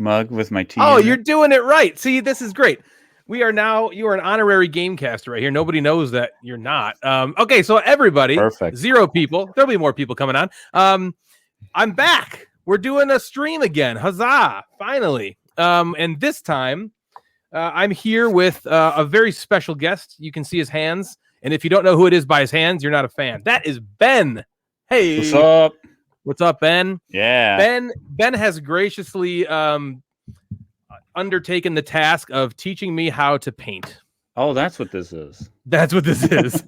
mug with my tea. Oh, you're doing it right. See, this is great. You are an honorary gamecaster right here. Nobody knows that you're not. Okay, so everybody, Perfect. 0 people. There'll be more people coming on. I'm back. We're doing a stream again. Huzzah! Finally. And this time, I'm here with a very special guest. You can see his hands, and if you don't know who it is by his hands, you're not a fan. That is Ben. Hey, what's up? What's up, Ben? Yeah, Ben has graciously undertaken the task of teaching me how to paint. Oh, that's what this is. That's what this is.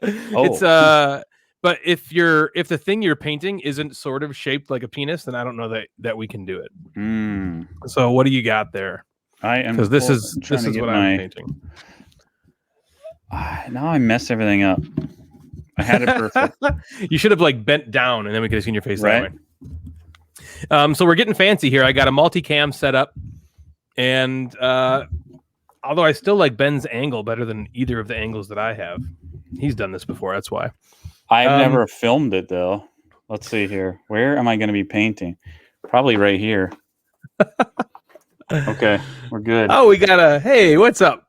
It's but if the thing you're painting isn't sort of shaped like a penis, then I don't know that we can do it. So what do you got there? I am, because this is what I'm painting. Now I mess everything up. I had it perfect. You should have like bent down, and then we could have seen your face right? That way. So we're getting fancy here. I got a multicam set up, and although I still like Ben's angle better than either of the angles that I have. He's done this before, that's why. I've never filmed it though. Let's see here. Where am I going to be painting? Probably right here. Okay, we're good. Oh, we got hey, what's up?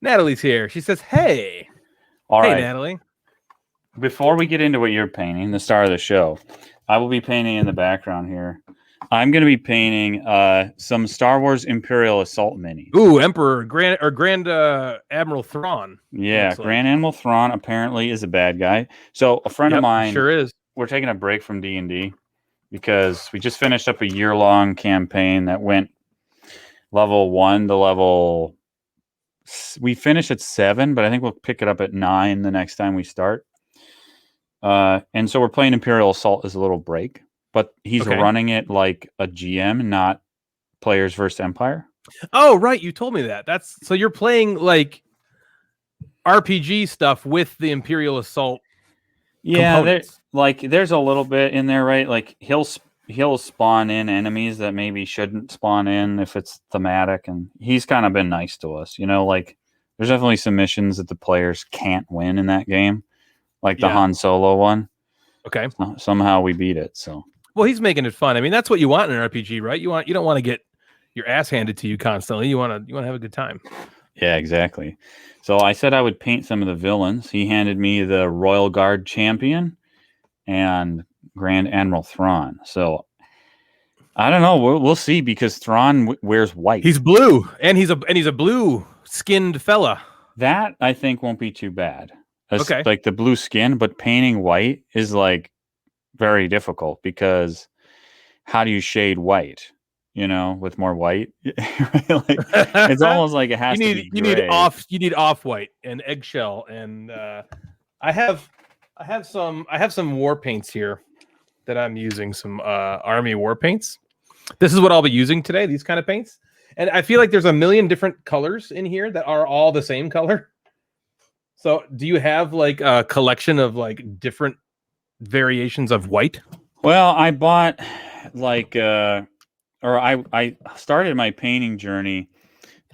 Natalie's here. She says, hey. All right, Natalie. Before we get into what you're painting, the star of the show, I will be painting in the background here. I'm going to be painting some Star Wars Imperial Assault minis. Ooh, Emperor Grand Admiral Thrawn. Yeah, Grand Admiral Thrawn apparently is a bad guy. So a friend of mine, sure is. We're taking a break from D&D because we just finished up a year-long campaign that went level 1 to level. We finished at 7, but I think we'll pick it up at 9 the next time we start. And so we're playing Imperial Assault as a little break. But he's running it like a GM, not Players versus Empire. Oh, right. You told me that. So you're playing like RPG stuff with the Imperial Assault. Yeah, there's a little bit in there, right? Like he'll spawn in enemies that maybe shouldn't spawn in if it's thematic, and he's kind of been nice to us. Like there's definitely some missions that the players can't win in that game, like the Han Solo one. Okay. Somehow we beat it. So. Well, he's making it fun. I mean, that's what you want in an RPG, right? You don't want to get your ass handed to you constantly. You want to have a good time. Yeah, exactly. So I said I would paint some of the villains. He handed me the Royal Guard Champion and Grand Admiral Thrawn. So I don't know. We'll see, because Thrawn wears white. He's blue, and he's a blue skinned fella. That I think won't be too bad. Okay. Like the blue skin, but painting white is like very difficult, because how do you shade white? With more white, it's almost like it has to be gray. You need off white and eggshell, and I have some war paints here that I'm using, some army war paints. This is what I'll be using today, these kind of paints, and I feel like there's a million different colors in here that are all the same color. So, do you have like a collection of like different variations of white? Well, I bought I started my painting journey,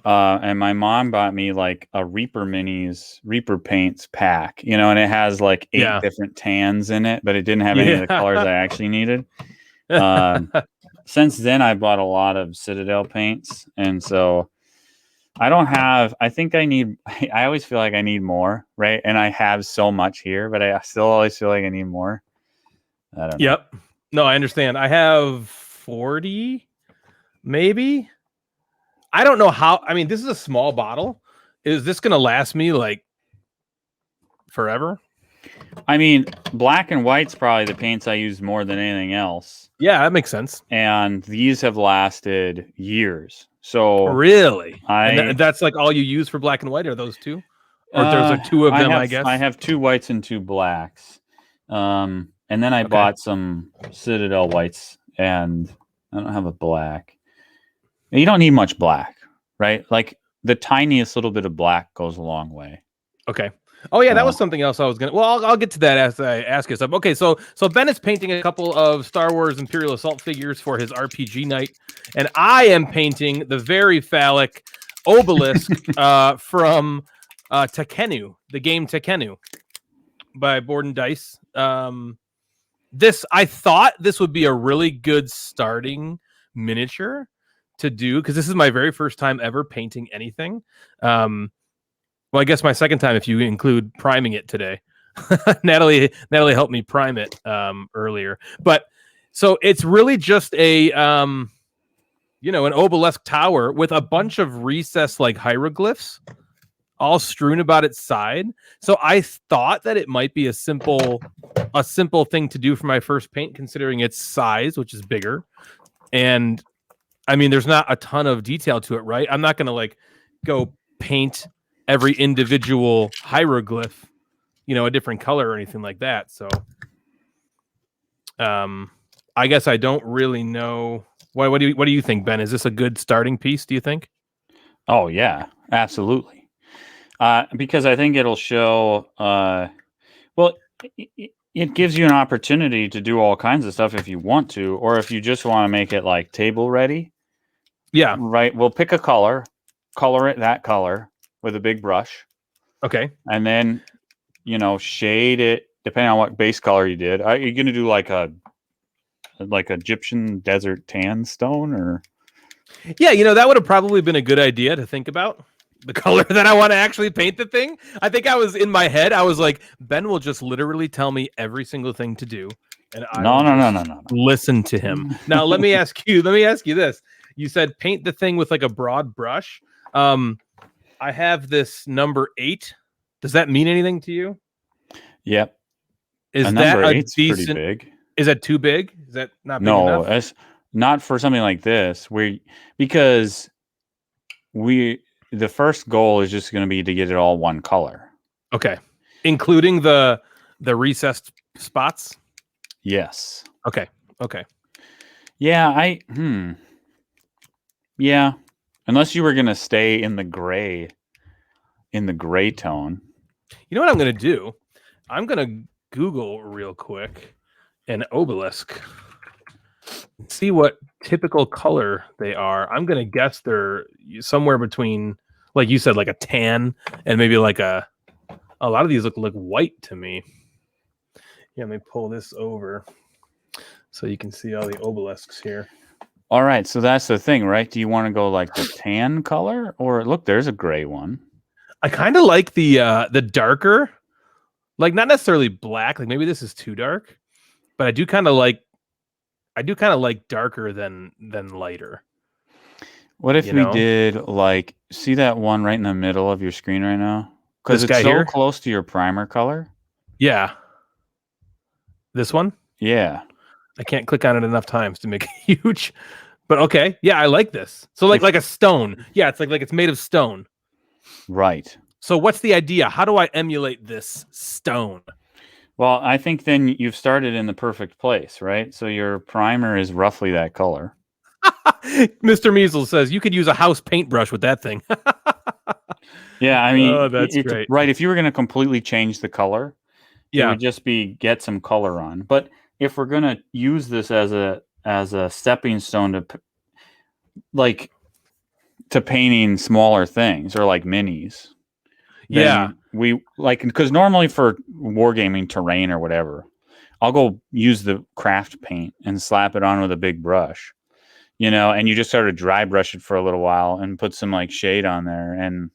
and my mom bought me like a Reaper paints pack, and it has like 8 different tans in it, but it didn't have any of the colors I actually needed. Since then, I bought a lot of Citadel paints, and so I always feel like I need more, right? And I have so much here, but I still always feel like I need more. I don't know. Yep. No, I understand. I have 40, maybe. I don't know how. I mean, this is a small bottle. Is this going to last me like forever? I mean, black and white's probably the paints I use more than anything else. Yeah, that makes sense. And these have lasted years. So really, that's like all you use for black and white, are those two? Or there's like 2 of them, I guess. I have 2 whites and 2 blacks. And then I bought some Citadel whites, and I don't have a black. You don't need much black, right? Like the tiniest little bit of black goes a long way. Okay. Oh yeah, that was something else I was gonna. Well, I'll get to that as I ask you something. Okay, so Ben is painting a couple of Star Wars Imperial Assault figures for his RPG night, and I am painting the very phallic obelisk from Tekkenu, the game Tekkenu, by Board and Dice. I thought this would be a really good starting miniature to do, because this is my very first time ever painting anything. Well, I guess my second time if you include priming it today. Natalie helped me prime it earlier. But so it's really just a an obelisk tower with a bunch of recessed like hieroglyphs all strewn about its side. So I thought that it might be a simple thing to do for my first paint, considering its size, which is bigger. And I mean, there's not a ton of detail to it, right? I'm not going to like go paint every individual hieroglyph, a different color or anything like that. So I guess I don't really know. What do you think, Ben? Is this a good starting piece, do you think? Oh yeah, absolutely. Because I think it'll show, it gives you an opportunity to do all kinds of stuff if you want to, or if you just want to make it like table ready. Yeah. Right. We'll pick a color it that color with a big brush. Okay. And then, shade it depending on what base color you did. Are you going to do like Egyptian desert tan stone or? Yeah, that would have probably been a good idea to think about. The color that I want to actually paint the thing. I think I was in my head. I was like, Ben will just literally tell me every single thing to do, and I no. Listen to him. Now, let me ask you this. You said paint the thing with like a broad brush. I have this number 8. Does that mean anything to you? Yep. Is that a decent? Pretty big. Is that too big? Is that not big enough? No, it's not for something like this. Because the first goal is just going to be to get it all one color. Okay. Including the recessed spots? Yes. Okay. Yeah, yeah. Unless you were going to stay in the gray tone. You know what I'm going to do? I'm going to Google real quick an obelisk. See what typical color they are. I'm going to guess they're somewhere between, like you said, like a tan and maybe like a lot of these look white to me. Yeah, let me pull this over so you can see all the obelisks here. All right, so that's the thing, right? Do you want to go like the tan color, or look, there's a gray one. I kind of like the darker, like not necessarily black. Like maybe this is too dark, but I do kind of like darker than lighter. What if we did like, see that one right in the middle of your screen right now? Because it's so close to your primer color. Yeah. This one? Yeah. I can't click on it enough times to make it huge. But okay. Yeah, I like this. So like a stone. Yeah, it's like it's made of stone. Right. So what's the idea? How do I emulate this stone? Well, I think then you've started in the perfect place, right? So your primer is roughly that color. Mr. Measles says you could use a house paintbrush with that thing. Yeah, I mean, that's great. Right, if you were going to completely change the color, it would just be get some color on. But if we're going to use this as a stepping stone to painting smaller things or like minis. Yeah. We because normally for wargaming terrain or whatever, I'll go use the craft paint and slap it on with a big brush, and you just sort of dry brush it for a little while and put some like shade on there. And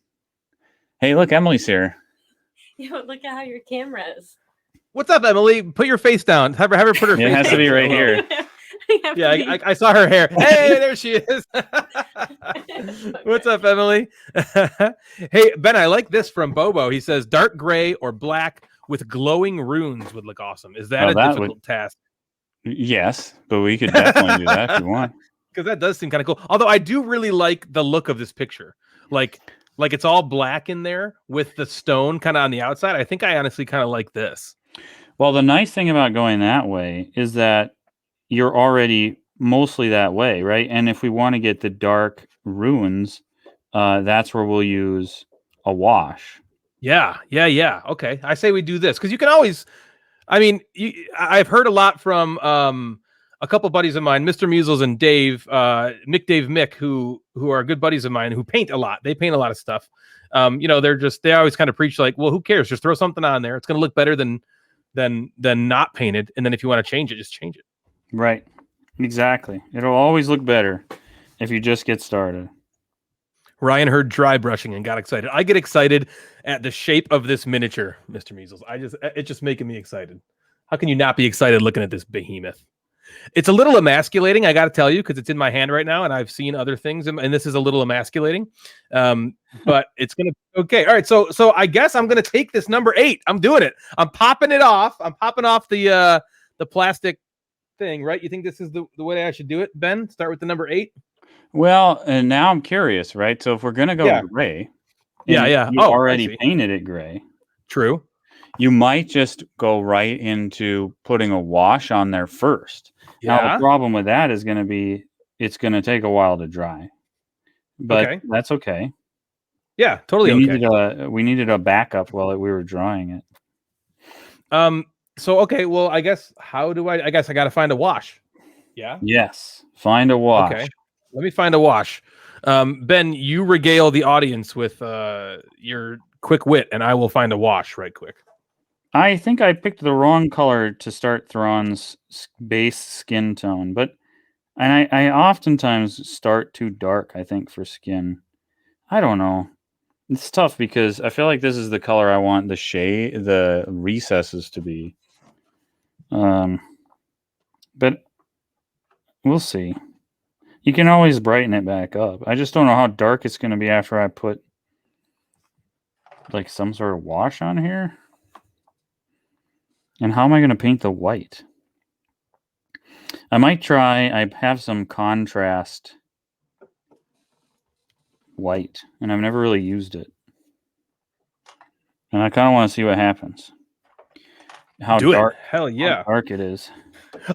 hey, look, Emily's here. Yo, look at how your camera is. What's up, Emily? Put your face down. Have her put her face down. It has to be right here. Yeah, I saw her hair. Hey, there she is. What's up, Emily? Hey, Ben, I like this from Bobo. He says dark gray or black with glowing runes would look awesome. Is that a difficult task? Yes, but we could definitely do that if you want. Because that does seem kind of cool. Although I do really like the look of this picture. Like it's all black in there with the stone kind of on the outside. I think I honestly kind of like this. Well, the nice thing about going that way is that you're already mostly that way, right? And if we want to get the dark runes, that's where we'll use a wash. Yeah. Okay, I say we do this because you can always. I mean, I've heard a lot from a couple buddies of mine, Mr. Measles and Dave, Mick, who are good buddies of mine who paint a lot. They paint a lot of stuff. They always kind of preach like, well, who cares? Just throw something on there. It's going to look better than not painted. And then if you want to change it, just change it. Right. Exactly. It'll always look better if you just get started. Ryan heard dry brushing and got excited. I get excited at the shape of this miniature, Mr. Measles. It's just making me excited. How can you not be excited looking at this behemoth? It's a little emasculating, I got to tell you, because it's in my hand right now, and I've seen other things, and this is a little emasculating. But it's gonna be okay. All right, so I guess I'm gonna take this number 8. I'm doing it. I'm popping it off. I'm popping off the plastic thing, right? You think this is the way I should do it, Ben? Start with the number 8. Well, and now I'm curious, right? So if we're gonna go gray, and Yeah. you already painted it gray. True. You might just go right into putting a wash on there first. Yeah. Now the problem with that is going to be it's going to take a while to dry, but that's okay. Yeah, totally okay. We needed a backup while we were drawing it. So okay, well, I guess I guess I got to find a wash. Yeah. Yes. Find a wash. Okay. Let me find a wash. Ben, you regale the audience with your quick wit, and I will find a wash right quick. I think I picked the wrong color to start Thrawn's base skin tone, but I oftentimes start too dark, I think, for skin. I don't know. It's tough because I feel like this is the color I want the recesses to be. But we'll see. You can always brighten it back up. I just don't know how dark it's going to be after I put like some sort of wash on here. And how am I going to paint the white? I might try. I have some contrast white, and I've never really used it. And I kind of want to see what happens. How dark it is.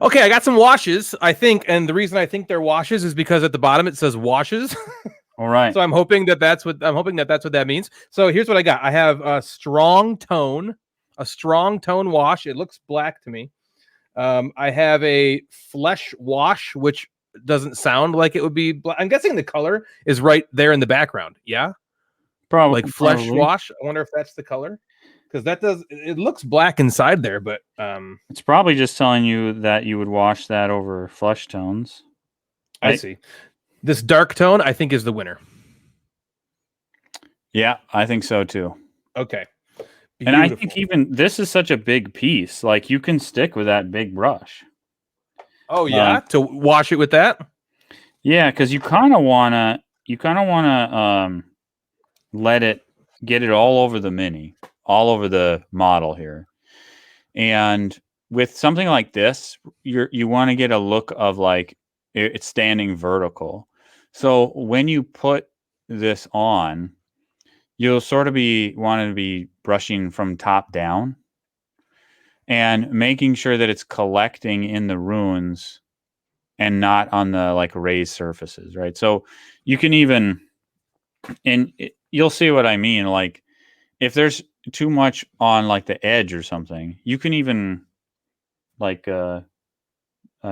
Okay, I got some washes, I think, and the reason I think they're washes is because at the bottom it says washes. All right. So I'm hoping that's what that means. So here's what I got. I have a strong tone wash. It looks black to me. I have a flesh wash, which doesn't sound like it would be black. I'm guessing the color is right there in the background. Yeah, probably like flesh wash. I wonder if that's the color, because it looks black inside there, but it's probably just telling you that you would wash that over flesh tones. I see. This dark tone, I think, is the winner. Yeah, I think so too. Okay. Beautiful. And I think even this is such a big piece. Like you can stick with that big brush. Oh yeah, to wash it with that. Yeah, because you kind of wanna let it get it all over the mini, all over the model here. And with something like this, you want to get a look of like it's standing vertical. So when you put this on, you'll sort of wanting to be brushing from top down and making sure that it's collecting in the runes and not on the like raised surfaces, right? So you can even, and you'll see what I mean. Like if there's too much on like the edge or something, you can even like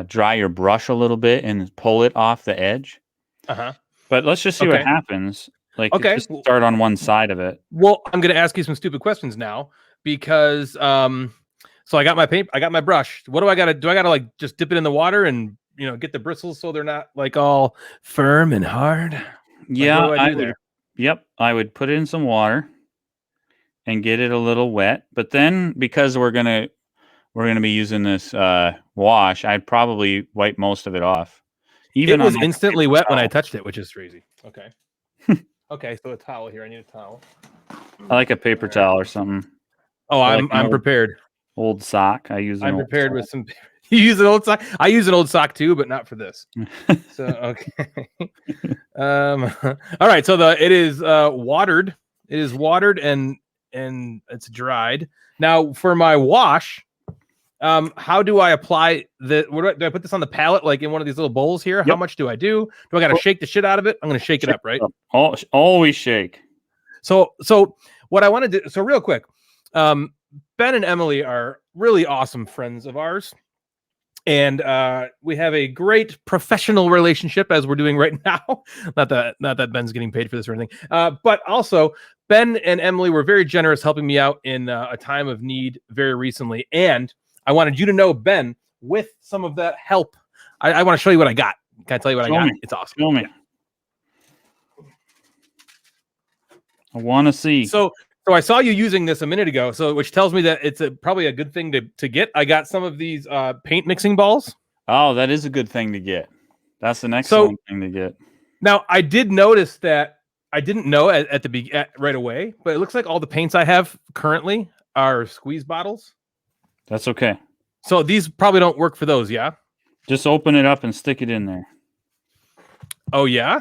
dry your brush a little bit and pull it off the edge. But let's just see what happens. Like, just start on one side of it. Well, I'm going to ask you some stupid questions now because, so I got my paint, I got my brush. What do I got to do? I got to like just dip it in the water and, get the bristles so they're not like all firm and hard. Yeah. I would put it in some water and get it a little wet. But then because we're going to be using this wash, I'd probably wipe most of it off. Even it was instantly wet when I touched it, which is crazy. Okay. Okay, so a towel here. I need a towel. I like a paper towel or something. Oh, I'm prepared. Old sock. I'm prepared with some. You use an old sock. I use an old sock too, but not for this. So okay. All right. So it is watered. It is watered and it's dried. Now for my wash, how do I apply do I put this on the palette like in one of these little bowls here? Yep. How much do I do? Do I got to shake the shit out of it? I'm going to shake it up, right? Always shake. So what I want to do, so real quick, Ben and Emily are really awesome friends of ours. And we have a great professional relationship as we're doing right now. Not that Ben's getting paid for this or anything. But also Ben and Emily were very generous helping me out in a time of need very recently. And I wanted you to know, Ben, with some of that help, I want to show you what I got. Can I tell you what Show I got? me. It's awesome. Show me. I want to see. So I saw you using this a minute ago, which tells me that it's probably a good thing to get. I got some of these paint mixing balls. Oh, that is a good thing to get. That's an excellent thing to get. Now, I did notice that I didn't know right away, but it looks like all the paints I have currently are squeeze bottles. That's okay. So these probably don't work for those, yeah? Just open it up and stick it in there. Oh, yeah?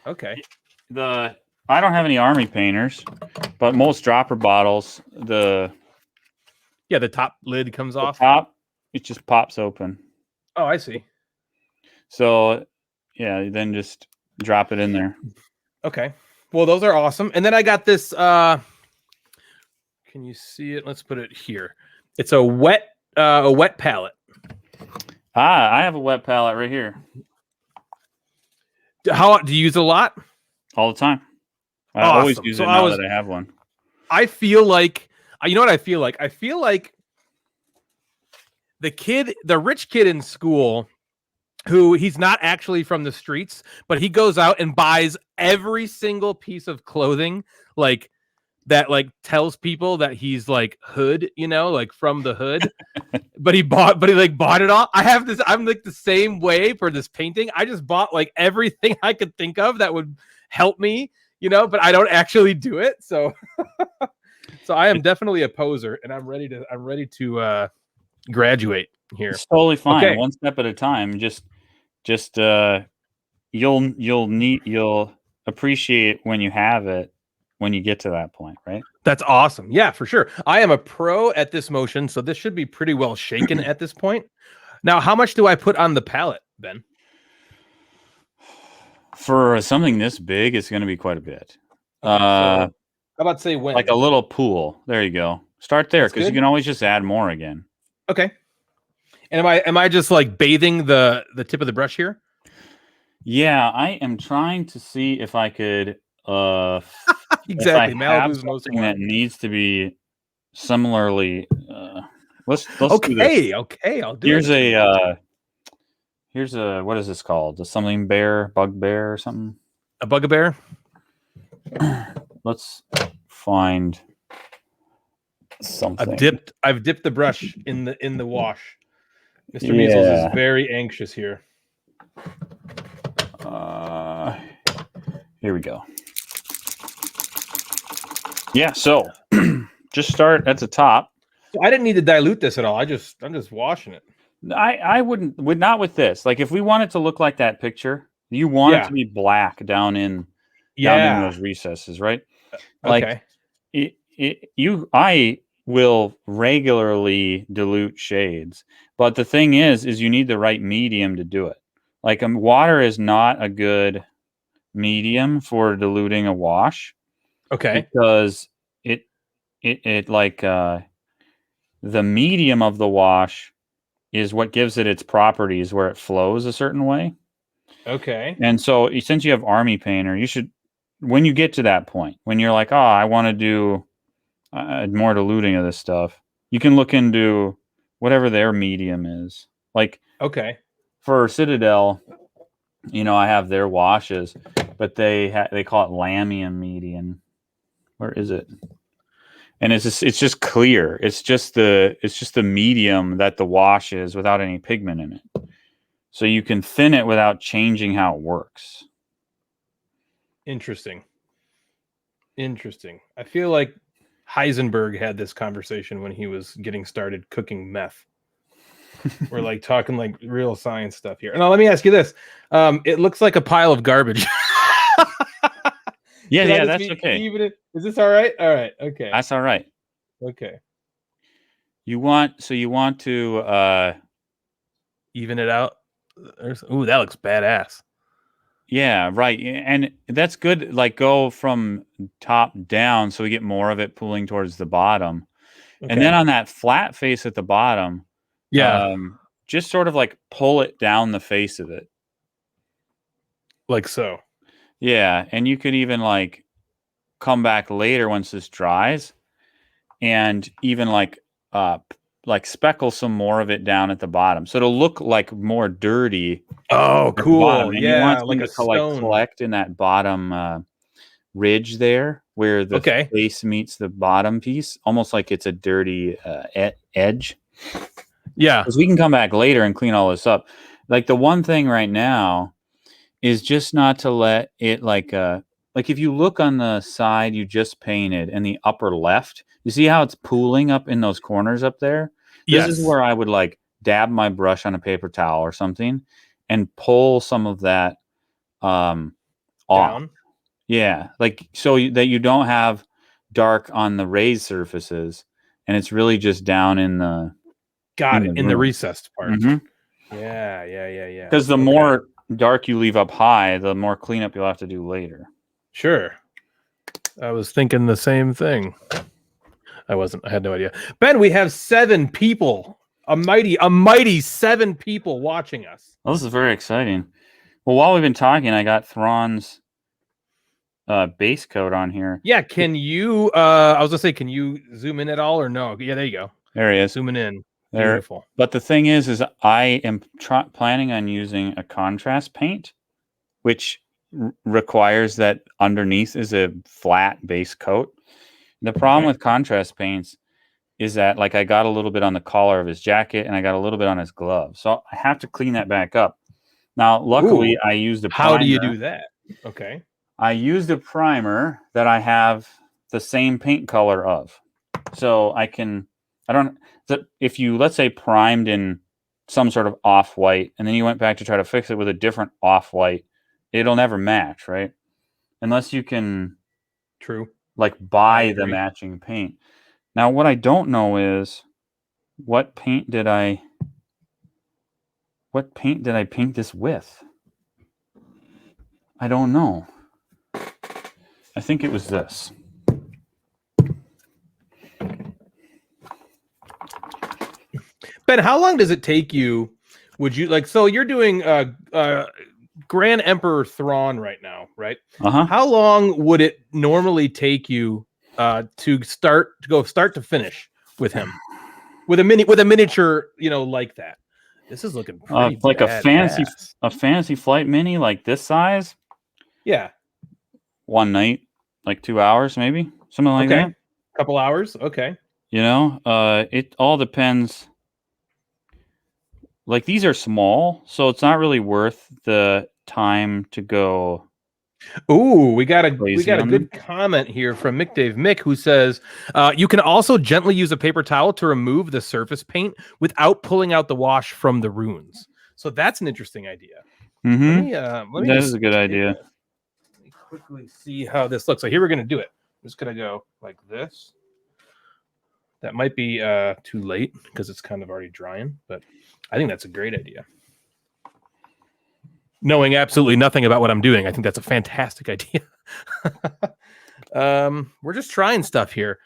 Okay. I don't have any army painters, but most dropper bottles, the top lid comes off. Top, it just pops open. Oh, I see. So, yeah, then just drop it in there. Okay. Well, those are awesome. And then I got this. Can you see it? Let's put it here. It's a wet palette. I have a wet palette right here. How do you use it a lot? All the time. I Awesome. always use it now that I have one. I feel like, you know what I feel like? I feel like the rich kid in school, who he's not actually from the streets, but he goes out and buys every single piece of clothing that tells people that he's like hood, like from the hood. but he bought it all. I'm like the same way for this painting. I just bought like everything I could think of that would help me, but I don't actually do it. So so I am definitely a poser, and I'm ready to graduate here. It's totally fine. Okay. One step at a time. Just you'll appreciate when you have it when you get to that point, right? That's awesome. Yeah, for sure. I am a pro at this motion, so this should be pretty well shaken at this point. Now, how much do I put on the palette, Ben? For something this big, it's going to be quite a bit. So, how about say when? Like a little pool. There you go. Start there, because you can always just add more again. Okay. And am I just like bathing the tip of the brush here? Yeah, I am trying to see if I could exactly. Malibu's something that needs to be similarly let's okay, do this. Okay, I'll do Here's a what is this called? A something bear, bugbear or something? A bugbear? Let's find something. I've dipped the brush in the wash. Mr. Measles is very anxious here. Here we go. Yeah, so just start at the top. So I didn't need to dilute this at all. I'm just washing it. I would not with this. Like if we want it to look like that picture, you want it to be black down in those recesses, right? Like I will regularly dilute shades, but the thing is you need the right medium to do it. Like water is not a good medium for diluting a wash. Okay. Because it like the medium of the wash is what gives it its properties where it flows a certain way. Okay. And so since you have Army Painter, you should, when you get to that point, when you're like, oh, I want to do more diluting of this stuff, you can look into whatever their medium is. Like, okay, for Citadel, I have their washes, but they call it Lamium medium. Where is it? And it's just clear. It's just the medium that the wash is without any pigment in it. So you can thin it without changing how it works. Interesting. I feel like Heisenberg had this conversation when he was getting started cooking meth. We're like talking like real science stuff here. Now let me ask you this. It looks like a pile of garbage. Yeah, that's okay. Is this all right? All right. Okay. That's all right. Okay. You want to even it out. Ooh, that looks badass. Yeah, right. And that's good. Like go from top down so we get more of it pulling towards the bottom. Okay. And then on that flat face at the bottom, just sort of like pull it down the face of it. Like so. Yeah, and you could even like come back later once this dries and even like like speckle some more of it down at the bottom, so it'll look like more dirty Oh, at the bottom. cool. And you want Yeah, like some a to like stone. collect in that bottom ridge there, where the Okay. face meets the bottom piece, almost like it's a dirty edge. Yeah. Because we can come back later and clean all this up. Like the one thing right now is just not to let it like if you look on the side you just painted and the upper left, you see how it's pooling up in those corners up there? This is Yes. where I would like dab my brush on a paper towel or something and pull some of that off. Down. Yeah, like so that you don't have dark on the raised surfaces and it's really just down in the Got it. In the room. recessed part. Yeah. Because the Okay. more dark you leave up high, the more cleanup you'll have to do later. Sure. I was thinking the same thing. I wasn't. I had no idea. Ben, we have 7 people. A mighty 7 people watching us. Well, this is very exciting. Well, while we've been talking, I got Thrawn's base coat on here. Yeah, can you I was gonna say, can you zoom in at all or no? Yeah, there you go. There he is. Zooming in. There. Beautiful. But the thing is I am planning on using a contrast paint, which requires that underneath is a flat base coat. The problem with contrast paints is that like I got a little bit on the collar of his jacket and I got a little bit on his glove. So I have to clean that back up. Now, luckily, I used a primer. How do you do that? Okay. I used a primer that I have the same paint color of. So if you, let's say, primed in some sort of off-white, and then you went back to try to fix it with a different off-white, it'll never match, right? Unless you can True. like buy the matching paint. Now, what I don't know is what paint did I paint this with? I don't know. I think it was this. Ben, how long does it take you? Would you like, so you're doing Grand Emperor Thrawn right now, right? Uh-huh. How long would it normally take you to go start to finish with him? With a miniature, like that. This is looking pretty like badass. a fantasy flight mini like this size. Yeah. One night, like 2 hours, maybe something like that. Couple hours. Okay. It all depends. Like these are small, so it's not really worth the time to go. Ooh, we got a good comment here from Mick Dave Mick, who says you can also gently use a paper towel to remove the surface paint without pulling out the wash from the runes. So that's an interesting idea. Mm-hmm. That is a good idea. Let me quickly see how this looks. So here we're going to do it. I'm just going to go like this. That might be too late because it's kind of already drying, but I think that's a great idea. Knowing absolutely nothing about what I'm doing, I think that's a fantastic idea. We're just trying stuff here.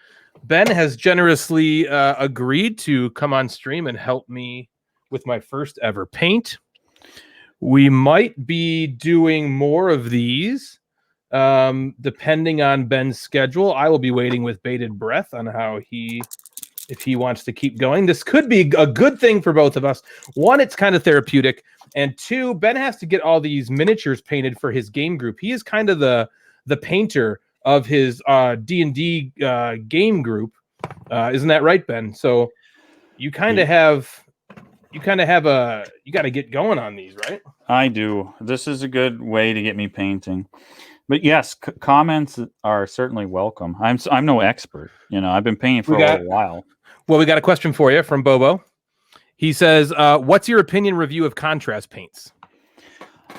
Ben has generously agreed to come on stream and help me with my first ever paint. We might be doing more of these depending on Ben's schedule. I will be waiting with bated breath on if he wants to keep going. This could be a good thing for both of us. One, it's kind of therapeutic. And 2, Ben has to get all these miniatures painted for his game group. He is kind of the painter of his D&D game group. Isn't that right, Ben? So you kind of you got to get going on these, right? I do. This is a good way to get me painting. But yes, comments are certainly welcome. I'm no expert. I've been painting for a little while. Well, we got a question for you from Bobo. He says, what's your opinion review of contrast paints?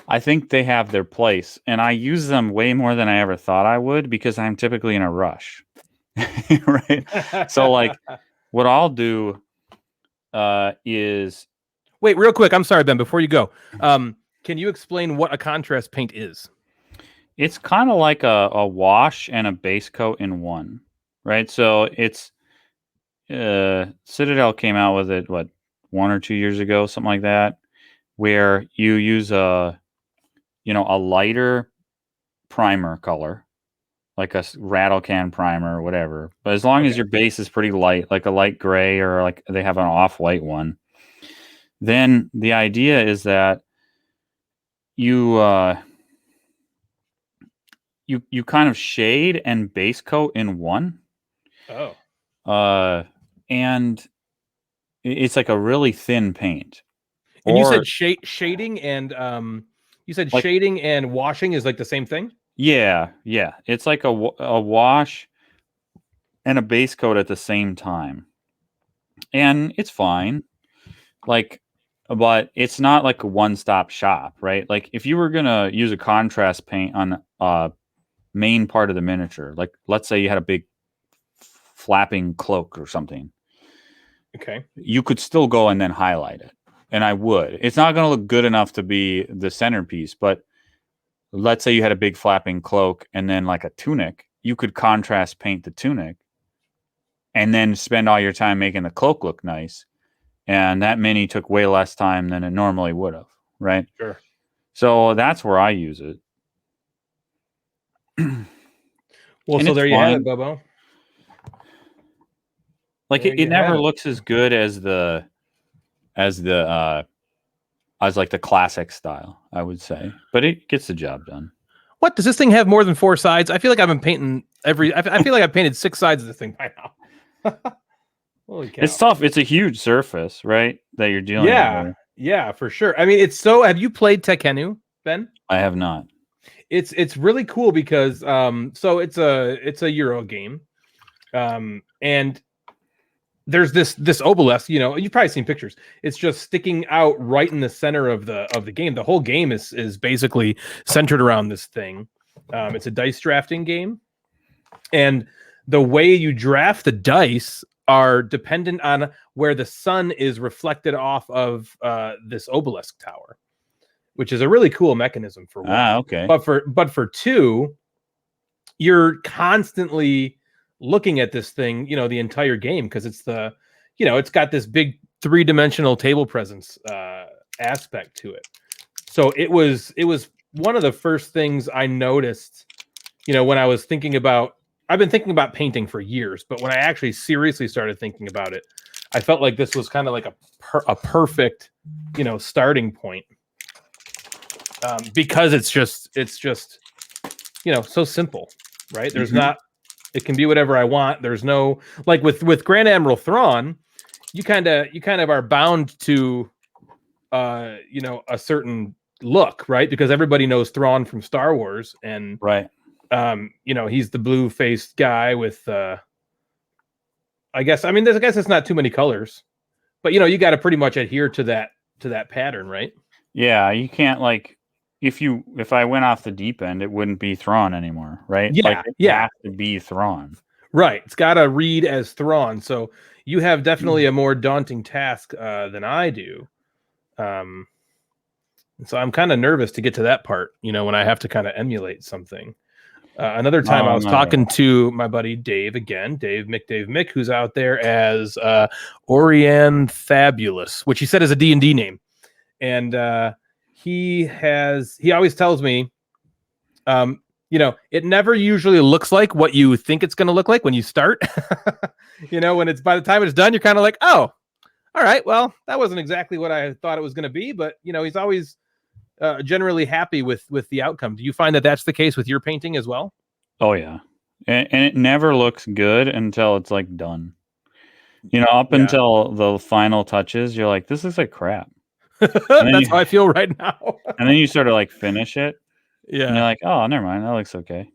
I think they have their place, and I use them way more than I ever thought I would because I'm typically in a rush. Right? So, like, what I'll do is... Wait, real quick. I'm sorry, Ben, before you go. Can you explain what a contrast paint is? It's kind of like a wash and a base coat in one, right? So it's... Citadel came out with it, 1 or 2 years ago, something like that, where you use a lighter primer color, like a rattle can primer or whatever. But as long as Okay. your base is pretty light, like a light gray or like they have an off-white one, then the idea is that you you kind of shade and base coat in one. Oh. And it's like a really thin paint. And you Or said shading and you said like shading and washing is like the same thing? yeah, it's like a wash and a base coat at the same time. And it's fine. Like, but it's not like a one-stop shop, right? Like if you were gonna use a contrast paint on main part of the miniature, like let's say you had a big flapping cloak or something, Okay. you could still go and then highlight it. And I would. It's not gonna look good enough to be the centerpiece, but let's say you had a big flapping cloak and then like a tunic, you could contrast paint the tunic and then spend all your time making the cloak look nice. And that mini took way less time than it normally would have, right? Sure. So that's where I use it. Well, And so it's there you have fine. it, Bobo. Like There it you have never it. looks as good as as like the classic style, I would say. But it gets the job done. What does this thing have more than 4 sides? I feel like I've been painting I feel like I've painted 6 sides of this thing by now. Holy cow. It's tough. It's a huge surface, right? That you're dealing with. Yeah. There. Yeah, for sure. I mean, it's so have you played Tekkenu, Ben? I have not. It's really cool because so it's a Euro game. And there's this obelisk, you know, you've probably seen pictures. It's just sticking out right in the center of the game. The whole game is basically centered around this thing. It's a dice drafting game, and the way you draft the dice are dependent on where the sun is reflected off of this obelisk tower, which is a really cool mechanism for one. Okay. But for two, you're constantly looking at this thing, you know, the entire game because it's it's got this big 3-dimensional table presence aspect to it. So it was one of the first things I noticed, you know, when I was thinking about. I've been thinking about painting for years, but when I actually seriously started thinking about it, I felt like this was kind of like a perfect, you know, starting point because it's just you know, so simple, right? There's not. It can be whatever I want. There's no like with Grand Admiral Thrawn, you kind of are bound to you know, a certain look, right? Because everybody knows Thrawn from Star Wars, and Right. you know, he's the blue-faced guy with I guess it's not too many colors, but you know, you got to pretty much adhere to that pattern, right? Yeah, you can't like if I went off the deep end, it wouldn't be Thrawn anymore, right? Yeah, Like it yeah. has to be Thrawn. Right. It's got to read as Thrawn. So you have definitely a more daunting task than I do. So I'm kind of nervous to get to that part, you know, when I have to kind of emulate something. Another time I was talking to my buddy Dave again, Dave Mick, who's out there as Orion Fabulous, which he said is a D&D name. And he always tells me, you know, it never usually looks like what you think it's going to look like when you start. You know, when it's by the time it's done, you're kind of like, oh, all right, well, that wasn't exactly what I thought it was going to be. But, you know, he's always generally happy with the outcome. Do you find that that's the case with your painting as well? Oh yeah, and it never looks good until it's like done. You know, up until the final touches, you're like, this looks like crap. That's how I feel right now. And then you sort of like finish it. Yeah. And you're like, oh, never mind. That looks okay.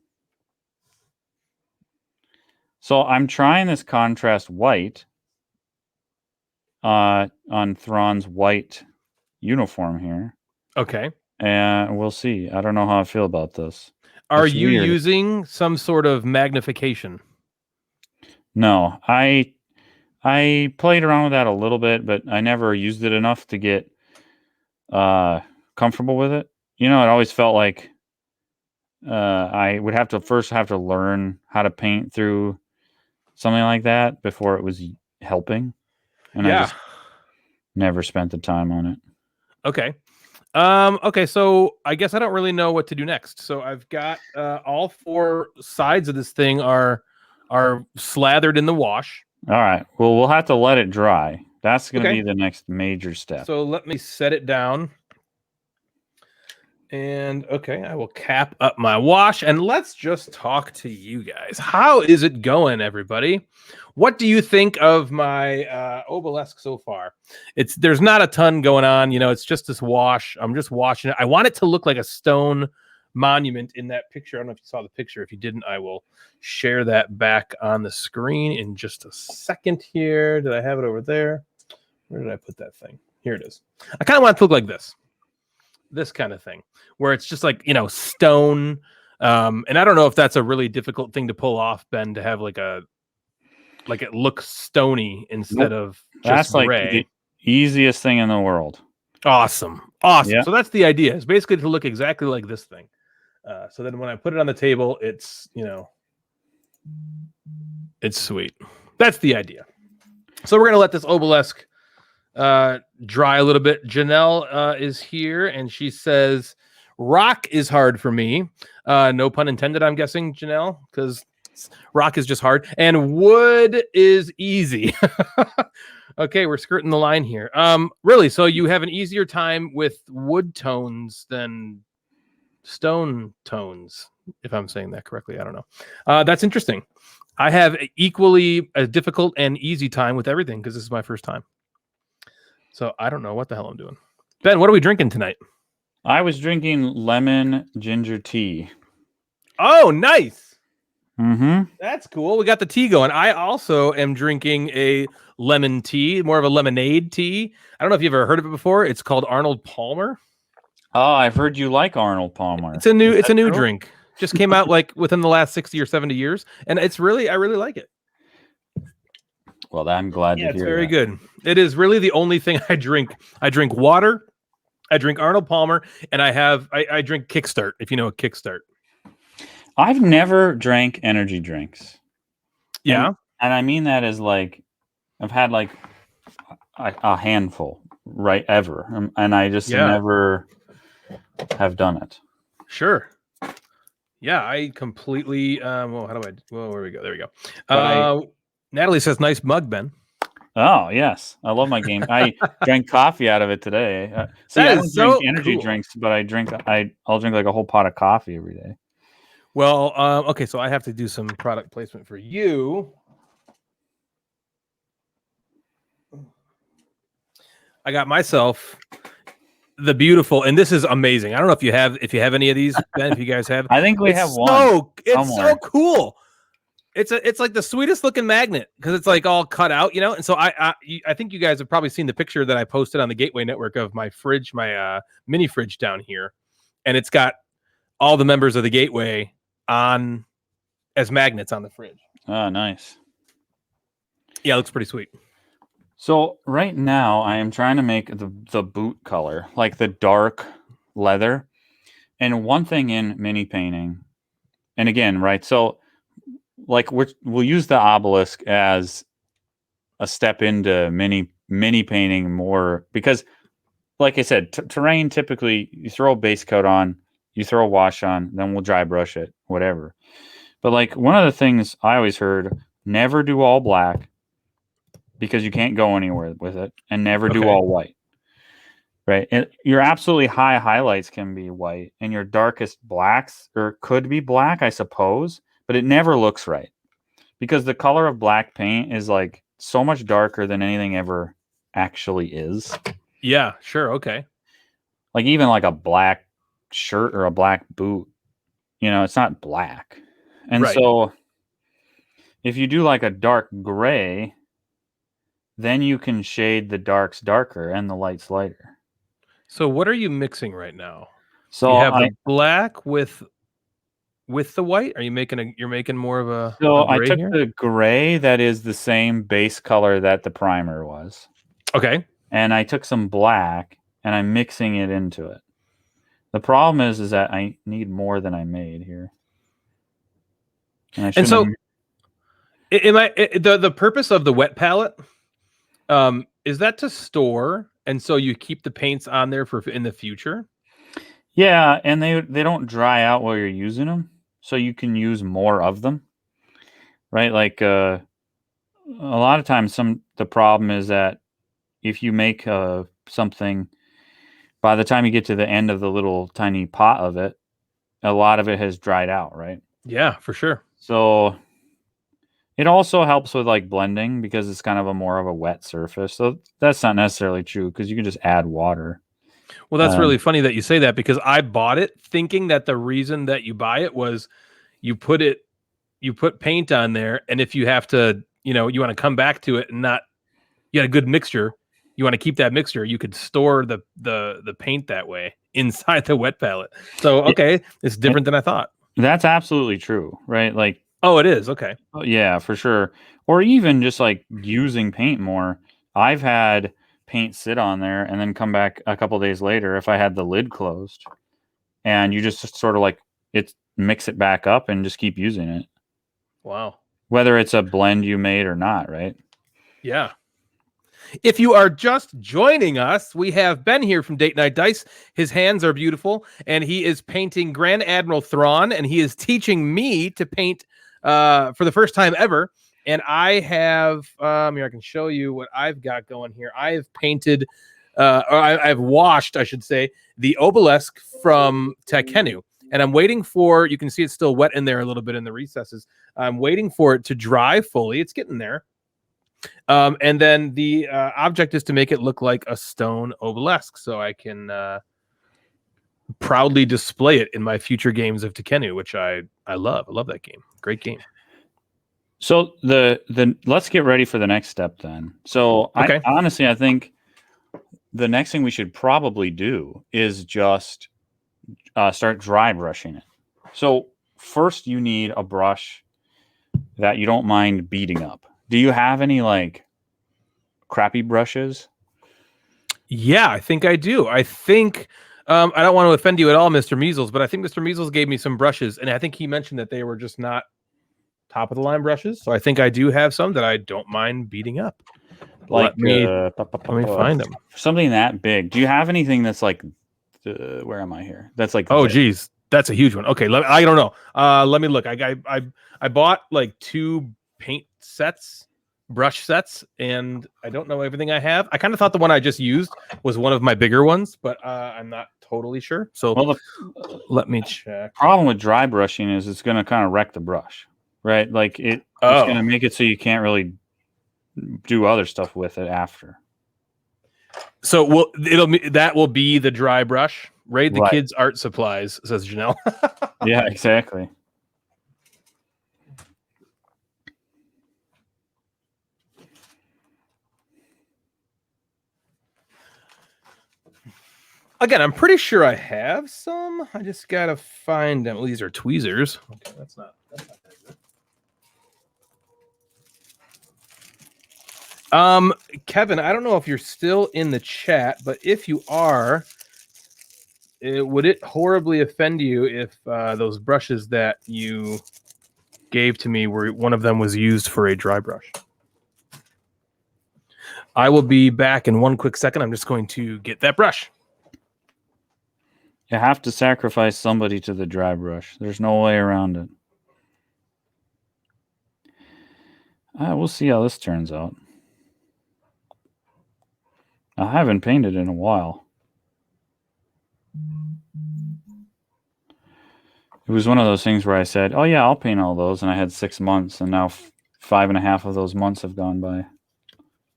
So I'm trying this contrast white on Thrawn's white uniform here. Okay. And we'll see. I don't know how I feel about this. Are It's you weird. using some sort of magnification? No, I played around with that a little bit, but I never used it enough to get comfortable with it. You know, it always felt like I would have to learn how to paint through something like that before it was helping. And I just never spent the time on it. Okay. Okay, so I guess I don't really know what to do next. So I've got all four sides of this thing are slathered in the wash. All right. Well, we'll have to let it dry. That's going to Okay. be the next major step. So let me set it down. And okay, I will cap up my wash and let's just talk to you guys. How is it going, everybody? What do you think of my obelisk so far? There's not a ton going on, it's just this wash. I'm just washing it. I want it to look like a stone monument in that picture. I don't know if you saw the picture. If you didn't, I will share that back on the screen in just a second here. Did I have it over there? Where did I put that thing? Here it is. I kind of want it to look like this kind of thing, where it's just like, stone. And I don't know if that's a really difficult thing to pull off, Ben, to have like it looks stony instead of just That's gray. like the easiest thing in the world. Awesome. Yeah. So that's the idea. It's basically to look exactly like this thing. So then when I put it on the table, it's sweet. That's the idea. So we're going to let this obelisk dry a little bit. Janelle is here and she says, rock is hard for me. No pun intended, I'm guessing, Janelle, because rock is just hard. And wood is easy. Okay, we're skirting the line here. Really, so you have an easier time with wood tones than stone tones, if I'm saying that correctly. I don't know. That's interesting. I have equally a difficult and easy time with everything because this is my first time. So I don't know what the hell I'm doing. Ben, what are we drinking tonight? I was drinking lemon ginger tea. Oh, nice. Mm-hmm. That's cool. We got the tea going. I also am drinking a lemon tea, more of a lemonade tea. I don't know if you've ever heard of it before. It's called Arnold Palmer. Oh, I've heard you like Arnold Palmer. It's a new drink. Just came out like within the last 60 or 70 years. And I really like it. Well, I'm glad to hear it's very that. good. It is really the only thing I drink. I drink water, I drink Arnold Palmer, and I drink Kickstart, if you know a Kickstart. I've never drank energy drinks. Yeah. And I mean that as like, I've had like a handful, right, ever. And I just never have done it. Sure. Yeah, I completely, where we go? There we go. Natalie says, nice mug, Ben. Oh, yes. I love my game. I drank coffee out of it today. See, I don't drink energy drinks, but I'll drink like a whole pot of coffee every day. Well, okay, so I have to do some product placement for you. I got myself the beautiful, and this is amazing. I don't know if you have any of these, Ben, if you guys have. I think we have one. It's so cool. It's like the sweetest looking magnet because it's like all cut out, And so I think you guys have probably seen the picture that I posted on the Gateway Network of my fridge, my mini fridge down here, and it's got all the members of the Gateway on as magnets on the fridge. Oh, nice. Yeah, it looks pretty sweet. So right now I am trying to make the boot color, like the dark leather. And one thing in mini painting, and again, right, so like we'll use the obelisk as a step into mini painting more, because like I said, terrain, typically you throw a base coat on, you throw a wash on, then we'll dry brush it, whatever. But like one of the things I always heard, never do all black because you can't go anywhere with it, and never do all white. Right? And your absolutely high highlights can be white, and your darkest blacks could be black, I suppose, but it never looks right. Because the color of black paint is like so much darker than anything ever actually is. Yeah, sure, okay. Like even like a black shirt or a black boot, it's not black. And so if you do like a dark gray, then you can shade the darks darker and the lights lighter. So what are you mixing right now? So you have the black with the white? Are you you're making more of a So I took here? the gray that is the same base color that the primer was. Okay. And I took some black and I'm mixing it into it. The problem is that I need more than I made here. And so the purpose of the wet palette, is that to store And so you keep the paints on there for in the future? Yeah, and they don't dry out while you're using them, so you can use more of them, right? Like a lot of times, the problem is that if you make something, by the time you get to the end of the little tiny pot of it, a lot of it has dried out, right? Yeah, for sure. So it also helps with like blending because it's kind of a more of a wet surface. So that's not necessarily true because you can just add water. Well, that's Um, really funny that you say that because I bought it thinking that the reason that you buy it was you put paint on there, and if you have to, you want to come back to it and not you had a good mixture, you want to keep that mixture, you could store the paint that way inside the wet palette. So yeah, okay, it's different than I thought. that's absolutely true, right? Like, Oh, it is. Okay. yeah, for sure. Or even just like using paint more. I've had paint sit on there and then come back a couple days later if I had the lid closed, and you just sort of like mix it back up and just keep using it, Wow. whether it's a blend you made or not, right? Yeah. If you are just joining us, we have Ben here from Date Night Dice. His hands are beautiful, and he is painting Grand Admiral Thrawn, and he is teaching me to paint for the first time ever. And I have, here I can show you what I've got going here. I have painted, or I've washed, I should say, the obelisk from Tekenu. And I'm waiting for, you can see it's still wet in there a little bit in the recesses. I'm waiting for it to dry fully. It's getting there. And then the object is to make it look like a stone obelisk, so I can proudly display it in my future games of Tekenu, which I love. I love that game. Great game. So the let's get ready for the next step then. So Okay. I think the next thing we should probably do is just start dry brushing it. So first you need a brush that you don't mind beating up. Do you have any like crappy brushes? Yeah, I think I do. I think I don't want to offend you at all, Mr. Measles, but I think Mr. Measles gave me some brushes, and I think he mentioned that they were just not top of the line brushes. So I think I do have some that I don't mind beating up. Like Let me find them. Something that big. Do you have anything that's like where am I here? That's like Oh, this? geez, that's a huge one. Okay, I don't know. Let me look. I bought like 2 paint sets, brush sets, and I don't know everything I have. I kind of thought the one I just used was one of my bigger ones, but I'm not totally sure. So Well, let me check. problem with dry brushing is it's going to kind of wreck the brush, right? Like it's going to make it so you can't really do other stuff with it after. So that will be the dry brush, right? The kids' art supplies, says Janelle. Yeah, exactly. Again, I'm pretty sure I have some. I just gotta find them. Well, these are tweezers. Okay, that's not very good. Kevin, I don't know if you're still in the chat, but if you are, would it horribly offend you if those brushes that you gave to me were one of them was used for a dry brush? I will be back in one quick second. I'm just going to get that brush. You have to sacrifice somebody to the dry brush. There's no way around it. We'll see how this turns out. I haven't painted in a while. It was one of those things where I said, oh yeah, I'll paint all those. And I had 6 months, and now 5.5 of those months have gone by.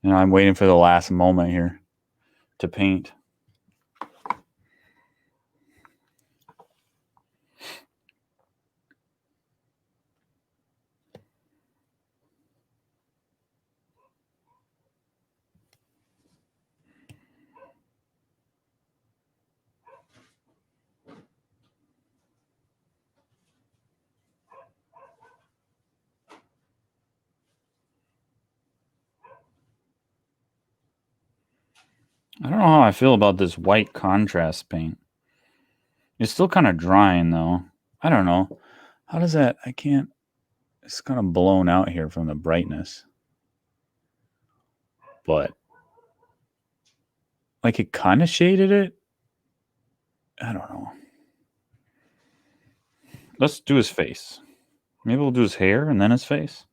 And I'm waiting for the last moment here to paint. I don't know how I feel about this white contrast paint. It's still kind of drying, though. I don't know. How does that... I can't... It's kind of blown out here from the brightness. But... like it kind of shaded it. I don't know. Let's do his face. Maybe we'll do his hair and then his face.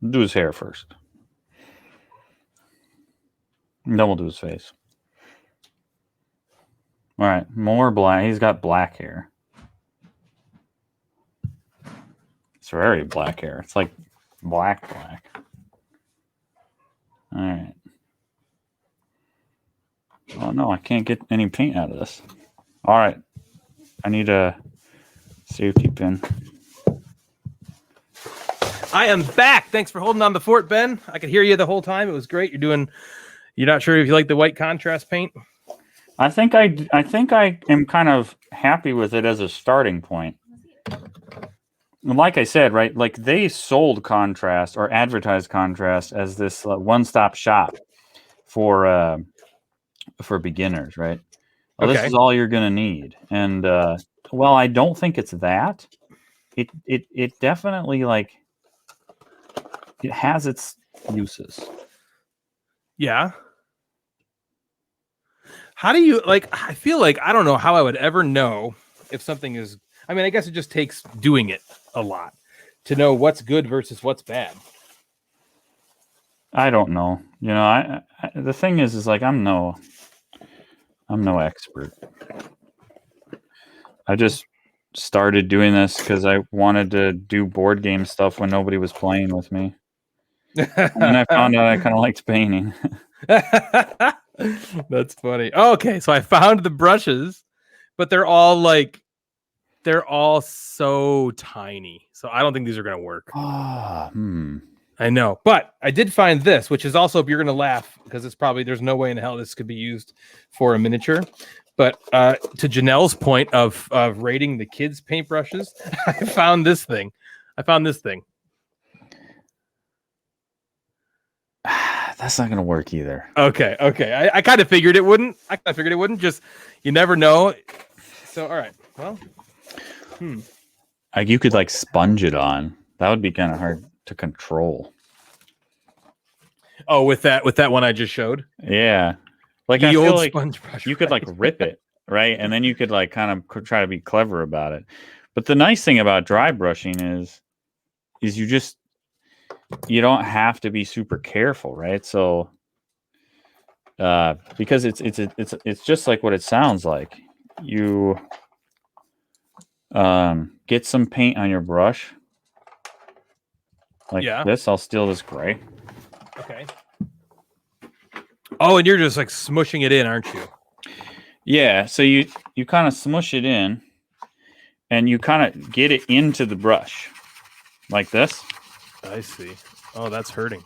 We'll do his hair first. And then we'll do his face. All right, more black. He's got black hair. It's very black hair. It's like black. All right. Oh no, I can't get any paint out of this. All right. I need a safety pin. I am back. Thanks for holding on the fort, Ben. I could hear you the whole time. It was great. You're not sure if you like the white contrast paint? I think I am kind of happy with it as a starting point. And like I said, right, like they sold contrast or advertised contrast as this one-stop shop for beginners, right? Well, Okay. This is all you're going to need. And well, I don't think it's that. It definitely like it has its uses. Yeah. How do you like? I feel like I don't know how I would ever know if something is. I mean, I guess it just takes doing it a lot to know what's good versus what's bad. I don't know. You know, I the thing is like I'm no expert. I just started doing this because I wanted to do board game stuff when nobody was playing with me. And then I found out I kind of liked painting. That's funny. Okay, so I found the brushes, but they're all so tiny. So I don't think these are going to work. I know, but I did find this, which is also, you're going to laugh because it's probably, there's no way in hell this could be used for a miniature. But to Janelle's point of rating the kids' paintbrushes, I found this thing. That's not going to work either. Okay. I kind of figured it wouldn't. Just, you never know. So, all right. Well, Like you could like sponge it on. That would be kind of hard to control. Oh, with that one I just showed. Yeah, like The I feel old like sponge brush. you could like rip it, right? And then you could like kind of try to be clever about it. But the nice thing about dry brushing is you don't have to be super careful, right? So, because it's just like what it sounds like. You get some paint on your brush, like this. I'll steal this gray. Okay. Oh, and you're just like smushing it in, aren't you? Yeah. So you kind of smush it in, and you kind of get it into the brush, like this. I see. Oh, that's hurting.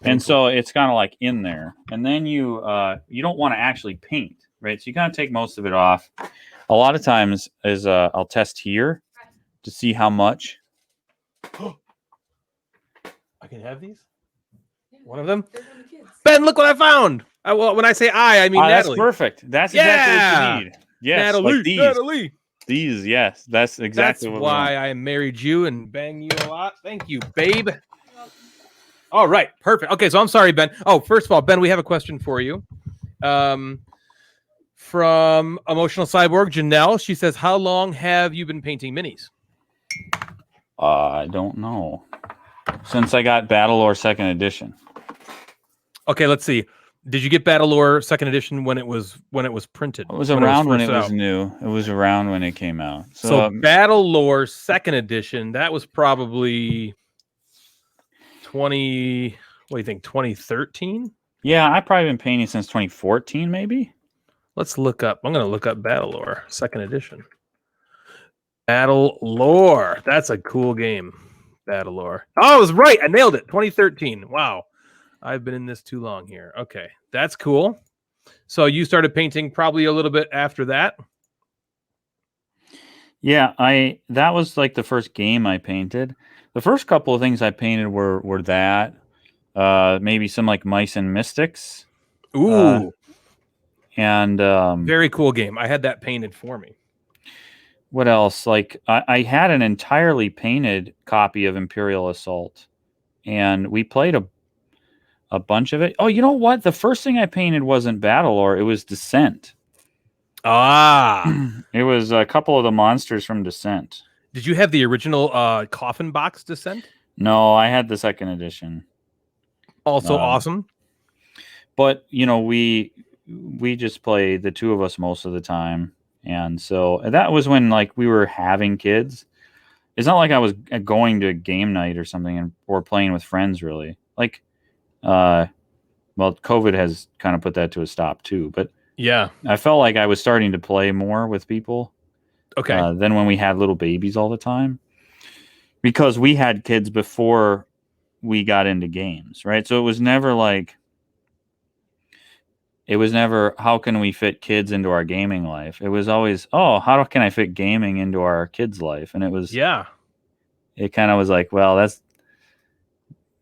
And so it's kind of like in there, and then you don't want to actually paint, right? So you kind of take most of it off. A lot of times is I'll test here to see how much. I can have these. One of them. Ben, look what I found. Well, when I say I mean Natalie. That's perfect. That's exactly what you need. Yes, Natalie. like these. Natalie. These, yes, that's exactly That's what why I married you and banged you a lot. Thank you, babe. All right, perfect. Okay, so I'm sorry, Ben. Oh, first of all, Ben, we have a question for you. From Emotional Cyborg, Janelle. She says, how long have you been painting minis? I don't know. Since I got Battlelore 2nd edition. Okay, let's see. Did you get Battlelore 2nd edition when it was printed? It was around when it was new. It was around when it came out. So Battlelore 2nd edition, that was probably 2013? Yeah, I've probably been painting since 2014, maybe. Let's look up. I'm going to look up Battlelore 2nd edition. Battlelore. That's a cool game. Battlelore. Oh, I was right. I nailed it. 2013. Wow. I've been in this too long here. Okay. That's cool. So you started painting probably a little bit after that? Yeah, that was like the first game I painted. The first couple of things I painted were that maybe some like Mice and Mystics. Ooh. And very cool game. I had that painted for me. What else? Like I had an entirely painted copy of Imperial Assault, and we played a bunch of it. Oh, you know what? The first thing I painted wasn't Battlelore. It was Descent. Ah. It was a couple of the monsters from Descent. Did you have the original coffin box Descent? No, I had the second edition. Also awesome. But, you know, we just play the two of us most of the time. And so that was when, like, we were having kids. It's not like I was going to a game night or something or playing with friends, really. Like, well, COVID has kind of put that to a stop, too. But yeah, I felt like I was starting to play more with people. Okay. Than when we had little babies all the time. Because we had kids before we got into games, right? So it was never like, how can we fit kids into our gaming life? It was always, oh, how can I fit gaming into our kids' life? And it was, it kind of was like, well,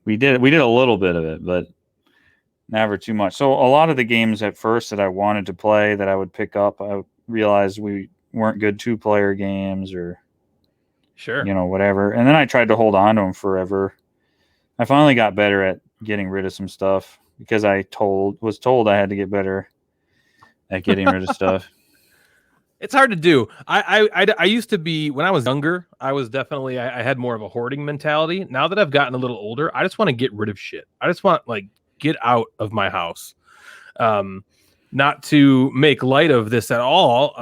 we did a little bit of it, but never too much. So a lot of the games at first that I wanted to play that I would pick up, I realized we weren't good 2-player games or, you know, whatever. And then I tried to hold on to them forever. I finally got better at getting rid of some stuff because I was told I had to get better at getting rid of stuff. It's hard to do. I used to be, when I was younger, I was definitely, I had more of a hoarding mentality. Now that I've gotten a little older, I just want to get rid of shit. I just want, like, get out of my house. Not to make light of this at all,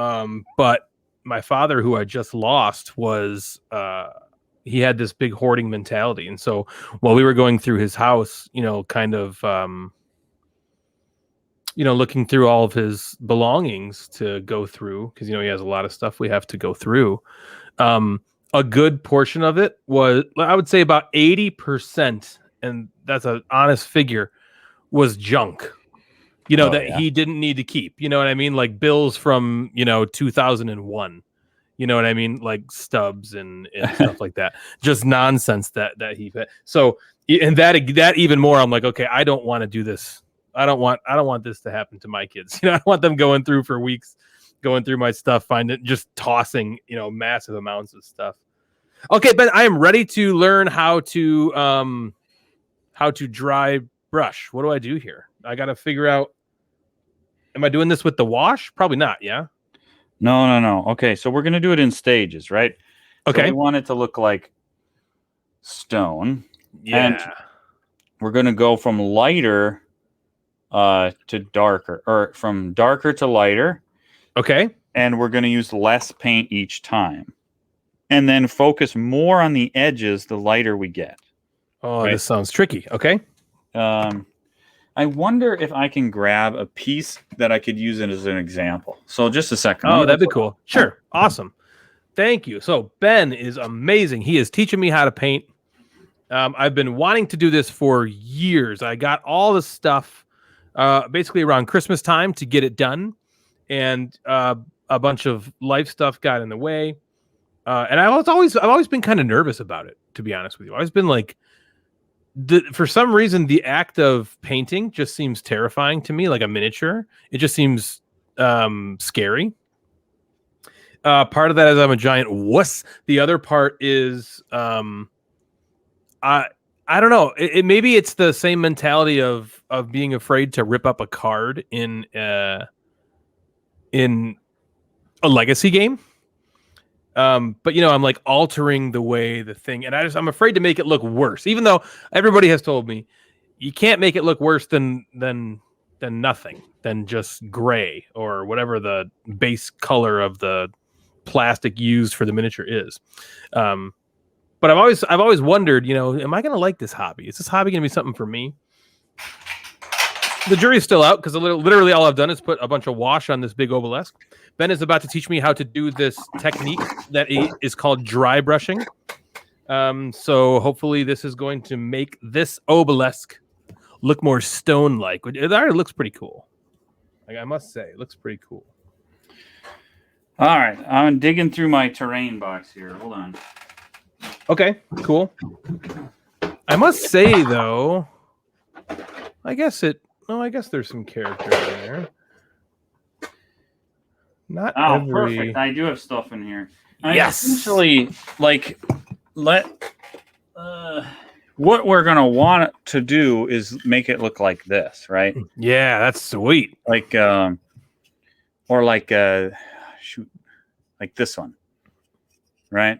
but my father, who I just lost, was he had this big hoarding mentality. And so while we were going through his house, you know, kind of you know, looking through all of his belongings to go through, because, you know, he has a lot of stuff we have to go through. A good portion of it was, I would say about 80%, and that's an honest figure, was junk. You know, he didn't need to keep. You know what I mean? Like bills from, you know, 2001. You know what I mean? Like stubs and stuff like that. Just nonsense that he. So, and that even more, I'm like, okay, I don't want to do this. I don't want this to happen to my kids. You know, I don't want them going through for weeks, going through my stuff, just tossing, you know, massive amounts of stuff. Okay, Ben, I am ready to learn how to dry brush. What do I do here? I got to figure out. Am I doing this with the wash? Probably not. Yeah. No. Okay, so we're gonna do it in stages, right? Okay. So we want it to look like stone. Yeah. And we're gonna go from lighter to darker, or from darker to lighter. Okay. And we're gonna use less paint each time. And then focus more on the edges the lighter we get. Oh, right? This sounds tricky. Okay. I wonder if I can grab a piece that I could use it as an example. So just a second. Oh, that'd be cool. Sure. Awesome. Thank you. So Ben is amazing. He is teaching me how to paint. I've been wanting to do this for years. I got all the stuff basically around Christmas time to get it done. And a bunch of life stuff got in the way. And I've always been kind of nervous about it, to be honest with you. I've always been like, for some reason, the act of painting just seems terrifying to me, like a miniature. It just seems scary. Part of that is I'm a giant wuss. The other part is I don't know. Maybe it's the same mentality of being afraid to rip up a card in a legacy game. But you know, I'm like altering the way the thing, and I'm afraid to make it look worse, even though everybody has told me you can't make it look worse than nothing, than just gray or whatever the base color of the plastic used for the miniature is. But I've always wondered, you know, am I going to like this hobby? Is this hobby going to be something for me? The jury's still out because literally all I've done is put a bunch of wash on this big obelisk. Ben is about to teach me how to do this technique that is called dry brushing. So hopefully this is going to make this obelisk look more stone-like. It already looks pretty cool. Like, I must say, it looks pretty cool. All right, I'm digging through my terrain box here. Hold on. Okay, cool. I must say, though, I guess there's some character in there. Not every... perfect. I do have stuff in here. Yes. Essentially, like, we're what we're going to want it to do is make it look like this, right? Yeah, that's sweet. Like, or like, shoot, like this one, right?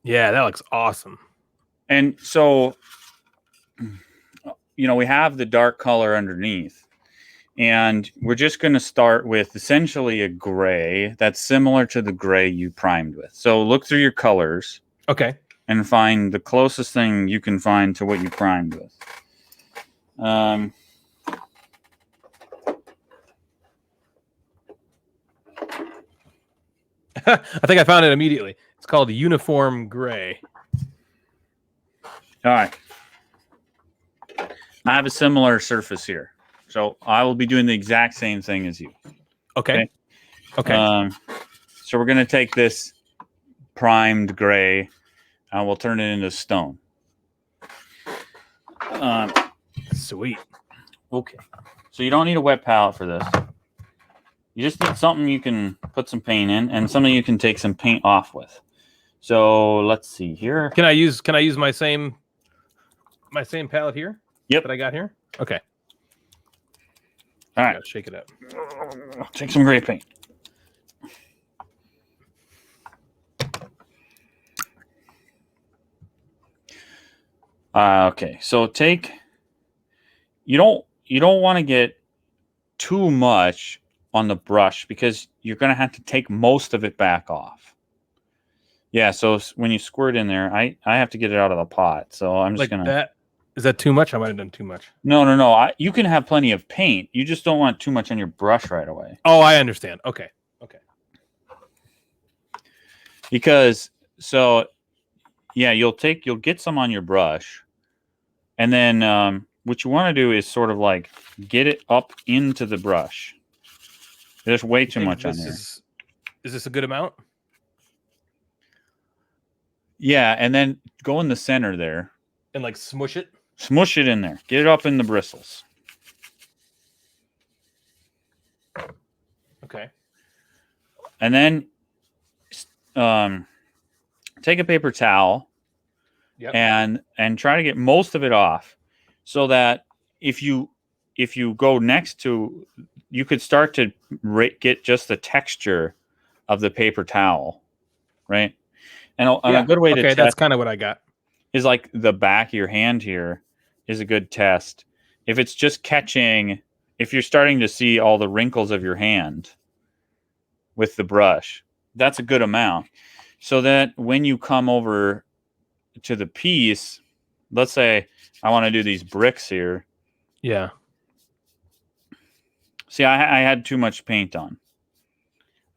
Yeah, that looks awesome. And so, we have the dark color underneath. And we're just going to start with essentially a gray that's similar to the gray you primed with. So look through your colors. Okay. And find the closest thing you can find to what you primed with. I think I found it immediately. It's called Uniform Gray. All right. I have a similar surface here. So I will be doing the exact same thing as you. Okay. So we're going to take this primed gray and we'll turn it into stone. Sweet. Okay. So you don't need a wet palette for this. You just need something you can put some paint in and something you can take some paint off with. So let's see here. Can I use my same palette here? Yep. That I got here? Okay. All right. Shake it up. Take some gray paint. Okay. So you don't want to get too much on the brush because you're going to have to take most of it back off. Yeah, so when you squirt in there, I have to get it out of the pot. So I'm just going to... that. Is that too much? I might have done too much. No. You can have plenty of paint. You just don't want too much on your brush right away. Oh, I understand. Okay. Because, yeah, you'll get some on your brush. And then what you want to do is sort of like get it up into the brush. There's way too much on there. Is this a good amount? Yeah, and then go in the center there. And like smush it? Smush it in there. Get it up in the bristles. Okay. And then take a paper towel and try to get most of it off so that if you go next to, you could start to get just the texture of the paper towel, right? And a good way to test that's kind of what I got. Is like the back of your hand here is a good test. If it's just catching, if you're starting to see all the wrinkles of your hand with the brush, that's a good amount. So that when you come over to the piece, let's say I want to do these bricks here. Yeah. See, I had too much paint on.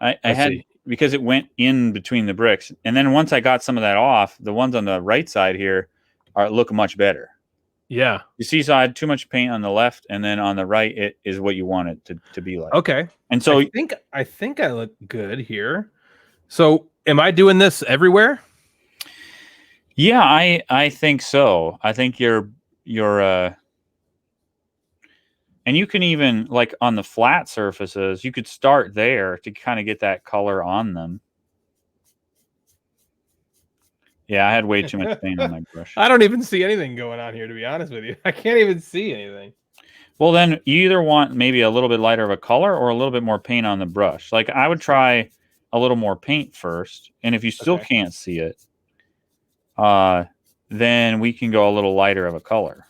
I had see. Because it went in between the bricks. And then once I got some of that off, the ones on the right side here look much better. Yeah. You see, so I had too much paint on the left, and then on the right, it is what you want it to be like. Okay. And so I think I look good here. So am I doing this everywhere? Yeah, I think so. I think you're and you can even, like on the flat surfaces, you could start there to kind of get that color on them. Yeah, I had way too much paint on my brush. I don't even see anything going on here, to be honest with you. I can't even see anything. Well, then you either want maybe a little bit lighter of a color or a little bit more paint on the brush. Like I would try a little more paint first. And if you still can't see it, then we can go a little lighter of a color.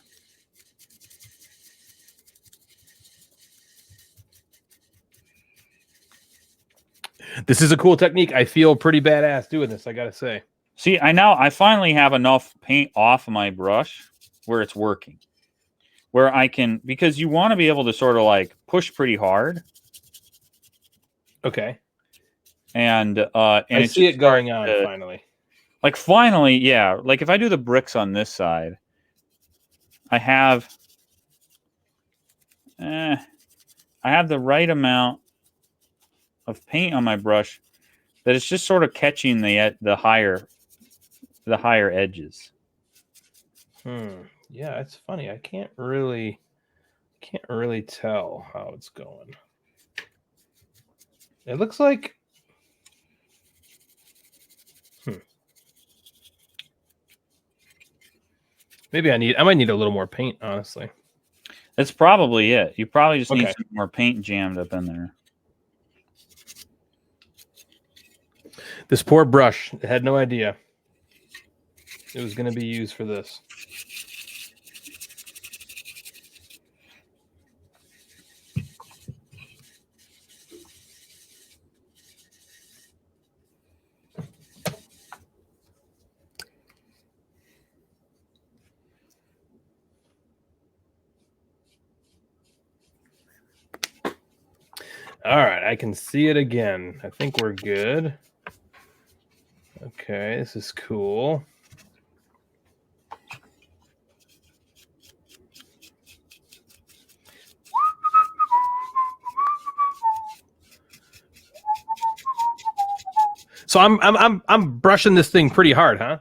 This is a cool technique. I feel pretty badass doing this, I gotta say. See, I finally have enough paint off my brush where it's working. Where I can, because you want to be able to sort of like push pretty hard. Okay. And I see it going on finally. Like finally, yeah. Like if I do the bricks on this side, I have the right amount of paint on my brush that it's just sort of catching the higher edges. Yeah, it's funny. I can't really tell how it's going. It looks like Maybe I might need a little more paint, honestly. That's probably it. You probably just need Okay. some more paint jammed up in there. This poor brush, it had no idea it was going to be used for this. All right, I can see it again. I think we're good. Okay, this is cool. So I'm brushing this thing pretty hard, huh?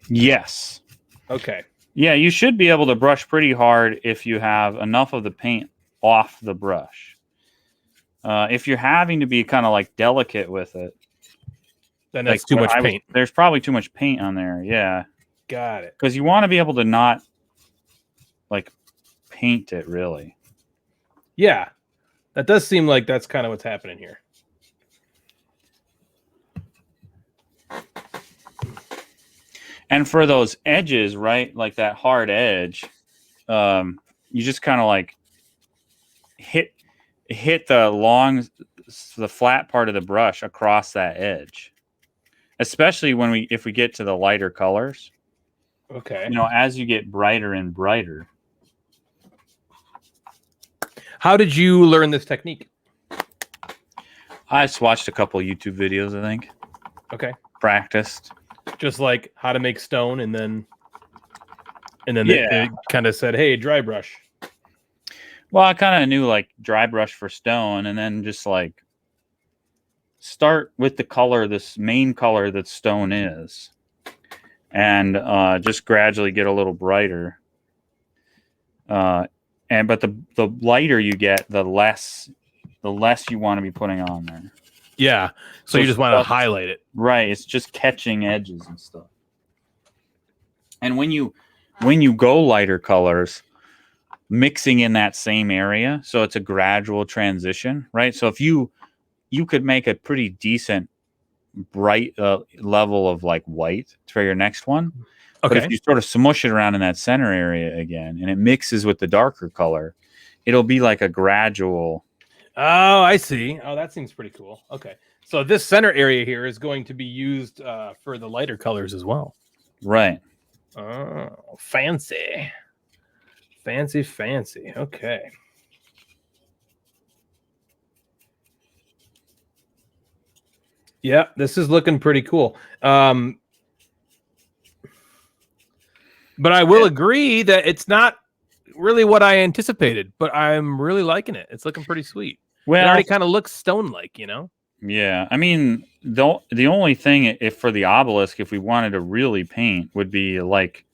Yes. Okay. Yeah, you should be able to brush pretty hard if you have enough of the paint off the brush. If you're having to be kind of like delicate with it, Then that's too much paint. There's probably too much paint on there. Yeah. Got it. Because you want to be able to not like paint it really. Yeah. That does seem like that's kind of what's happening here. And for those edges, right, like that hard edge, you just kind of like hit the flat part of the brush across that edge. Especially if we get to the lighter colors. Okay. You know, as you get brighter and brighter. How did you learn this technique? I just watched a couple YouTube videos, I think. Okay. Practiced. Just like how to make stone, and then Yeah. it kind of said, "Hey, dry brush." Well, I kind of knew like dry brush for stone, and then just like start with the color, this main color that stone is, and just gradually get a little brighter. But the lighter you get, the less you want to be putting on there. Yeah. So you just want to highlight it. Right. It's just catching edges and stuff. And when you go lighter colors, mixing in that same area, so it's a gradual transition, right? So if you could make a pretty decent bright level of like white for your next one. Okay. But if you sort of smush it around in that center area again and it mixes with the darker color, it'll be like a gradual. Oh, I see. Oh, that seems pretty cool. Okay. So this center area here is going to be used for the lighter colors as well. Right. Oh, fancy. Fancy. Okay. Yeah, this is looking pretty cool. But I will agree that it's not really what I anticipated, but I'm really liking it. It's looking pretty sweet. Well, it already kind of looks stone-like, you know? Yeah. I mean, the only thing if for the obelisk, if we wanted to really paint, would be like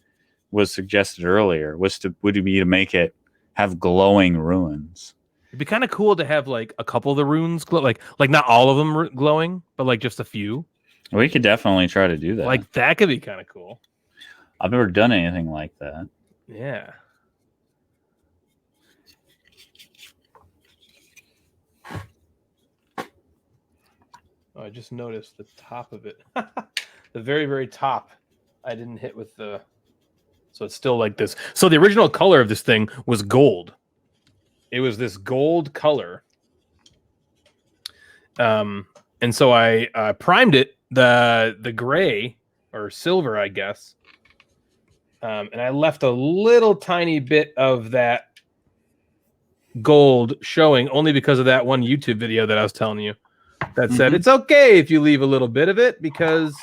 was suggested earlier, would be to make it have glowing runes. It'd be kind of cool to have like a couple of the runes glow, like not all of them glowing, but like just a few. We could definitely try to do that. Like that could be kind of cool. I've never done anything like that. Yeah. Oh, I just noticed the top of it. The very, very top. I didn't hit with the... So it's still like this. So the original color of this thing was gold. It was this gold color. And so I primed it, the gray or silver, I guess. And I left a little tiny bit of that gold showing only because of that one YouTube video that I was telling you that said it's okay if you leave a little bit of it because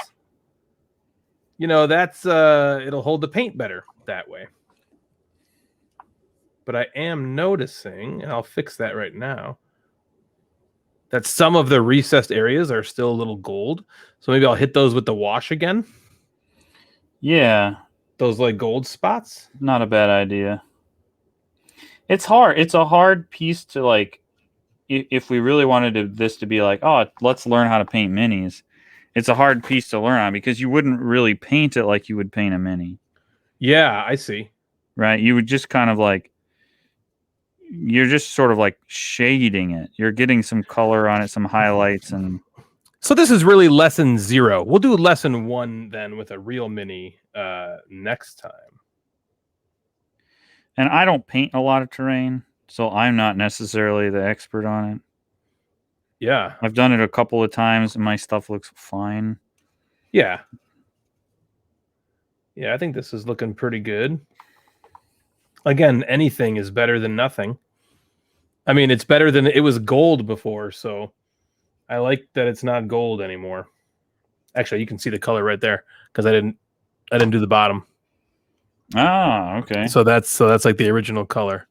you know that's it'll hold the paint better that way. But I am noticing, and I'll fix that right now, that some of the recessed areas are still a little gold. So maybe I'll hit those with the wash again. Yeah. Those like gold spots. Not a bad idea. It's hard. It's a hard piece to like, if we really wanted this to be like, oh, let's learn how to paint minis. It's a hard piece to learn on because you wouldn't really paint it like you would paint a mini. Yeah, I see. right? You would just kind of like, you're just sort of like shading it. You're getting some color on it, some highlights, and So this is really lesson 0. We'll do lesson 1 then with a real mini next time. I don't paint a lot of terrain, so I'm not necessarily the expert on it. Yeah. I've done it a couple of times, and my stuff looks fine. Yeah. Yeah, I think this is looking pretty good. Again, anything is better than nothing. I mean, it's better than it was gold before, so I like that it's not gold anymore. Actually, you can see the color right there because I didn't do the bottom. Ah, okay. So that's like the original color.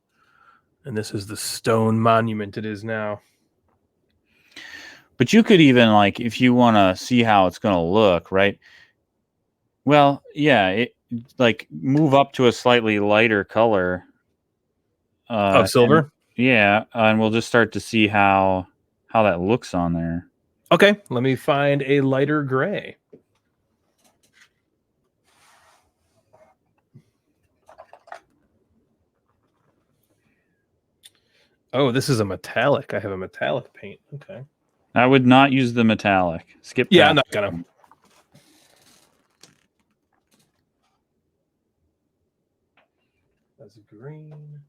And this is the stone monument it is now. But you could even, like, if you want to see how it's going to look, right? Well, yeah, it like move up to a slightly lighter color Of silver? and we'll just start to see how that looks on there. Okay, let me find a lighter gray. Oh, this is a metallic. I have a metallic paint. Okay. I would not use the metallic. Skip Yeah, that. I'm not gonna. That's green.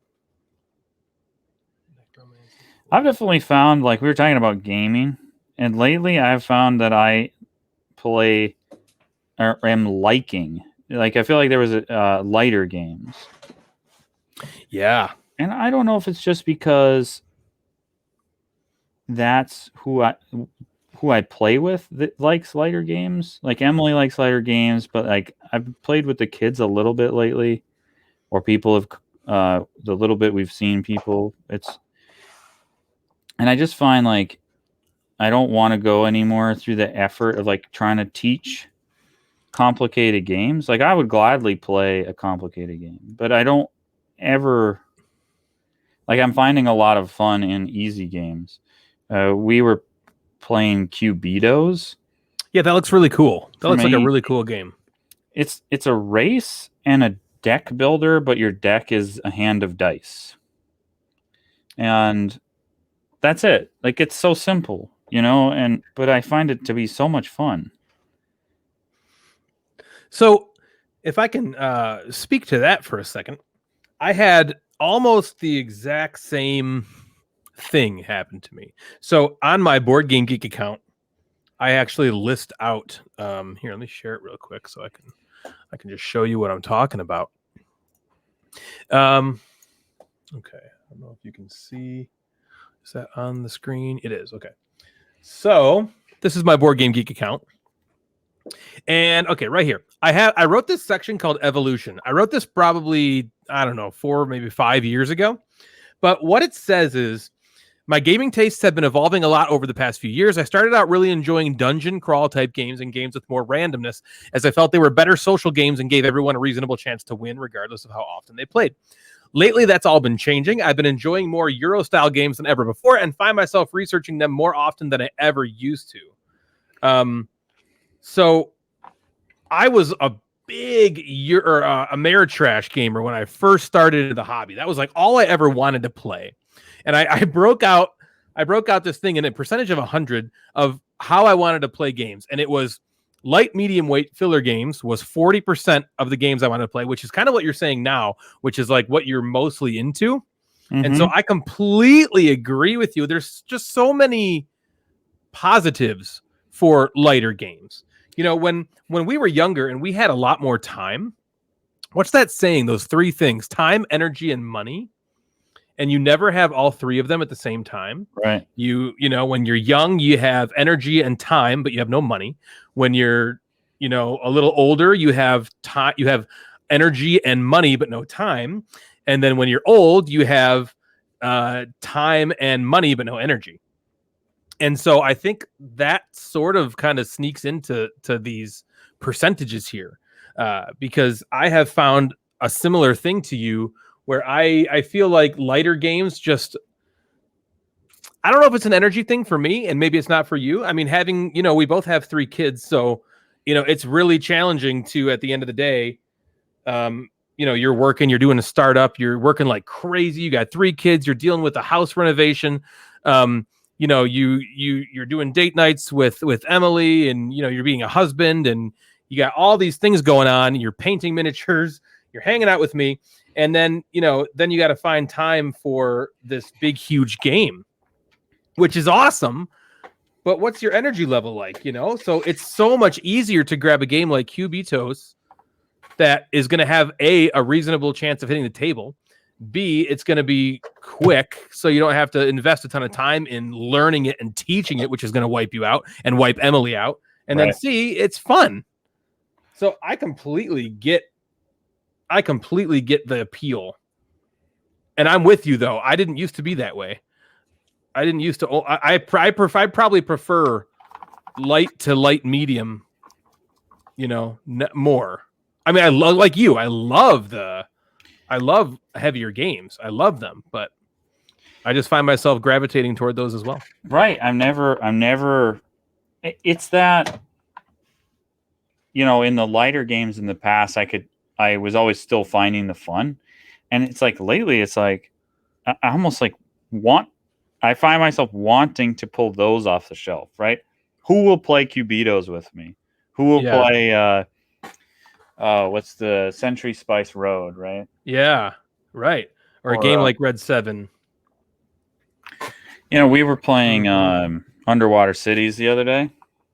I've definitely found, like, we were talking about gaming, and lately I've found that I play or am liking. Like, I feel like there was lighter games. Yeah. And I don't know if it's just because that's who I play with that likes lighter games. Like, Emily likes lighter games, but like I've played with the kids a little bit lately, or people have the little bit we've seen people. And I just find, like, I don't want to go anymore through the effort of like trying to teach complicated games. Like, I would gladly play a complicated game, but I don't ever, like, I'm finding a lot of fun in easy games. We were playing Cubitos. Yeah, that looks really cool. That looks like a me, really cool game. It's a race and a deck builder, but your deck is a hand of dice. And that's it. Like, it's so simple, but I find it to be so much fun. So, if I can speak to that for a second, I had almost the exact same thing happen to me. So, on my Board Game Geek account, I actually list out. Here, let me share it real quick so I can just show you what I'm talking about. Okay, I don't know if you can see. Is that on the screen? It is. Okay. So this is my Board Game Geek account. And okay, right here. I wrote this section called Evolution. I wrote this probably, I don't know, 4, maybe 5 years ago. But what it says is, my gaming tastes have been evolving a lot over the past few years. I started out really enjoying dungeon crawl type games and games with more randomness, as I felt they were better social games and gave everyone a reasonable chance to win, regardless of how often they played. Lately, that's all been changing. I've been enjoying more Euro-style games than ever before and find myself researching them more often than I ever used to. So I was a big Ameritrash gamer when I first started the hobby. That was like all I ever wanted to play. And I broke out this thing in a percentage of 100 of how I wanted to play games. And it was light, medium weight filler games was 40% of the games I wanted to play, which is kind of what you're saying now, which is like what you're mostly into. Mm-hmm. And so I completely agree with you. There's just so many positives for lighter games. When we were younger and we had a lot more time, what's that saying? Those 3 things: time, energy, and money. And you never have all 3 of them at the same time. Right. When you're young, you have energy and time, but you have no money. When you're, a little older, you have time, you have energy and money, but no time. And then when you're old, you have time and money, but no energy. And so I think that sort of kind of sneaks into these percentages here, because I have found a similar thing to you, where I feel like lighter games just, I don't know if it's an energy thing for me, and maybe it's not for you. I mean, having, we both have 3 kids, so, it's really challenging to, at the end of the day, you're working, you're doing a startup, you're working like crazy. You got 3 kids, you're dealing with a house renovation. You're doing date nights with Emily, and you're being a husband, and you got all these things going on. You're painting miniatures, you're hanging out with me, and then you got to find time for this big huge game, which is awesome. But what's your energy level like? So it's so much easier to grab a game like Cubitos that is going to have a reasonable chance of hitting the table. B, it's going to be quick, so you don't have to invest a ton of time in learning it and teaching it, which is going to wipe you out and wipe Emily out. And then C, it's fun. So I completely get the appeal. And I'm with you though. I didn't used to be that way. I didn't used to. I probably prefer light to light medium. More. I mean, I love like you. I love heavier games. I love them, but I just find myself gravitating toward those as well. Right. I'm never. It's that. In the lighter games in the past, I was always still finding the fun, and it's like lately, it's like I almost like I find myself wanting to pull those off the shelf, right? Who will play Cubitos with me? Who will play what's the Century Spice Road, right? Yeah, right. Or a game like Red 7. We were playing Underwater Cities the other day.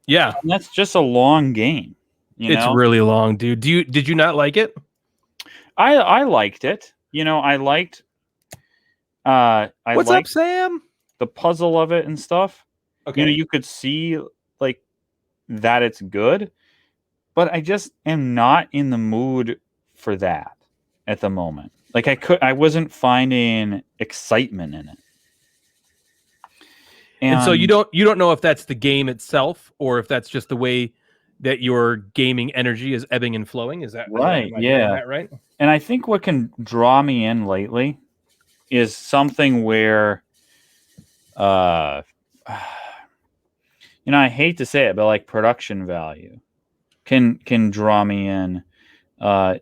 Yeah. And that's just a long game. It's really long, dude. Did you not like it? I liked it. I liked What's up, Sam? The puzzle of it and stuff. Okay. You could see like that it's good, but I just am not in the mood for that at the moment. Like I wasn't finding excitement in it. And so you don't know if that's the game itself or if that's just the way that your gaming energy is ebbing and flowing. Is that right? Am I hearing that right? And I think what can draw me in lately is something where, I hate to say it, but like production value can draw me in.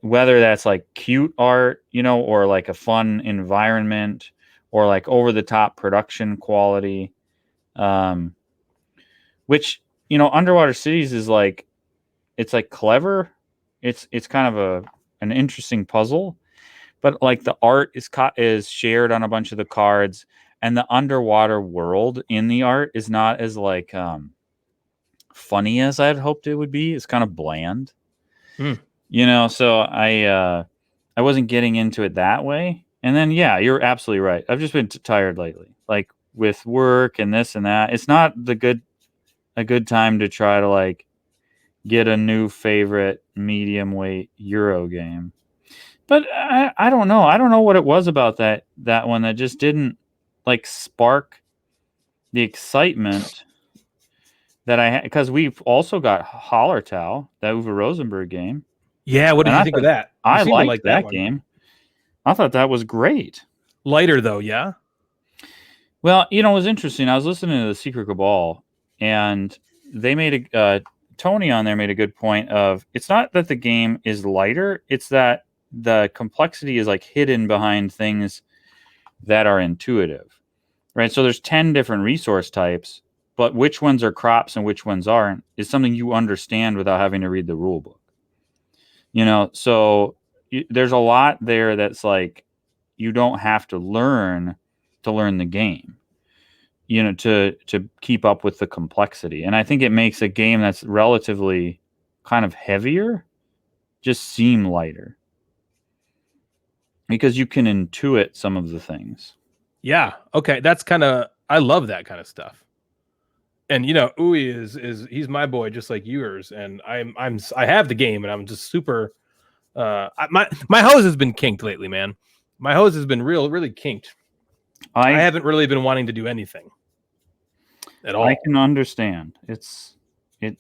Whether that's like cute art, or like a fun environment, or like over the top production quality, which Underwater Cities is like, it's like clever. It's kind of an interesting puzzle, but like the art is shared on a bunch of the cards, and the underwater world in the art is not as like funny as I'd hoped it would be. It's kind of bland. So I wasn't getting into it that way. And then you're absolutely right. I've just been tired lately, like with work and this and that. It's not a good time to try to like get a new favorite medium weight Euro game. But I don't know. I don't know what it was about that one that just didn't like spark the excitement that I had, because we've also got Hallertau, that Uwe Rosenberg game. Yeah, what did you think of that? I liked that game. I thought that was great. Lighter though, yeah. Well, it was interesting. I was listening to the Secret Cabal, and they made Tony on there made a good point of, it's not that the game is lighter, it's that the complexity is like hidden behind things that are intuitive, right? So there's 10 different resource types, but which ones are crops and which ones aren't is something you understand without having to read the rule book. So there's a lot there that's like, you don't have to learn the game, to keep up with the complexity. And I think it makes a game that's relatively kind of heavier just seem lighter, because you can intuit some of the things. Yeah. Okay. That's I love that kind of stuff. And Uwe is he's my boy, just like yours. And I have the game, and I'm just super. My hose has been kinked lately, man. My hose has been really kinked. I haven't really been wanting to do anything at all. I can understand. It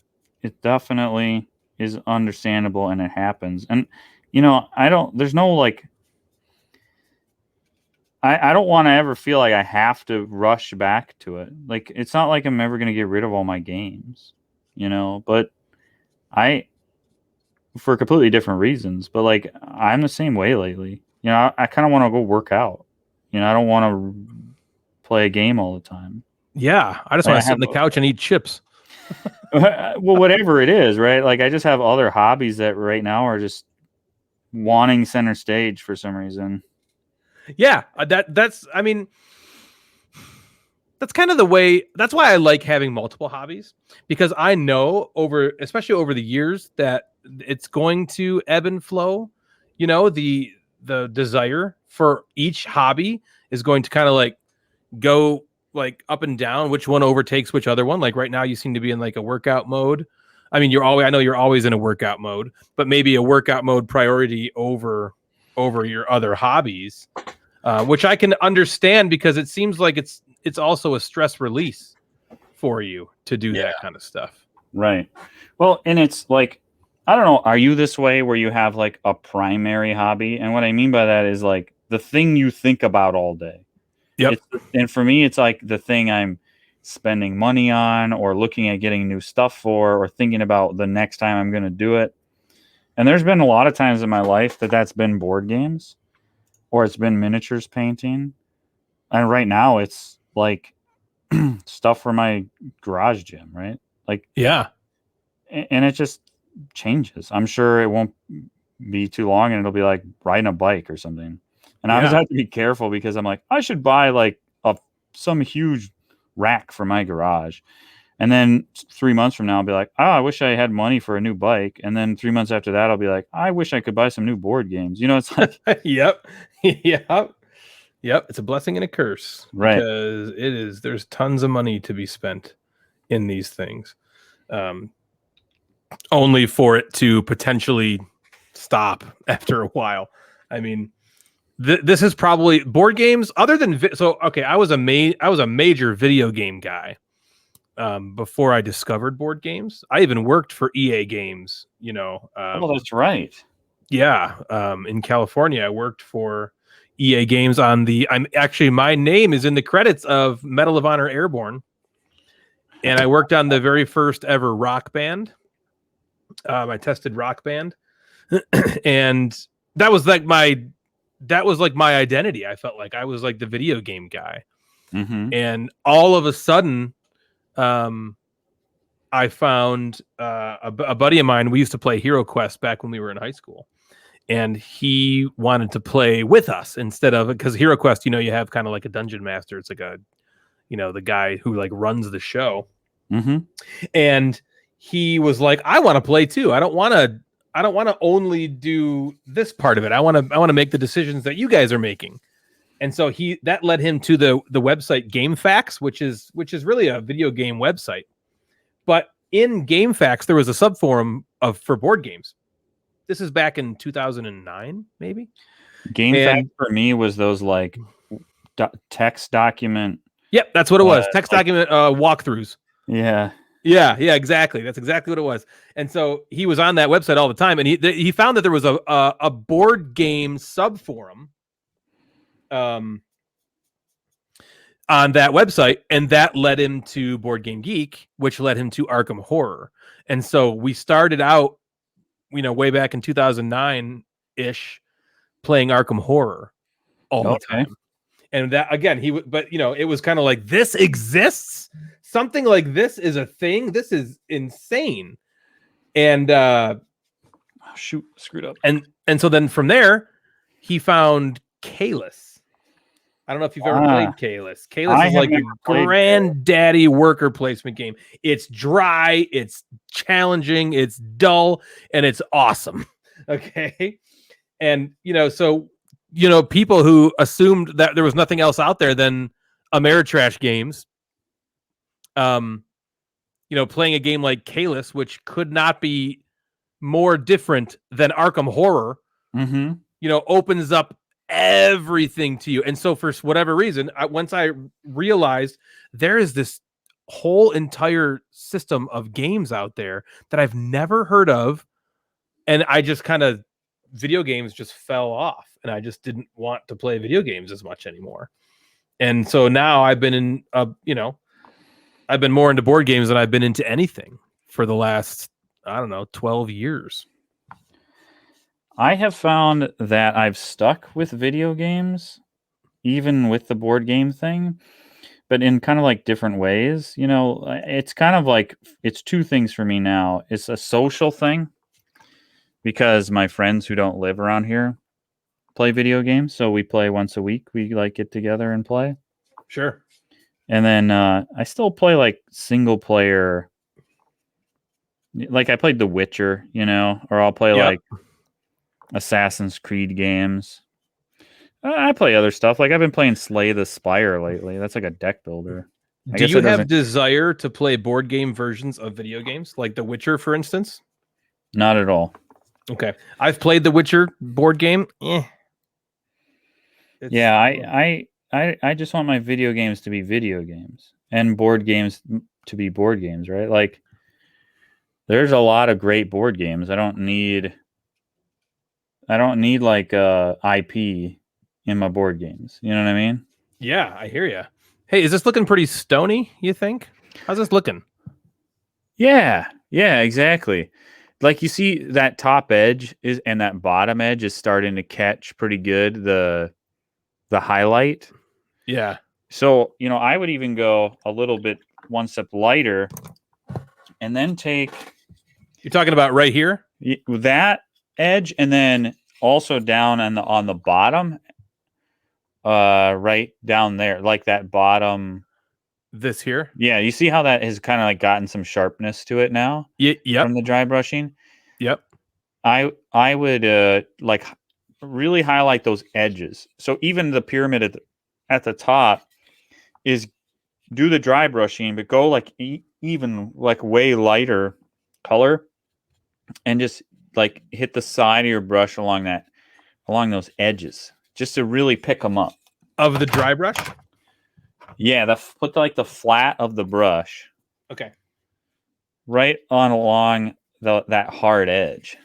definitely is understandable, and it happens. And there's no like, I don't want to ever feel like I have to rush back to it. Like, it's not like I'm ever going to get rid of all my games, but for completely different reasons. But like I'm the same way lately. You know, I kind of want to go work out. You know, I don't want to play a game all the time. Yeah, I just Like, want I to sit have on the couch and eat chips. well, whatever it is, right? Like I just have other hobbies that right now are just wanting center stage for some reason. Yeah, that's. I mean, that's kind of the way. That's why I like having multiple hobbies, because I know especially over the years, that it's going to ebb and flow. You know, the desire for each hobby is going to kind of like go like up and down, which one overtakes which other one. Like right now you seem to be in like a workout mode. I mean, I know you're always in a workout mode, but maybe a workout mode priority over your other hobbies, which I can understand, because it seems like it's also a stress release for you to do that kind of stuff. Right. Well, and it's like, I don't know, are you this way where you have like a primary hobby? And what I mean by that is like the thing you think about all day. Yep. And for me, it's like the thing I'm spending money on or looking at getting new stuff for or thinking about the next time I'm going to do it. And there's been a lot of times in my life that's been board games or it's been miniatures painting. And right now it's like stuff for my garage gym, right? Like, Yeah. and it just changes. I'm sure it won't be too long and it'll be like riding a bike or something. And I always have to be careful because I'm like, I should buy like some huge rack for my garage. And then 3 months from now, I'll be like, oh, I wish I had money for a new bike. And then 3 months after that, I'll be like, I wish I could buy some new board games. You know, it's like, Yep. Yep. It's a blessing and a curse, right. because there's tons of money to be spent in these things. Only for it to potentially stop after a while. I mean, this is probably board games other than okay. I was a major video game guy before I discovered board games. I even worked for EA Games. You know, Oh, that's right. yeah. In California, I worked for EA Games on my name is in the credits of Medal of Honor Airborne, and I worked on the very first ever Rock Band. I tested Rock Band, and that was like my identity. I felt like I was like the video game guy. Mm-hmm. And all of a sudden, I found a buddy of mine. We used to play Hero Quest back when we were in high school, and he wanted to play with us instead of, because Hero Quest, you know, you have kind of like a dungeon master. It's like the guy who like runs the show. Mm-hmm. And he was like, I want to play too. I don't want to only do this part of it. I want to make the decisions that you guys are making. And so that led him to the website GameFAQs, which is really a video game website. But in GameFAQs, there was a subforum for board games. This is back in 2009, maybe. GameFAQs for me was those like text document. Yep, that's what it was. Text document walkthroughs. Yeah. Yeah, exactly. That's exactly what it was. And so he was on that website all the time, and he found that there was a board game subforum on that website, and that led him to Board Game Geek, which led him to Arkham Horror. And so we started out, way back in 2009-ish, playing Arkham Horror all the time. And that, again, it was kind of like, this exists? Something like this is a thing? This is insane. And shoot, screwed up. And so then from there, he found Kalis. I don't know if you've ever played Kalis. Kalis is like a granddaddy worker placement game. It's dry, it's challenging, it's dull, and it's awesome. Okay. And, so people who assumed that there was nothing else out there than Ameritrash games, playing a game like Kalis, which could not be more different than Arkham Horror, opens up everything to you. And so for whatever reason, once I realized there is this whole entire system of games out there that I've never heard of, and I just video games just fell off, and I just didn't want to play video games as much anymore. And so now I've been I've been more into board games than I've been into anything for the last, 12 years. I have found that I've stuck with video games, even with the board game thing, but in kind of like different ways. You know, it's kind of like it's two things for me now. It's a social thing because my friends who don't live around here play video games, so we play once a week. We like get together and play. Sure. And then I still play like single player. Like I played The Witcher, you know, or I'll play Yep. like Assassin's Creed games. I play other stuff. Like I've been playing Slay the Spire lately. That's like a deck builder. I Do guess you it have doesn't. desire to play board game versions of video games, like The Witcher, for instance? Not at all. Okay, I've played The Witcher board game. Yeah, I just want my video games to be video games and board games to be board games, right? Like there's a lot of great board games. I don't need like IP in my board games. You know what I mean? Yeah, I hear you. Hey, is this looking pretty stony, you think? How's this looking? Yeah, exactly. Like you see that top edge is and that bottom edge is starting to catch pretty good the highlight. Yeah. So, you know, I would even go a little bit one step lighter and then take You're talking about right here? that edge and then also down on the bottom right down there, like that bottom. This here? Yeah, you see how that has kind of like gotten some sharpness to it now Yep. from the dry brushing? Yep. I would like really highlight those edges. So even the pyramid at the top is do the dry brushing, but go like even like way lighter color and just like hit the side of your brush along those edges just to really pick them up. Of the dry brush? Yeah, put like the flat of the brush Okay. right on along that hard edge.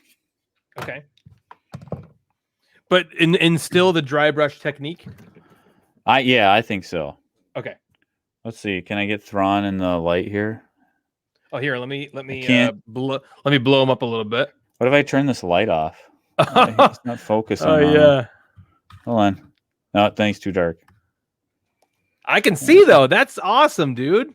Okay. But in still the dry brush technique? I think so. Okay. Let's see. Can I get Thrawn in the light here? Oh, here, let me can't- blow him up a little bit. What if I turn this light off? It's not focusing. Oh on yeah. it. Hold on. No, thanks. Too dark. I can see though. That's awesome, dude.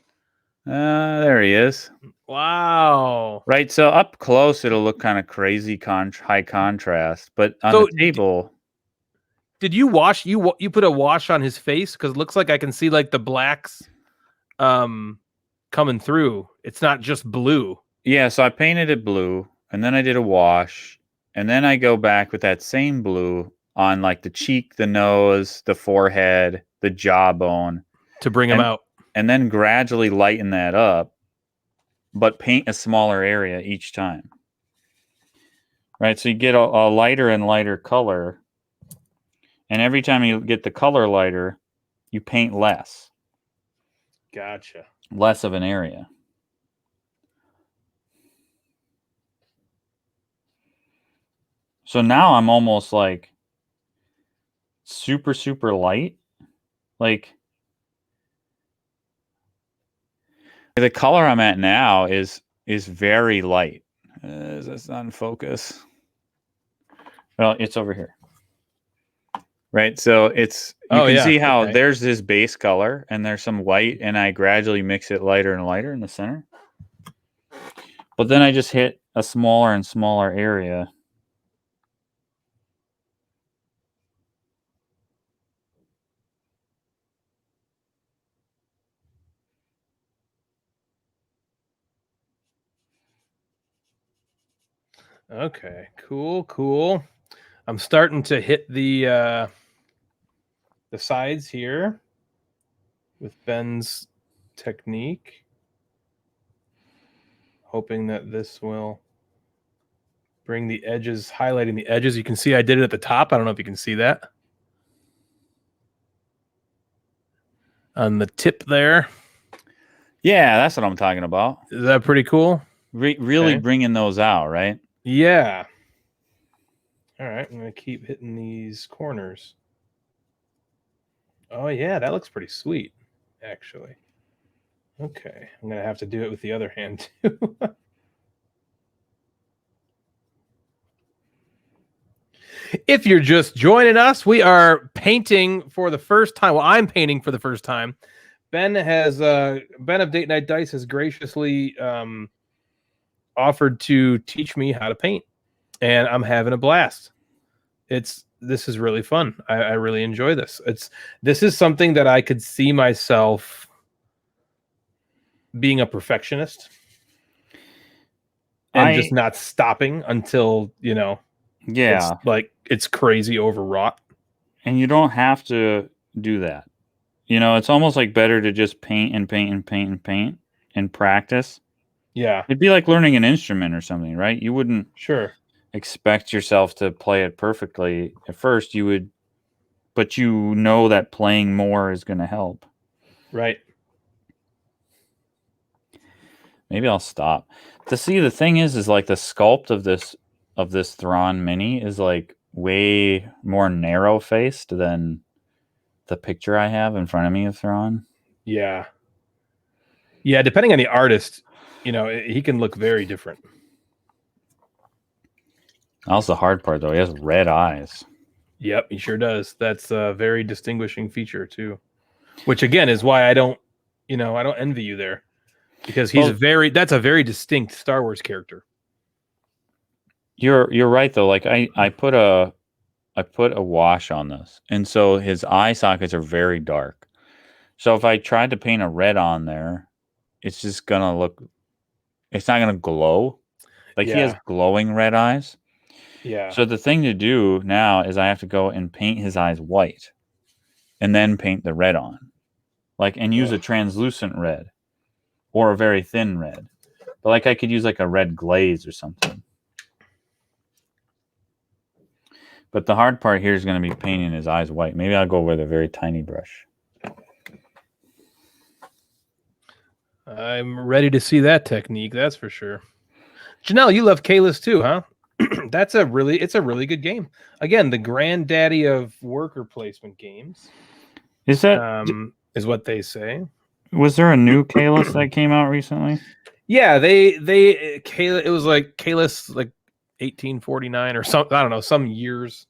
There he is. Wow. Right. So up close, it'll look kind of crazy, high contrast. But on So the table, Did you wash you put a wash on his face? Because it looks like I can see like the blacks coming through. It's not just blue. yeah. So I painted it blue, and then I did a wash, and then I go back with that same blue on like the cheek, the nose, the forehead, the jawbone, To bring him out. and then gradually lighten that up, but paint a smaller area each time. Right. So you get a lighter and lighter color. And every time you get the color lighter, you paint less Gotcha. of an area. So now I'm almost like super, super light. Like the color I'm at now is very light. Is this not in focus? Well, it's over here. Right. So it's you can see how there's this base color and there's some white, and I gradually mix it lighter and lighter in the center. But then I just hit a smaller and smaller area. Okay. Cool. I'm starting to hit the sides here with Ben's technique. Hoping that this will bring the edges, highlighting the edges. You can see I did it at the top. I don't know if you can see that. On the tip there. Yeah, that's what I'm talking about. Is that pretty cool? Really bringing those out, right? Yeah. All right. I'm going to keep hitting these corners. Oh, yeah. That looks pretty sweet, actually. Okay. I'm going to have to do it with the other hand, too. If you're just joining us, we are painting for the first time. Well, I'm painting for the first time. Ben of Date Night Dice has graciously offered to teach me how to paint, and I'm having a blast. This is really fun. I really enjoy this. This is something that I could see myself being a perfectionist and just not stopping until, Yeah. it's like it's crazy overwrought. And you don't have to do that. It's almost like better to just paint and paint and paint and paint and practice. Yeah. It'd be like learning an instrument or something, right? You wouldn't expect yourself to play it perfectly at first. You would, but that playing more is going to help. Right. Maybe I'll stop. The thing is like the sculpt of this Thrawn mini is like way more narrow faced than the picture I have in front of me of Thrawn. Yeah. Yeah, depending on the artist, he can look very different. That's the hard part, though. He has red eyes. Yep, he sure does. That's a very distinguishing feature too. Which again is why I don't envy you there, because that's a very distinct Star Wars character. You're right though. Like I put a wash on this, and so his eye sockets are very dark. So if I tried to paint a red on there, it's just gonna look. It's not gonna glow. Like he has glowing red eyes. Yeah. So the thing to do now is I have to go and paint his eyes white, and then paint the red on, and use a translucent red, or a very thin red. But I could use like a red glaze or something. But the hard part here is going to be painting his eyes white. Maybe I'll go with a very tiny brush. I'm ready to see that technique. That's for sure. Janelle, you love Kalis too, huh? It's a really good game. Again, the granddaddy of worker placement games. Is that is what they say? Was there a new Kalis that came out recently? Yeah, it was like Kalis 1849 or something. I don't know, some years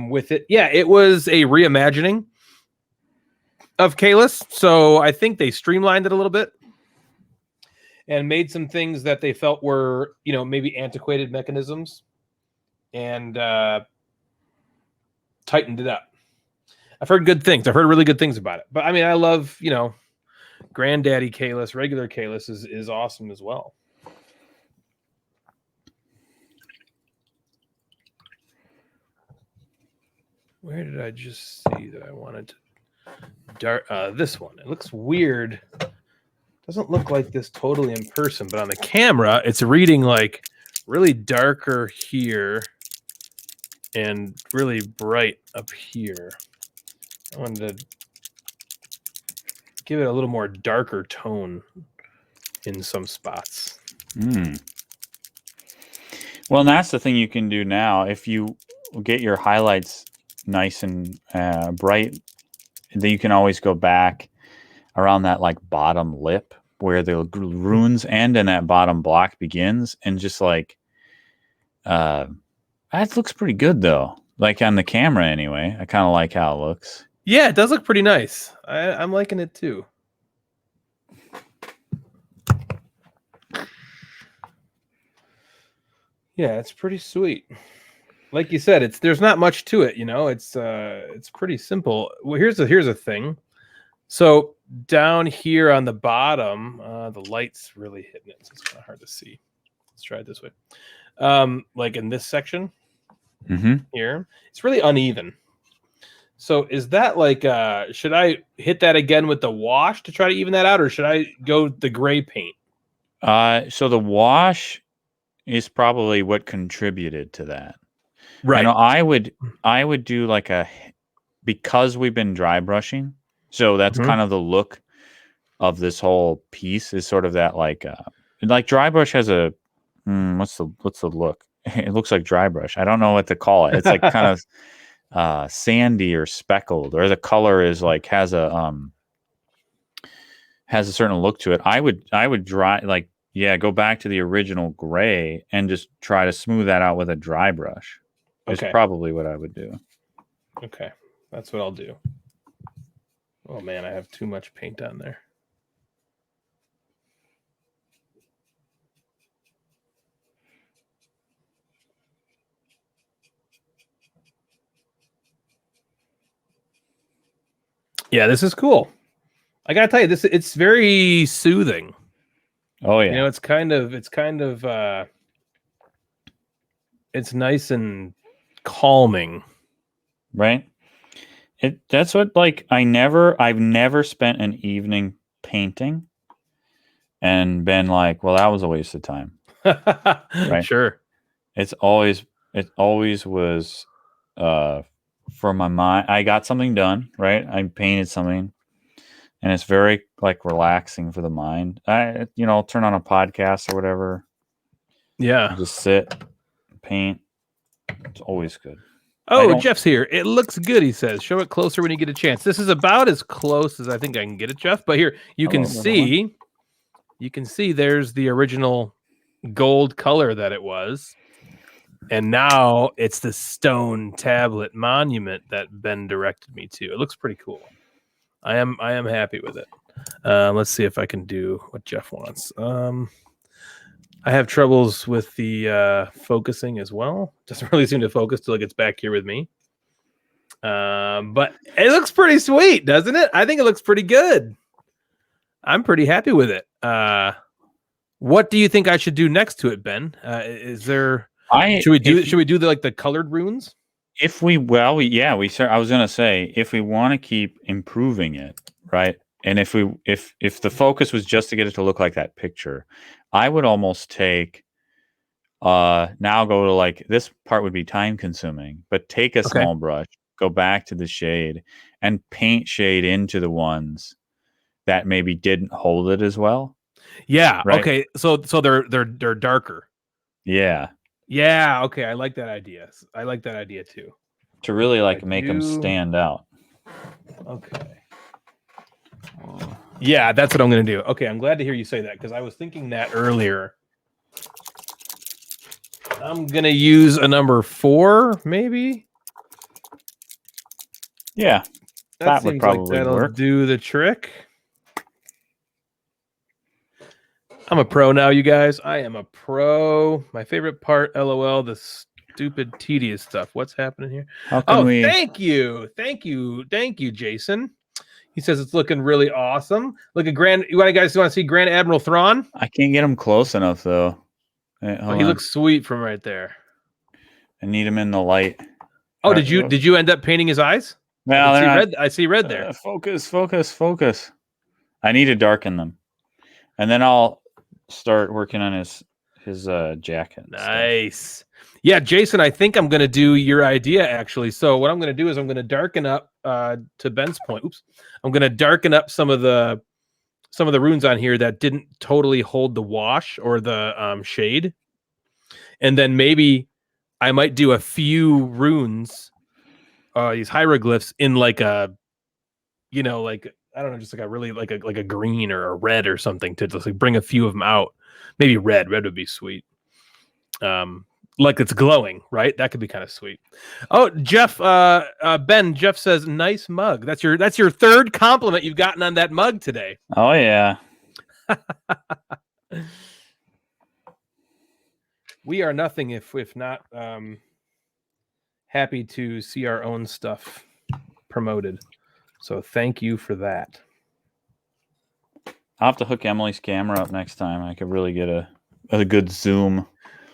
with it. Yeah, it was a reimagining of Kalis. So I think they streamlined it a little bit and made some things that they felt were, maybe antiquated mechanisms, and tightened it up. I've heard good things. I've heard really good things about it. But I mean, I love, Granddaddy Kalis, regular Kalis is awesome as well. Where did I just see that I wanted to dark this one? It looks weird. Doesn't look like this totally in person, but on the camera, it's reading like really darker here and really bright up here. I wanted to give it a little more darker tone in some spots. Well, and that's the thing you can do now. If you get your highlights nice and bright, then you can always go back around that bottom lip where the runes end and that bottom block begins, and just that looks pretty good though. On the camera anyway. I kind of like how it looks. Yeah, it does look pretty nice. I'm liking it too. Yeah, it's pretty sweet. Like you said, there's not much to it, it's pretty simple. Well, here's a thing. So down here on the bottom, the light's really hitting it, so it's kind of hard to see. Let's try it this way. In this section here, it's really uneven. So is that should I hit that again with the wash to try to even that out, or should I go the gray paint? So the wash is probably what contributed to that. Right. I would do because we've been dry brushing. So that's kind of the look of this whole piece, is sort of that dry brush has a what's the look? It looks like dry brush. I don't know what to call it. It's kind of sandy or speckled, or the color is has a certain look to it. I would dry go back to the original gray and just try to smooth that out with a dry brush. Is Okay. probably what I would do. Okay. That's what I'll do. Oh man, I have too much paint on there. Yeah, this is cool. I gotta tell you, it's very soothing. Oh yeah. You know, it's kind of it's nice and calming. Right. That's what like I've never spent an evening painting and been like, well, that was a waste of time. Right. Sure. It always was for my mind. I got something done, right? I painted something, and it's very like relaxing for the mind. I'll turn on a podcast or whatever, Yeah. just sit, paint. It's always good. Oh, Jeff's here. It looks good, he says. Show it closer when you get a chance. This is about as close as I think I can get it, Jeff. But here you can see there's the original gold color that it was. And now it's the stone tablet monument that Ben directed me to. It looks pretty cool. I am happy with it. Let's see if I can do what Jeff wants. I have troubles with the focusing as well. Doesn't really seem to focus till it gets back here with me. But it looks pretty sweet, doesn't it? I think it looks pretty good. I'm pretty happy with it. What do you think I should do next to it, Ben? Is there? Should we do the colored runes? I was gonna say if we want to keep improving it, right? And if the focus was just to get it to look like that picture, I would almost take now go to like this part would be time consuming, but take a small brush, go back to the shade and paint shade into the ones that maybe didn't hold it as well. Yeah. Right? Okay. So they're darker. Yeah. Yeah. Okay. I like that idea. I like that idea too. To really like make them stand out. Okay. Yeah, that's what I'm going to do. Okay, I'm glad to hear you say that because I was thinking that earlier. I'm going to use a number 4, maybe. Yeah, that would probably work. Do the trick. I'm a pro now, you guys. I am a pro. My favorite part, LOL, the stupid, tedious stuff. What's happening here? Thank you. Thank you, Jason. He says it's looking really awesome. Look at You guys want to see Grand Admiral Thrawn? I can't get him close enough though. He looks sweet from right there. I need him in the light. Oh, did you end up painting his eyes? Well, I see red there. Focus. I need to darken them, and then I'll start working on his jacket. Nice. Stuff. Yeah, Jason, I think I'm going to do your idea actually. So what I'm going to do is I'm going to darken up to Ben's point. Oops. I'm going to darken up some of the runes on here that didn't totally hold the wash or the shade. And then maybe I might do a few runes, these hieroglyphs in like a, like, I don't know, just like a really like a green or a red or something to just like bring a few of them out. Maybe red would be sweet. Like it's glowing, right? That could be kind of sweet. Oh, Jeff, Ben, Jeff says, nice mug. That's your third compliment you've gotten on that mug today. Oh yeah. We are nothing if not happy to see our own stuff promoted. So thank you for that. I'll have to hook Emily's camera up next time. I could really get a good zoom.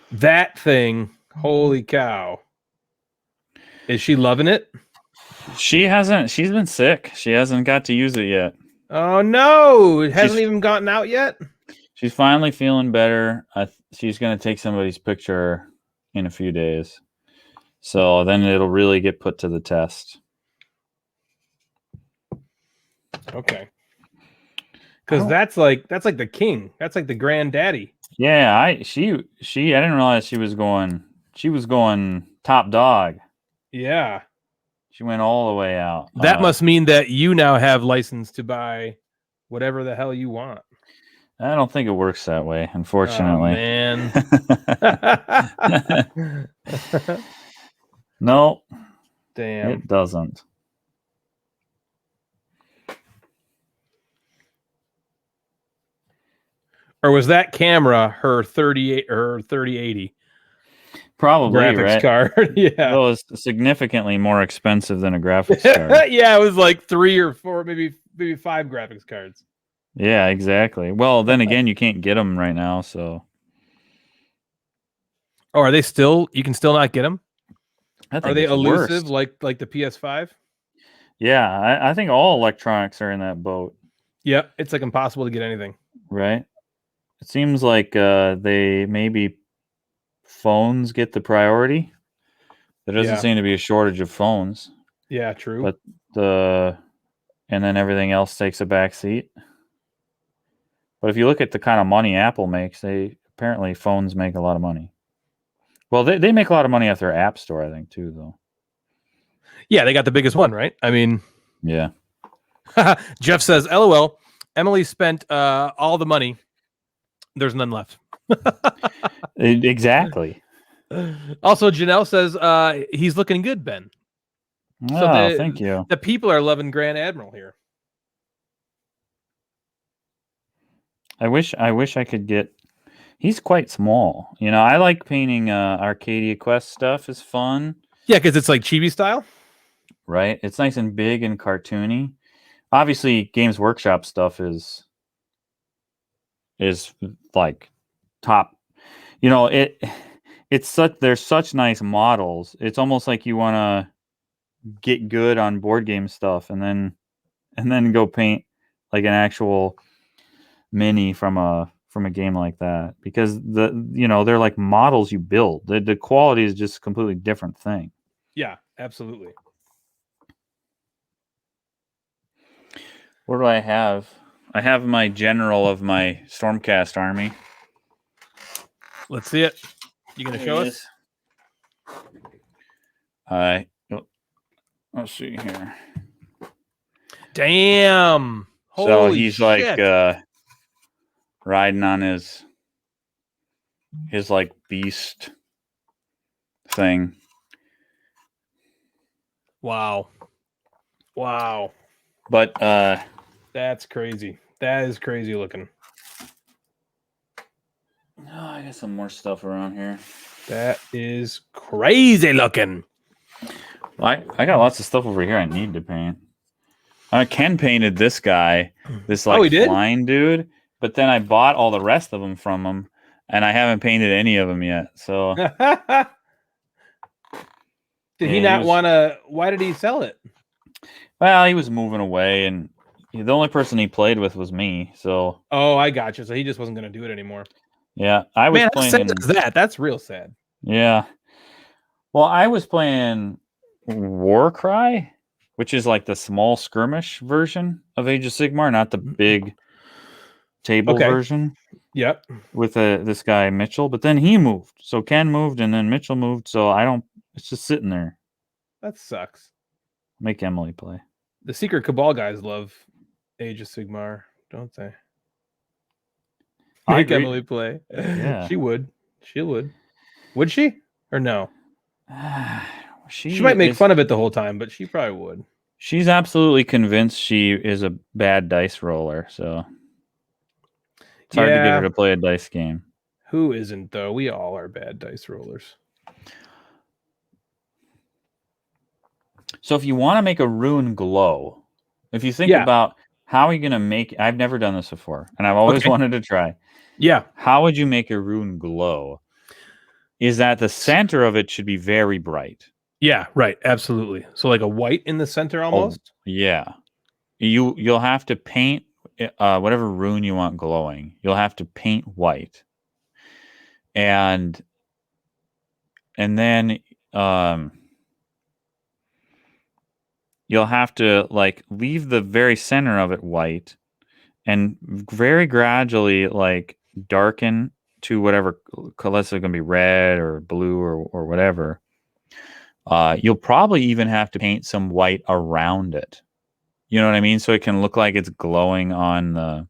That thing, holy cow. Is she loving it? She hasn't. She's been sick. She hasn't got to use it yet. Oh, no. It hasn't even gotten out yet? She's finally feeling better. She's going to take somebody's picture in a few days. So then it'll really get put to the test. Okay. Because that's like the king. That's like the granddaddy. Yeah, I didn't realize she was going top dog. Yeah. She went all the way out. That must mean that you now have license to buy whatever the hell you want. I don't think it works that way, unfortunately. Oh, man. No, Damn. it doesn't. Or was that camera her 38 or 3080 Probably, graphics right? card? Yeah. It was significantly more expensive than a graphics card. Yeah, it was like 3 or 4, maybe 5 graphics cards. Yeah, exactly. Well, then again, you can't get them right now, so Oh, are they still? You can still not get them? I Are think they it's elusive worse. like the PS5? Yeah, I think all electronics are in that boat, Yep, it's like impossible to get anything. right? It seems like they maybe phones get the priority. There doesn't Yeah. seem to be a shortage of phones, Yeah, true. but and then everything else takes a back seat. But if you look at the kind of money Apple makes, apparently phones make a lot of money. Well, they make a lot of money off their app store, I think, too, though. Yeah, they got the biggest one, right? I mean, Yeah. Jeff says, "LOL, Emily spent all the money. There's none left." Exactly. Also, Janelle says he's looking good, Ben. So Oh, thank you. the people are loving Grand Admiral here. I wish I could get. He's quite small. You know, I like painting Arcadia Quest stuff. Is fun, Yeah, because it's like chibi style. right? It's nice and big and cartoony. Obviously, Games Workshop stuff is like top. You know, it's such there's such nice models. It's almost like you want to get good on board game stuff and then go paint like an actual mini from a game like that, because they're like models you build. The quality is just a completely different thing. Yeah, absolutely. What do I have? I have my general of my Stormcast army. Let's see it. You gonna show us? Let's see here. Damn. So Holy he's shit. like riding on his like beast thing. Wow. But That's crazy. That is crazy looking. I got some more stuff around here. That is crazy looking. I got lots of stuff over here I need to paint. Ken painted this guy, this like he did? flying dude, but then I bought all the rest of them from him, and I haven't painted any of them yet. So did he not want to? Why did he sell it? Well, he was moving away, and the only person he played with was me. So I got you. So he just wasn't going to do it anymore. Yeah, I was playing. How sad is that? That's real sad. Yeah. Well, I was playing Warcry, which is like the small skirmish version of Age of Sigmar, not the big table version. Yep. With this guy Mitchell, but then he moved. So Ken moved, and then Mitchell moved. So it's just sitting there. That sucks. Make Emily play. The Secret Cabal guys love Age of Sigmar, don't they? Make Emily play. Yeah. She would. She would. Would she? Or no? She might make fun of it the whole time, but she probably would. She's absolutely convinced she is a bad dice roller, so it's hard to get her to play a dice game. Who isn't, though? We all are bad dice rollers. So if you want to make a rune glow, if you think about how are you going to make... I've never done this before, and I've always wanted to try. Yeah. How would you make a rune glow? Is that the center of it should be very bright. Yeah, right. Absolutely. So like a white in the center almost? Oh, yeah. You'll have to paint whatever rune you want glowing. You'll have to paint white. And then you'll have to like leave the very center of it white and very gradually like darken to whatever color. It's going to be red or blue or whatever. You'll probably even have to paint some white around it. You know what I mean? So it can look like it's glowing on the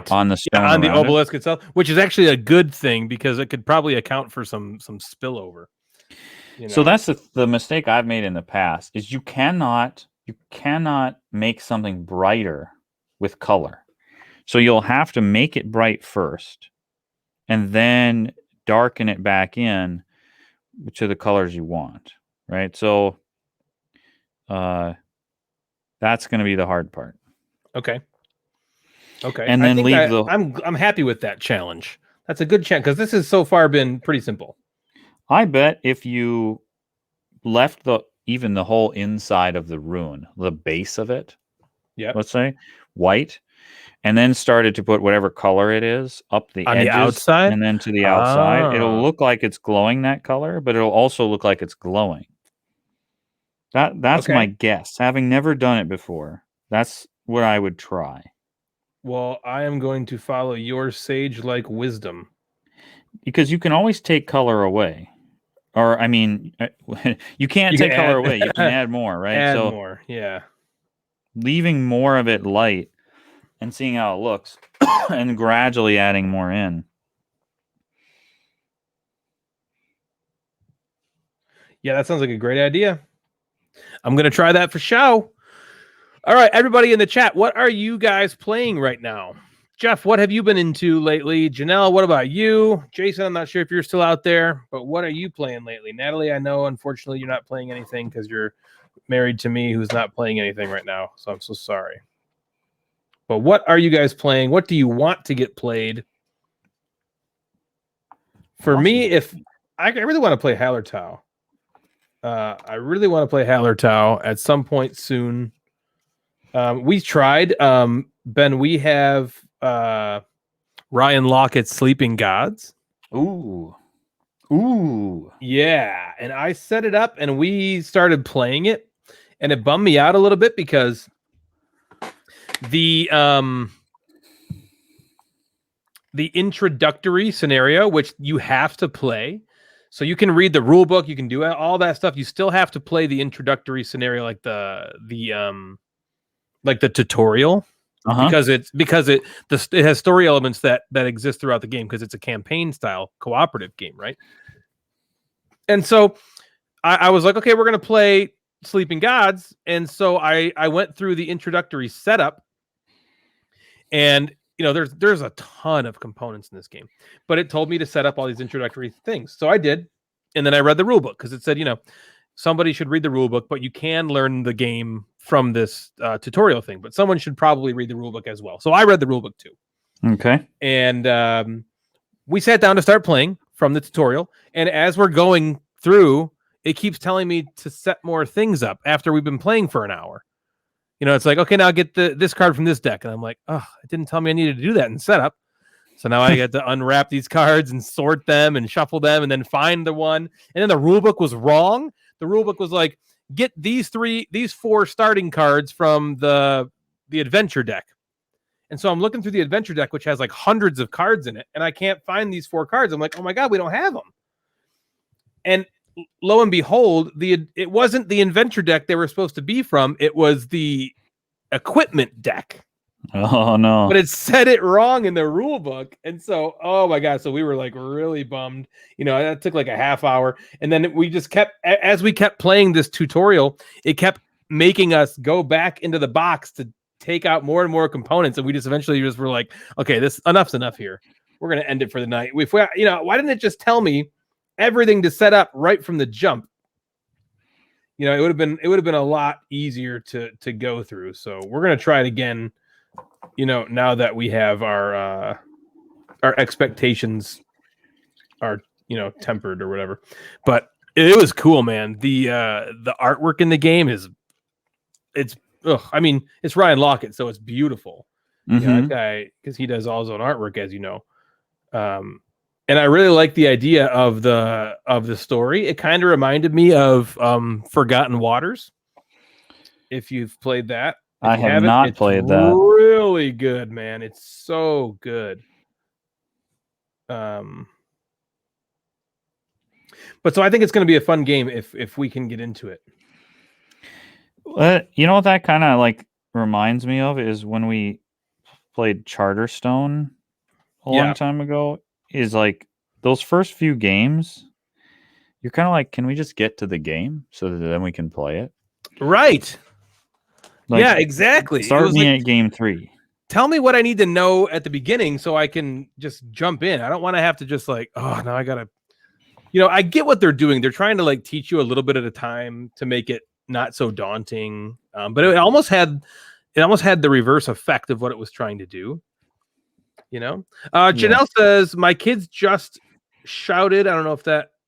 on the stone, on the obelisk itself, which is actually a good thing because it could probably account for some spillover. So that's the mistake I've made in the past is you cannot make something brighter with color. So you'll have to make it bright first and then darken it back in to the colors you want, right? So that's going to be the hard part. Okay. And then I'm happy with that challenge. That's a good challenge because this has so far been pretty simple. I bet if you left even the whole inside of the rune, the base of it, let's say white, and then started to put whatever color it is up the on edges the outside and then to the outside, it'll look like it's glowing that color, but it'll also look like it's glowing. That's my guess. Having never done it before, that's what I would try. Well, I am going to follow your sage-like wisdom. Because you can always take color away. Or, I mean, you can't take color away. You can add more, right? Add more, yeah. Leaving more of it light and seeing how it looks and gradually adding more in. Yeah, that sounds like a great idea. I'm going to try that for show. All right, everybody in the chat, what are you guys playing right now? Jeff, what have you been into lately? Janelle, what about you? Jason, I'm not sure if you're still out there, but what are you playing lately? Natalie, I know, unfortunately, you're not playing anything because you're married to me who's not playing anything right now, so I'm so sorry. But what are you guys playing? What do you want to get played? For me, if I really want to play Hallertau. I really want to play Hallertau at some point soon. We tried. Ben, we have Ryan Lockett's Sleeping Gods. Ooh. Yeah, and I set it up and we started playing it, and it bummed me out a little bit because the introductory scenario, which you have to play, so you can read the rule book, you can do all that stuff. You still have to play the introductory scenario, like the tutorial, because it has story elements that exist throughout the game because it's a campaign style cooperative game, right? And so I was like, okay, we're gonna play Sleeping Gods, and so I went through the introductory setup, and there's a ton of components in this game, but it told me to set up all these introductory things, so I did, and then I read the rule book because it said somebody should read the rule book, but you can learn the game from this tutorial thing, but someone should probably read the rule book as well. So I read the rule book too. Okay. And we sat down to start playing from the tutorial. And as we're going through, it keeps telling me to set more things up after we've been playing for an hour. It's like, okay, now get this card from this deck. And I'm like, oh, it didn't tell me I needed to do that in setup. So now I get to unwrap these cards and sort them and shuffle them and then find the one. And then the rule book was wrong. The rule book was like, get these 4 starting cards from the adventure deck. And so I'm looking through the adventure deck, which has like hundreds of cards in it, and I can't find these 4 cards. I'm like, oh my God, we don't have them. And lo and behold, it wasn't the adventure deck they were supposed to be from. It was the equipment deck. Oh no. But it said it wrong in the rule book. And so, oh my God. So we were like really bummed. That took like a half hour. And then we just as we kept playing this tutorial, it kept making us go back into the box to take out more and more components. And we just eventually were like, okay, enough's enough here. We're going to end it for the night. Why didn't it just tell me everything to set up right from the jump? It would have been a lot easier to go through. So we're going to try it again. Now that we have our expectations are, tempered or whatever, but it was cool, man. The artwork in the game it's Ryan Lockett, so it's beautiful. Mm-hmm. That guy, because he does all his own artwork, as you know. And I really like the idea of the story. It kind of reminded me of Forgotten Waters. If you've played that. I have not played that. Really good, man. It's so good. But so I think it's going to be a fun game if we can get into it. You know what that kind of like reminds me of is when we played Charterstone a long time ago. Is like those first few games, you're kind of like, can we just get to the game so that then we can play it? Right. Like, yeah, exactly. It Start was me like, at game 3. tell me what I need to know at the beginning so I can just jump in. I don't want to have to just like, oh, now I got to, I get what they're doing. They're trying to like teach you a little bit at a time to make it not so daunting. But it almost had the reverse effect of what it was trying to do. Janelle says, my kids just shouted. I don't know if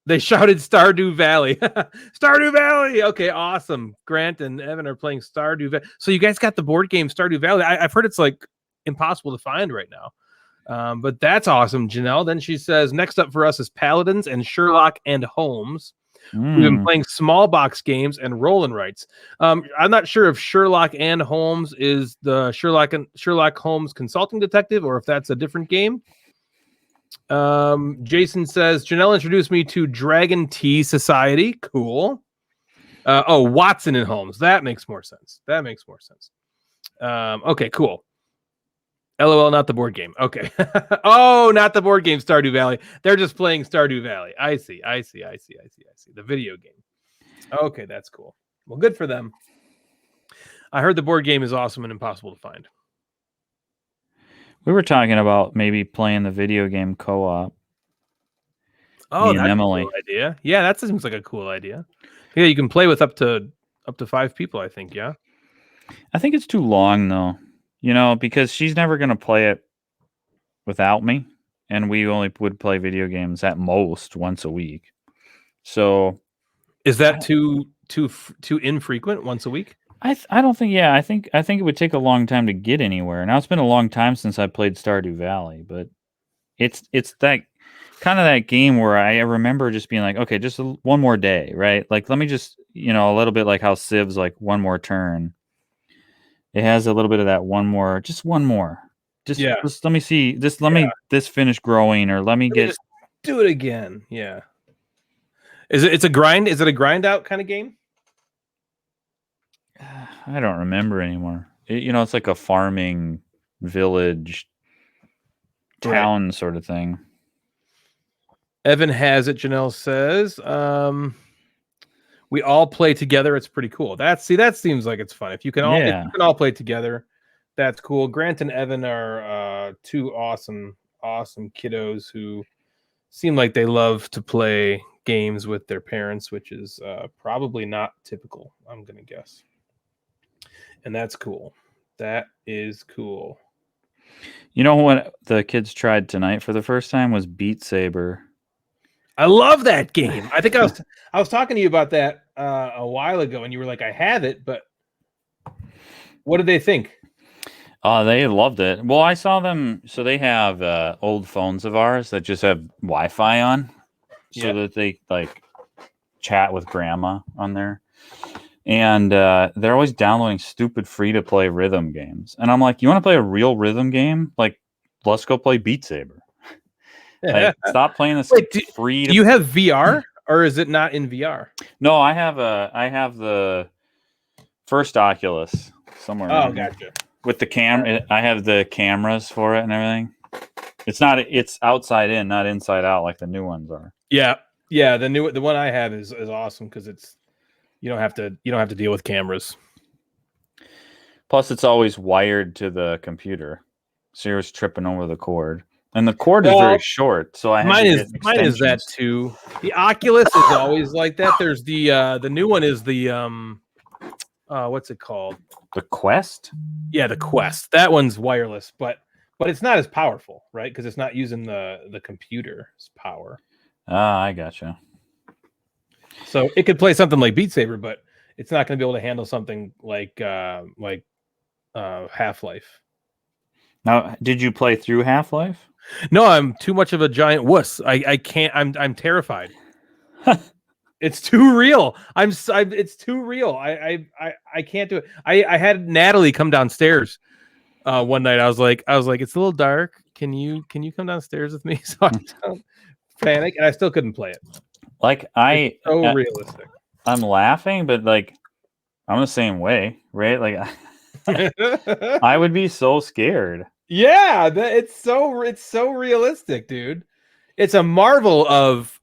they shouted Stardew Valley. Stardew Valley. Okay, awesome. Grant and Evan are playing Stardew Valley. So you guys got the board game Stardew Valley. I've heard it's like impossible to find right now. But that's awesome, Janelle. Then she says, next up for us is Paladins and Sherlock and Holmes. We've been playing small box games and roll and writes. I'm not sure if Sherlock and Holmes is the Sherlock Holmes consulting detective or if that's a different game. Jason says, Janelle introduced me to Dragon Tea Society. Cool. Watson and Holmes. That makes more sense. Okay, cool. LOL, not the board game. Okay. Oh, not the board game Stardew Valley. They're just playing Stardew Valley. I see. The video game. Okay, that's cool. Well, good for them. I heard the board game is awesome and impossible to find. We were talking about maybe playing the video game co-op. Oh, that's Emily. A cool idea. Yeah, that seems like a cool idea. Yeah, you can play with up to 5 people, I think, yeah. I think it's too long though. Because she's never going to play it without me, and we only would play video games at most once a week. So, is that too infrequent? Once a week? I don't think. Yeah, I think it would take a long time to get anywhere. Now it's been a long time since I played Stardew Valley, but it's that kind of that game where I remember just being like, okay, just one more day, right? Like, let me just a little bit like how Civ's like one more turn. It has a little bit of that one more. Just let me see. Let me finish growing, or let me just do it again. Yeah. It's a grind? Is it a grind out kind of game? I don't remember anymore. It's like a farming village town sort of thing. Evan has it, Janelle says. We all play together. It's pretty cool. That seems like it's fun. If you can all play together, that's cool. Grant and Evan are 2 awesome kiddos who seem like they love to play games with their parents, which is probably not typical, I'm gonna guess. And that's cool. That is cool. What the kids tried tonight for the first time was Beat Saber. I love that game. I think I was talking to you about that a while ago, and you were like, I have it, but what did they think? They loved it. Well, I saw them. So they have old phones of ours that just have Wi-Fi on, so that they like chat with grandma on there. And they're always downloading stupid free-to-play rhythm games. And I'm like, you want to play a real rhythm game? Like, let's go play Beat Saber. Like, stop playing this free. Do you have VR, or is it not in VR? No, I have the first Oculus somewhere. Oh, gotcha. With the camera, I have the cameras for it and everything. It's outside in, not inside out like the new ones are. Yeah. The one I have is awesome because you don't have to deal with cameras. Plus, it's always wired to the computer, so you're always tripping over the cord. And the cord is very short, so mine is that too. The Oculus is always like that. There's the new one is the what's it called? The Quest? Yeah, the Quest. That one's wireless, but it's not as powerful, right? Because it's not using the computer's power. Ah, I gotcha. So it could play something like Beat Saber, but it's not going to be able to handle something like Half-Life. Now, did you play through Half-Life? No, I'm too much of a giant wuss. I can't. I'm terrified. It's too real. It's too real. I can't do it. I had Natalie come downstairs one night. I was like, it's a little dark. Can you come downstairs with me? So I don't panic, and I still couldn't play it. Like it's so realistic. I'm laughing, but like I'm the same way, right? Like I would be so scared. Yeah, it's so realistic, dude. It's a marvel of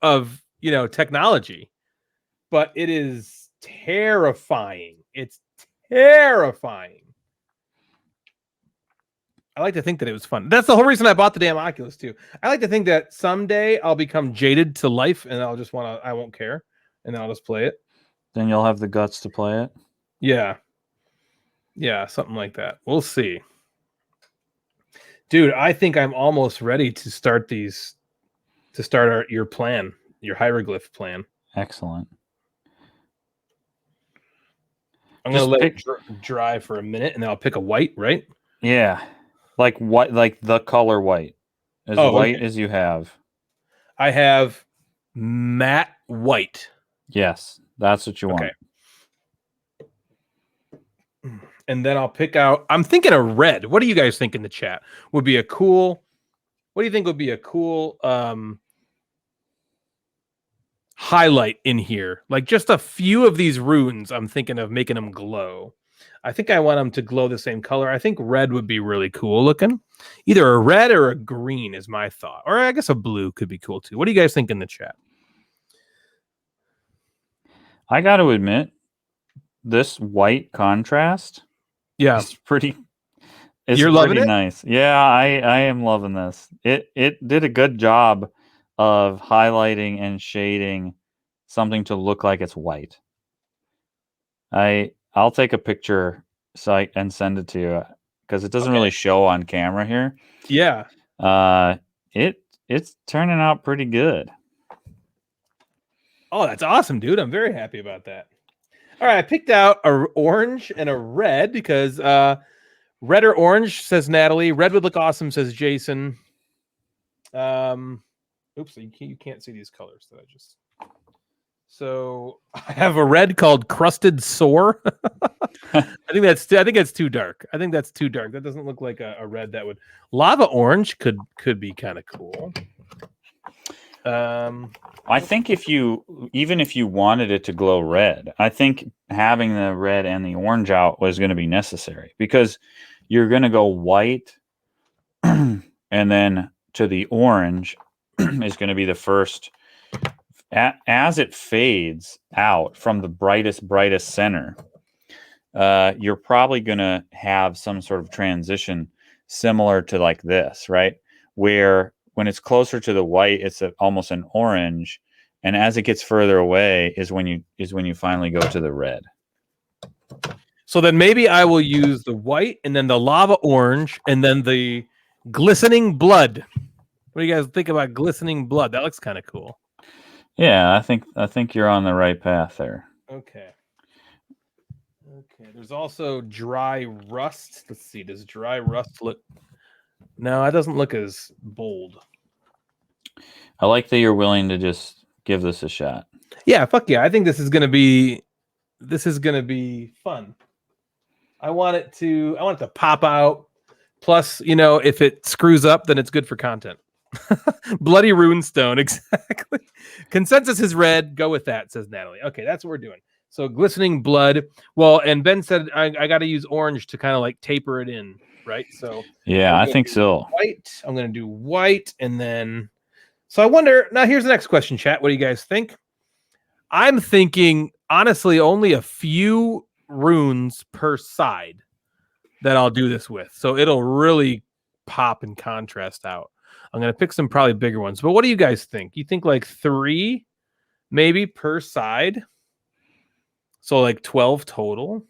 technology, but it is terrifying. It's terrifying. I like to think that it was fun. That's the whole reason I bought the damn Oculus too. I like to think that someday I'll become jaded to life and I won't care, and then I'll just play it. Then you'll have the guts to play it. Yeah. Yeah, something like that. We'll see. Dude, I think I'm almost ready to start your plan, your hieroglyph plan. Excellent. I'm going to let it dry for a minute, and then I'll pick a white, right? Yeah. Like what? Like the color white. As white as you have. I have matte white. Yes, that's what you want. And then I'll pick out, I'm thinking a red. What do you guys think in the chat? What do you think would be a cool highlight in here? Like just a few of these runes, I'm thinking of making them glow. I think I want them to glow the same color. I think red would be really cool looking. Either a red or a green is my thought. Or I guess a blue could be cool too. What do you guys think in the chat? I got to admit, this white contrast, it's pretty. You're loving it? Nice. Yeah, I am loving this. It did a good job of highlighting and shading something to look like it's white. I'll take a picture and send it to you because it doesn't really show on camera here. Yeah. It's turning out pretty good. Oh, that's awesome, dude. I'm very happy about that. All right, I picked out a orange and a red because red or orange, says Natalie. Red would look awesome, says Jason. Oops, you can't see these colors that I just. So I have a red called Crusted Sore. I think it's too dark. I think that's too dark. That doesn't look like a red that would. Lava orange could be kind of cool. I think if you wanted it to glow red, I think having the red and the orange out was going to be necessary because you're going to go white and then to the orange is going to be the first. As it fades out from the brightest center, you're probably going to have some sort of transition similar to like this, right? Where when it's closer to the white, it's almost an orange, and as it gets further away is when you finally go to the red. So then maybe I will use the white and then the lava orange and then the glistening blood. What do you guys think about glistening blood? That looks kind of cool. Yeah, I think you're on the right path there. Okay. There's also dry rust. Let's see. Does dry rust look? No, it doesn't look as bold. I like that you're willing to just give this a shot. Yeah, fuck yeah. I think this is gonna be fun. I want it to pop out. Plus, if it screws up, then it's good for content. Bloody runestone, exactly. Consensus is red. Go with that, says Natalie. Okay, that's what we're doing. So glistening blood. Well, and Ben said I got to use orange to kind of like taper it in, right? So yeah, I think so. White. I'm gonna do white, and then. So I wonder. Now here's the next question, chat. What do you guys think? I'm thinking honestly, only a few runes per side that I'll do this with, so it'll really pop and contrast out. I'm going to pick some probably bigger ones. But what do you guys think? You think like 3 maybe per side? So like 12 total?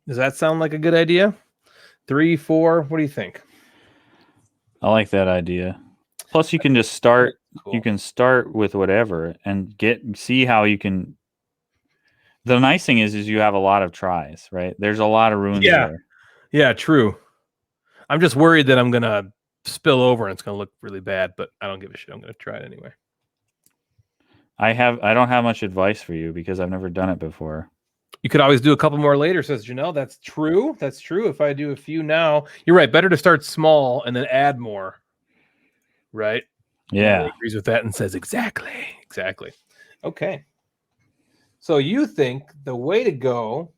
Does that sound like a good idea? 3, 4? What do you think? I like that idea. Plus you can just start. Cool. You can start with whatever and see how you can. The nice thing is you have a lot of tries, right? There's a lot of runes there. Yeah, true. I'm just worried that I'm going to spill over and it's going to look really bad, but I don't give a shit. I'm going to try it anyway. I don't have much advice for you because I've never done it before. You could always do a couple more later, says Janelle. That's true. That's true. If I do a few now, you're right. Better to start small and then add more. Right? Yeah. He agrees with that and says exactly. Okay. So you think the way to go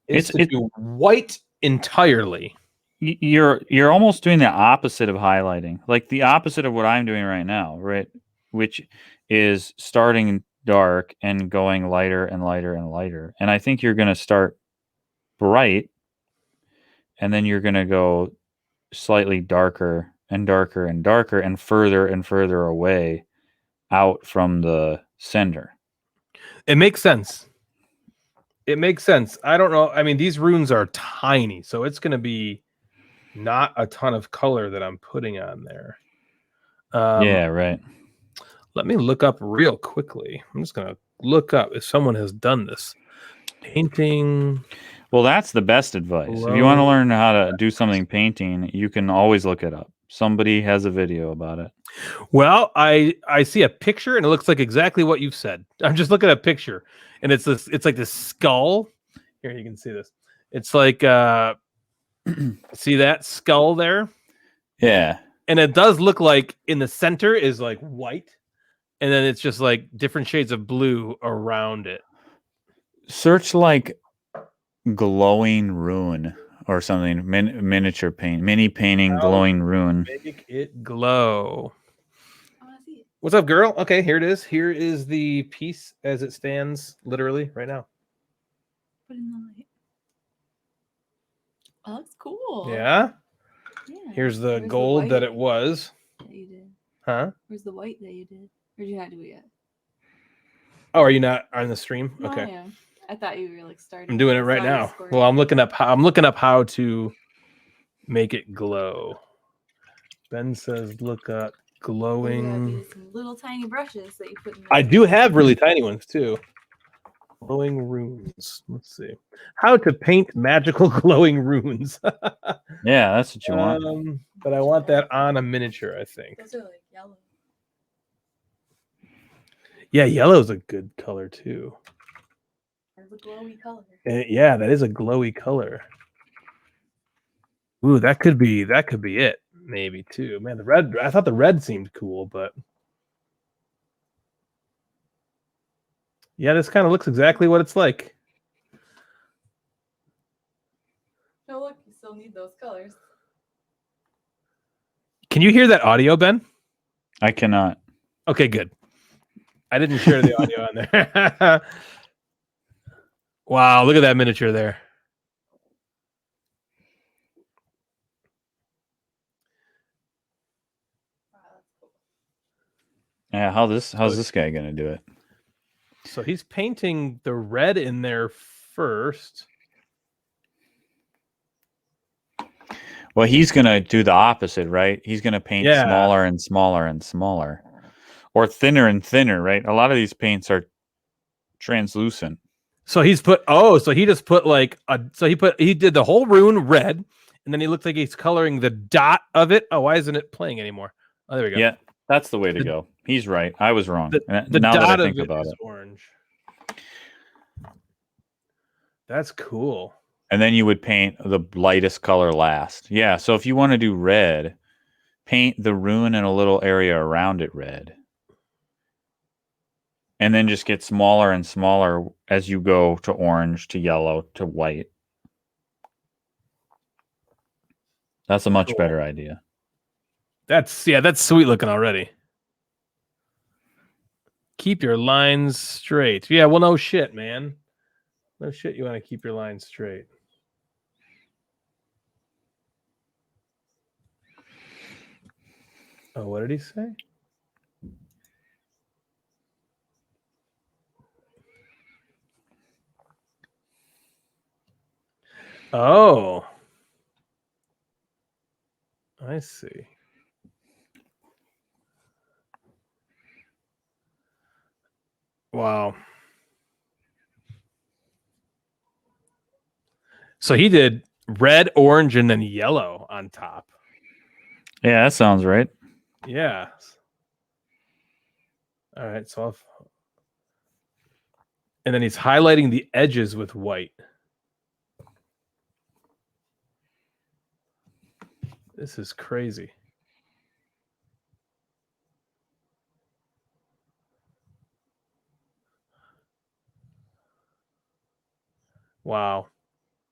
is to do white entirely. you're almost doing the opposite of highlighting, like the opposite of what I'm doing right now, right? Which is starting dark and going lighter and lighter and lighter. And I think you're going to start bright, and then you're going to go slightly darker and darker and darker and further away out from the center. It makes sense. It makes sense. I don't know. I mean, these runes are tiny, so it's going to be not a ton of color that I'm putting on there. Yeah, right. Let me look up real quickly. I'm just going to look up if someone has done this. Painting. Well, that's the best advice. If you want to learn how to do something painting, you can always look it up. Somebody has a video about it. Well, I see a picture and it looks like exactly what you've said. I'm just looking at a picture and it's like this skull. Here, you can see this. It's like see that skull there? Yeah. And it does look like in the center is like white, and then it's just like different shades of blue around it. Search like glowing rune or something. Miniature paint, mini painting, glowing rune. Make it glow. I want to see it. What's up, girl? Okay, here it is. Here is the piece as it stands, literally right now. Put in the light. Oh, that's cool. Yeah. Yeah. Here's the Where's gold that white it was. that you did? Huh? Where's the white that you did? Or did you not do it yet? Oh, are you not on the stream? No, Okay. I am. I thought you were like starting. I'm doing it right Saw you now. scored. Well, I'm looking up how to make it glow. Ben says look up Oh, you have glowing. these little tiny brushes that you put in. I do have really tiny ones too. Glowing runes. Let's see. How to paint magical glowing runes. Yeah, that's what you want. But I want that on a miniature, I think. Those are like yellow. Yeah, yellow's a good color too. Or the glowy color. Yeah, that is a glowy color. Ooh, that could be it, maybe too. Man, the red. I thought the red seemed cool, but yeah, this kind of looks exactly what it's like. Oh, look, you still need those colors. Can you hear that audio, Ben? I cannot. Okay, good. I didn't share the audio on there. Wow, look at that miniature there. Wow, that's cool. Yeah, how's this guy gonna do it? So he's painting the red in there first. Well, he's gonna do the opposite, right? He's gonna paint Yeah. smaller and smaller and smaller, or thinner and thinner, right? A lot of these paints are translucent. So he's put so he just put like he did the whole rune red, and then he looks like he's coloring the dot of it. Oh, why isn't it playing anymore? Oh, there we go. Yeah, that's the way to go. He's right. I was wrong. The Now dot that I think of it about is it. orange. That's cool. And then you would paint the lightest color last. Yeah, so if you want to do red, paint the rune and a little area around it red. And then just get smaller and smaller as you go to orange, to yellow, to white. That's a much Cool. better idea. That's sweet looking already. Keep your lines straight. Yeah, well, no shit, man. No shit, you want to keep your lines straight. Oh, what did he say? Oh, I see. Wow. So he did red, orange, and then yellow on top. Yeah, that sounds right. Yeah. All right. So and then he's highlighting the edges with white. This is crazy. Wow.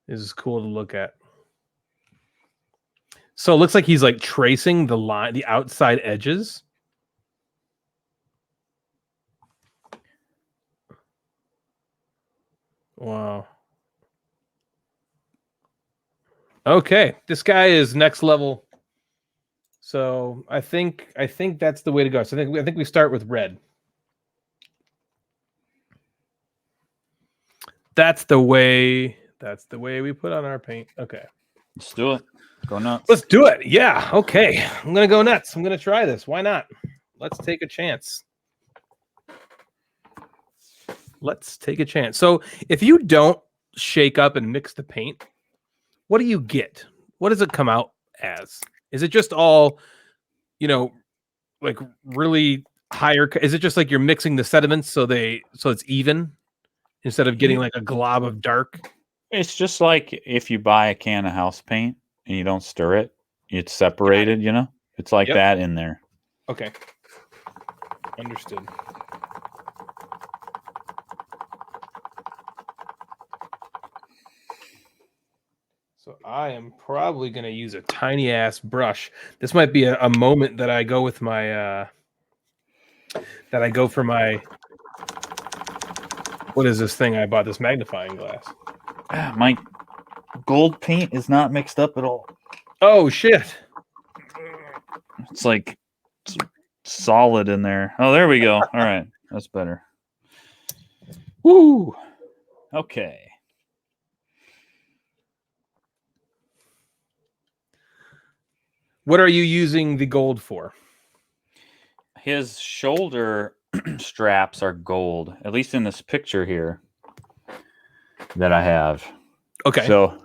This is cool to look at. So it looks like he's like tracing the line, the outside edges. Wow. Okay, this guy is next level. So I think that's the way to go. So I think we start with red. That's the way we put on our paint. Okay. Let's do it. Go nuts. Let's do it. Yeah. Okay. I'm gonna go nuts. I'm gonna try this. Why not? Let's take a chance. Let's take a chance. So if you don't shake up and mix the paint, what do you get? What does it come out as? Is it just all, like really higher? Is it just like you're mixing the sediments so it's even instead of getting like a glob of dark? It's just like if you buy a can of house paint and you don't stir it, it's separated, It's like that in there. Okay. Understood. So I am probably going to use a tiny ass brush. This might be a moment that I go with my, for my, what is this thing I bought? This magnifying glass. My gold paint is not mixed up at all. Oh, shit. It's like solid in there. Oh, there we go. All right. That's better. Woo. Okay. What are you using the gold for? His shoulder straps are gold, at least in this picture here that I have. Okay. So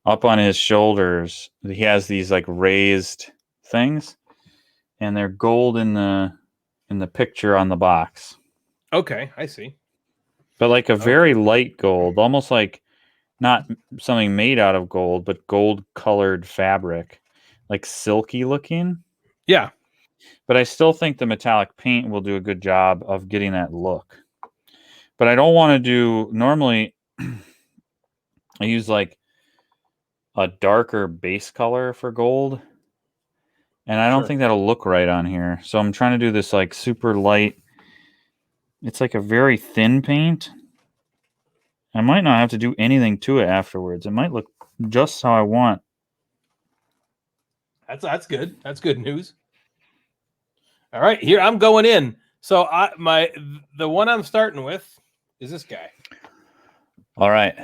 up on his shoulders, he has these like raised things, and they're gold in the picture on the box. Okay, I see. But like a very light gold, almost like not something made out of gold, but gold colored fabric, like silky looking. Yeah. But I still think the metallic paint will do a good job of getting that look. But I don't want to do, normally I use like a darker base color for gold. And I don't think that'll look right on here. So I'm trying to do this like super light. It's like a very thin paint. I might not have to do anything to it afterwards. It might look just how I want. That's good. That's good news. All right, here I'm going in. So the one I'm starting with is this guy. All right.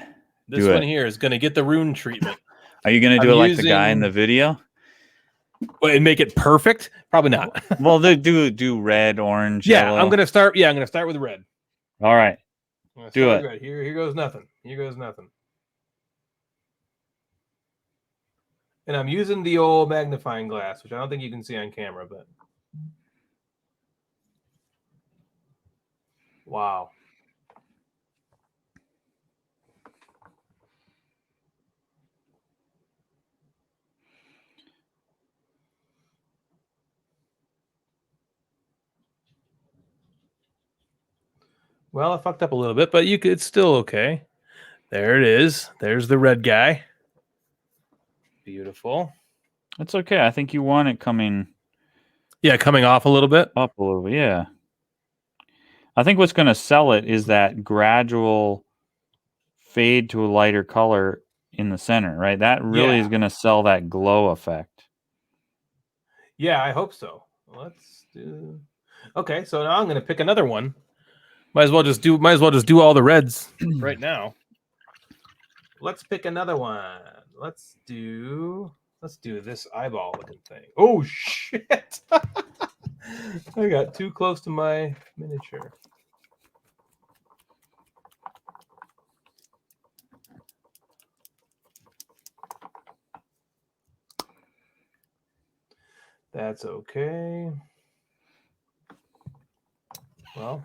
This one here is going to get the Rune treatment. Are you going to do it like the guy in the video? And make it perfect? Probably not. Well, they do red, orange, yellow. I'm gonna start with red. All right. Do it. Red. Here goes nothing. Here goes nothing. And I'm using the old magnifying glass, which I don't think you can see on camera, but wow. Well, I fucked up a little bit, but it's still okay. There it is. There's the red guy. Beautiful. That's okay. I think you want it coming. Yeah, coming off a little bit. Up a little bit, yeah. I think what's going to sell it is that gradual fade to a lighter color in the center, right? That really is going to sell that glow effect. Yeah, I hope so. Let's do. Okay, so now I'm going to pick another one. Might as well just do all the reds right now. Let's pick another one. Let's do this eyeball looking thing. Oh shit. I got too close to my miniature. That's okay. Well,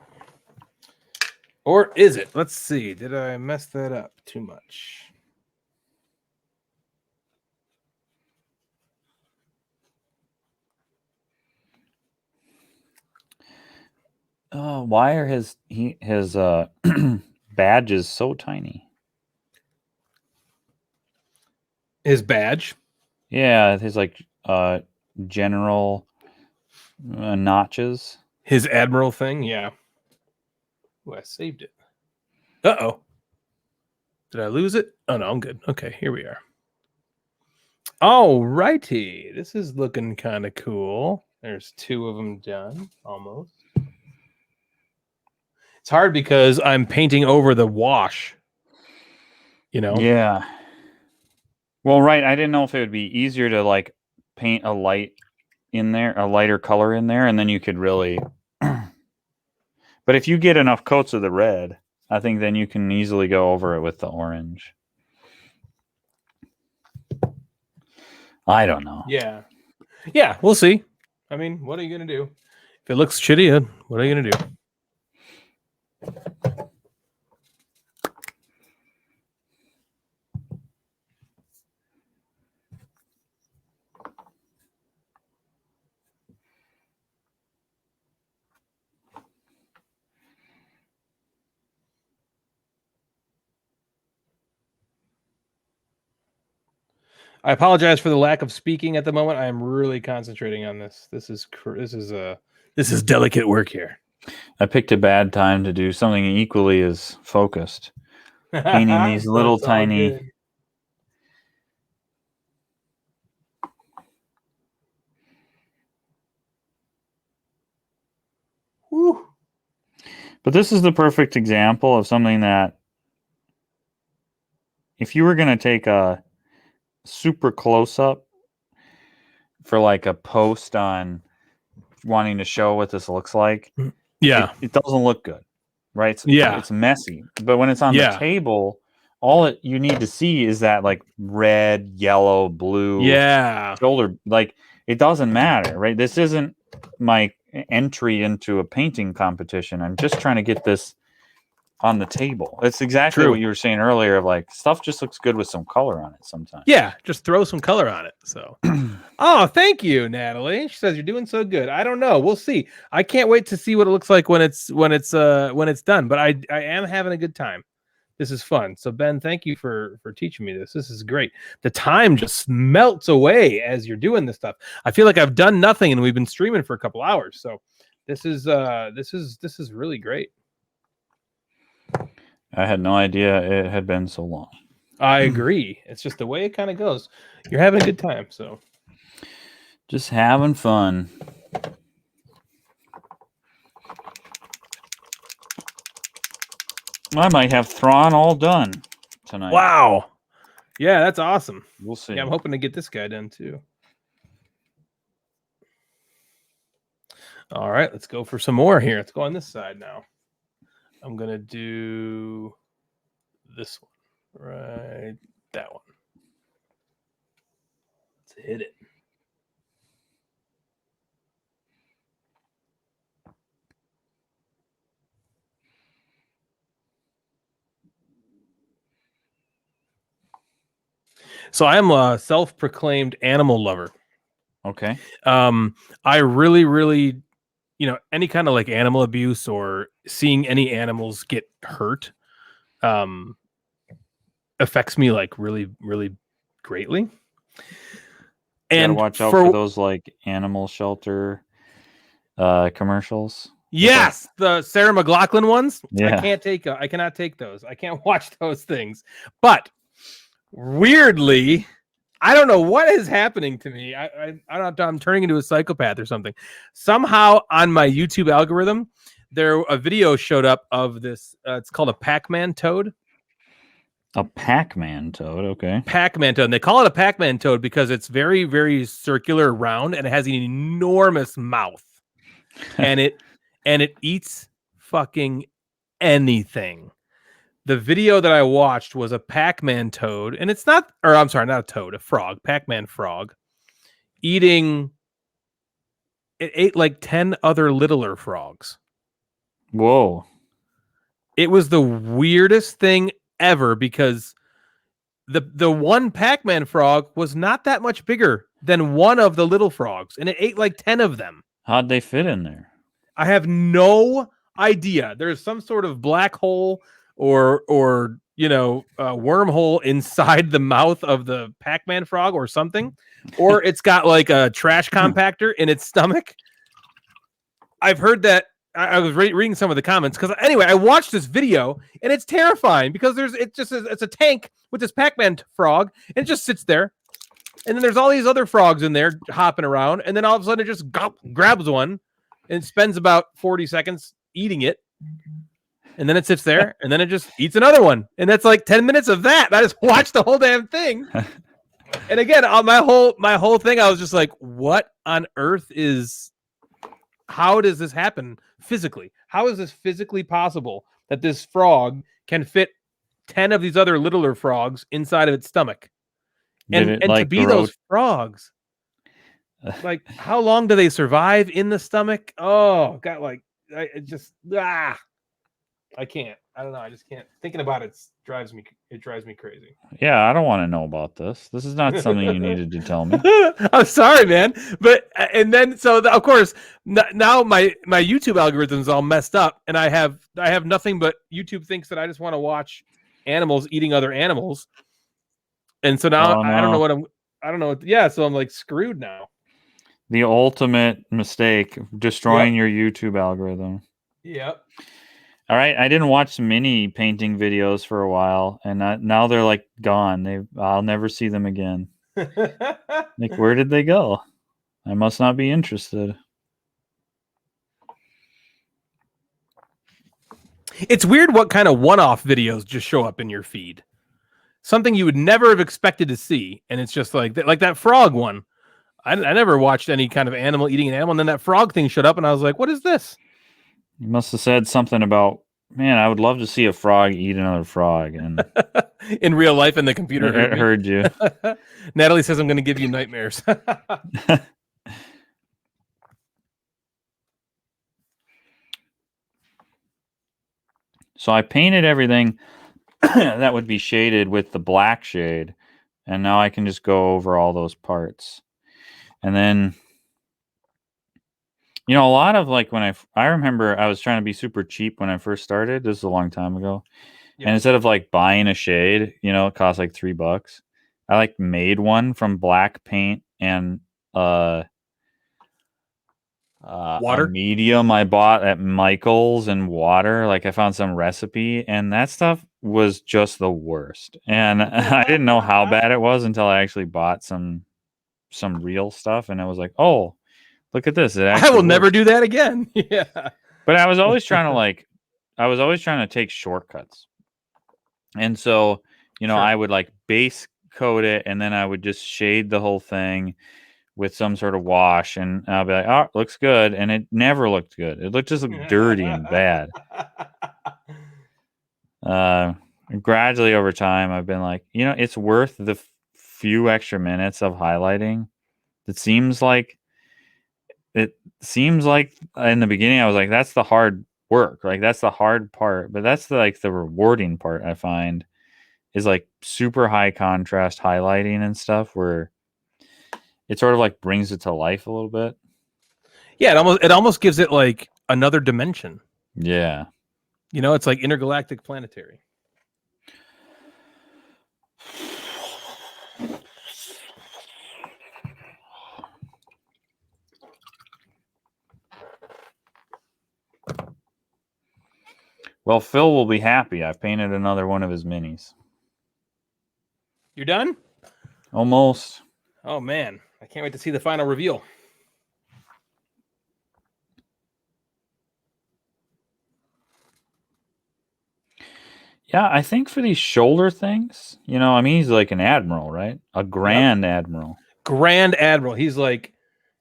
or is it? Let's see. Did I mess that up too much? Why are his badges so tiny? His badge? Yeah, his like general notches. His admiral thing, yeah. Oh, I saved it. Uh-oh. Did I lose it? Oh, no, I'm good. Okay, here we are. All righty. This is looking kind of cool. There's 2 of them done, almost. It's hard because I'm painting over the wash, you know? Yeah. Well, right. I didn't know if it would be easier to like paint a light in there, a lighter color in there, and then you could really. But if you get enough coats of the red, I think then you can easily go over it with the orange. I don't know. Yeah. Yeah, we'll see. I mean, what are you going to do? If it looks shitty, what are you going to do? I apologize for the lack of speaking at the moment. I am really concentrating on this. This is delicate work here. I picked a bad time to do something equally as focused. Painting these little That's all tiny. good. Woo. But this is the perfect example of something that if you were going to take a super close up for like a post on wanting to show what this looks like, Yeah. it doesn't look good, right? Yeah. It's messy. But when it's on Yeah. the table, you need to see is that like red, yellow, blue Yeah. shoulder. Like it doesn't matter, right? This isn't my entry into a painting competition. I'm just trying to get this on the table. It's exactly True. what you were saying earlier of like stuff just looks good with some color on it sometimes. Yeah, just throw some color on it. So, oh, thank you, Natalie. She says you're doing so good. I don't know. We'll see. I can't wait to see what it looks like when it's done. But I am having a good time. This is fun. So Ben, thank you for teaching me this. This is great. The time just melts away as you're doing this stuff. I feel like I've done nothing and we've been streaming for a couple hours. So this is really great. I had no idea it had been so long. I agree. It's just the way it kind of goes. You're having a good time, so just having fun. I might have Thrawn all done tonight. Wow. Yeah, that's awesome. We'll see. Yeah, I'm hoping to get this guy done too. All right, let's go for some more here. Let's go on this side now. I'm going to do this one, right? That one. Let's hit it. So I am a self-proclaimed animal lover. Okay. I really, really, any kind of like animal abuse or seeing any animals get hurt, affects me like really, really greatly. And And watch out for those like animal shelter commercials. Yes, the Sarah McLachlan ones. Yeah. I cannot take those. I can't watch those things. But weirdly, I don't know what is happening to me. I don't know. I'm turning into a psychopath or something. Somehow on my YouTube algorithm, a video showed up of this. It's called a Pac-Man toad. A Pac-Man toad, okay. Pac-Man toad. And they call it a Pac-Man toad because it's very, very circular, round, and it has an enormous mouth. and it eats fucking anything. The video that I watched was a Pac-Man toad, and it's not, or I'm sorry, not a toad, a frog, Pac-Man frog, it ate like 10 other littler frogs. Whoa. It was the weirdest thing ever because the one Pac-Man frog was not that much bigger than one of the little frogs, and it ate like 10 of them. How'd they fit in there? I have no idea. There's some sort of black hole or wormhole inside the mouth of the Pac-Man frog or something, or it's got like a trash compactor in its stomach. I've heard that. I was reading some of the comments because anyway, I watched this video and it's terrifying because it's a tank with this Pac-Man frog and it just sits there, and then there's all these other frogs in there hopping around, and then all of a sudden it just grabs one and spends about 40 seconds eating it, and then it sits there, and then it just eats another one, and that's like 10 minutes of that. I just watched the whole damn thing, and again, on my whole thing, I was just like, what on earth is? How does this happen physically? How is this physically possible that this frog can fit 10 of these other littler frogs inside of its stomach? And to be those frogs, like, how long do they survive in the stomach? Oh, God, like, I can't. I don't know. I just can't. Thinking about it drives me crazy. Yeah, I don't want to know about this. This is not something you needed to tell me. I'm sorry, man. But and then of course now my YouTube algorithm is all messed up, and I have nothing but YouTube thinks that I just want to watch animals eating other animals, and so now I don't know what I don't know. Yeah, so I'm like screwed now. The ultimate mistake, destroying your YouTube algorithm. Yep. All right, I didn't watch mini painting videos for a while, and now they're like gone. I'll never see them again. Like, where did they go? I must not be interested. It's weird what kind of one-off videos just show up in your feed. Something you would never have expected to see, and it's just like that frog one. I never watched any kind of animal eating an animal, and then that frog thing showed up, and I was like, what is this? You must have said something about, man, I would love to see a frog eat another frog. And in real life, and the computer heard you. Natalie says, I'm going to give you nightmares. So I painted everything that would be shaded with the black shade. And now I can just go over all those parts. And then, a lot of like when I remember I was trying to be super cheap when I first started. This is a long time ago. Yeah. And instead of like buying a shade, it cost like $3. I like made one from black paint and water a medium I bought at Michael's and water. Like I found some recipe, and that stuff was just the worst. And I didn't know how bad it was until I actually bought some real stuff, and I was like, oh, look at this. I will never do that again. Yeah. But I was always trying to take shortcuts. And so, sure. I would like base coat it, and then I would just shade the whole thing with some sort of wash, and I'll be like, oh, looks good. And it never looked good. It looked just dirty and bad. Gradually over time, I've been like, it's worth the few extra minutes of highlighting. It seems like in the beginning I was like, that's the hard work, like that's the hard part, but that's the rewarding part. I find is like super high contrast highlighting and stuff, where it sort of like brings it to life a little bit. Yeah, it almost gives it like another dimension. Yeah, it's like intergalactic planetary. Well, Phil will be happy. I've painted another one of his minis. You're done? Almost. Oh, man. I can't wait to see the final reveal. Yeah, I think for these shoulder things, he's like an admiral, right? A grand admiral. Grand admiral. He's like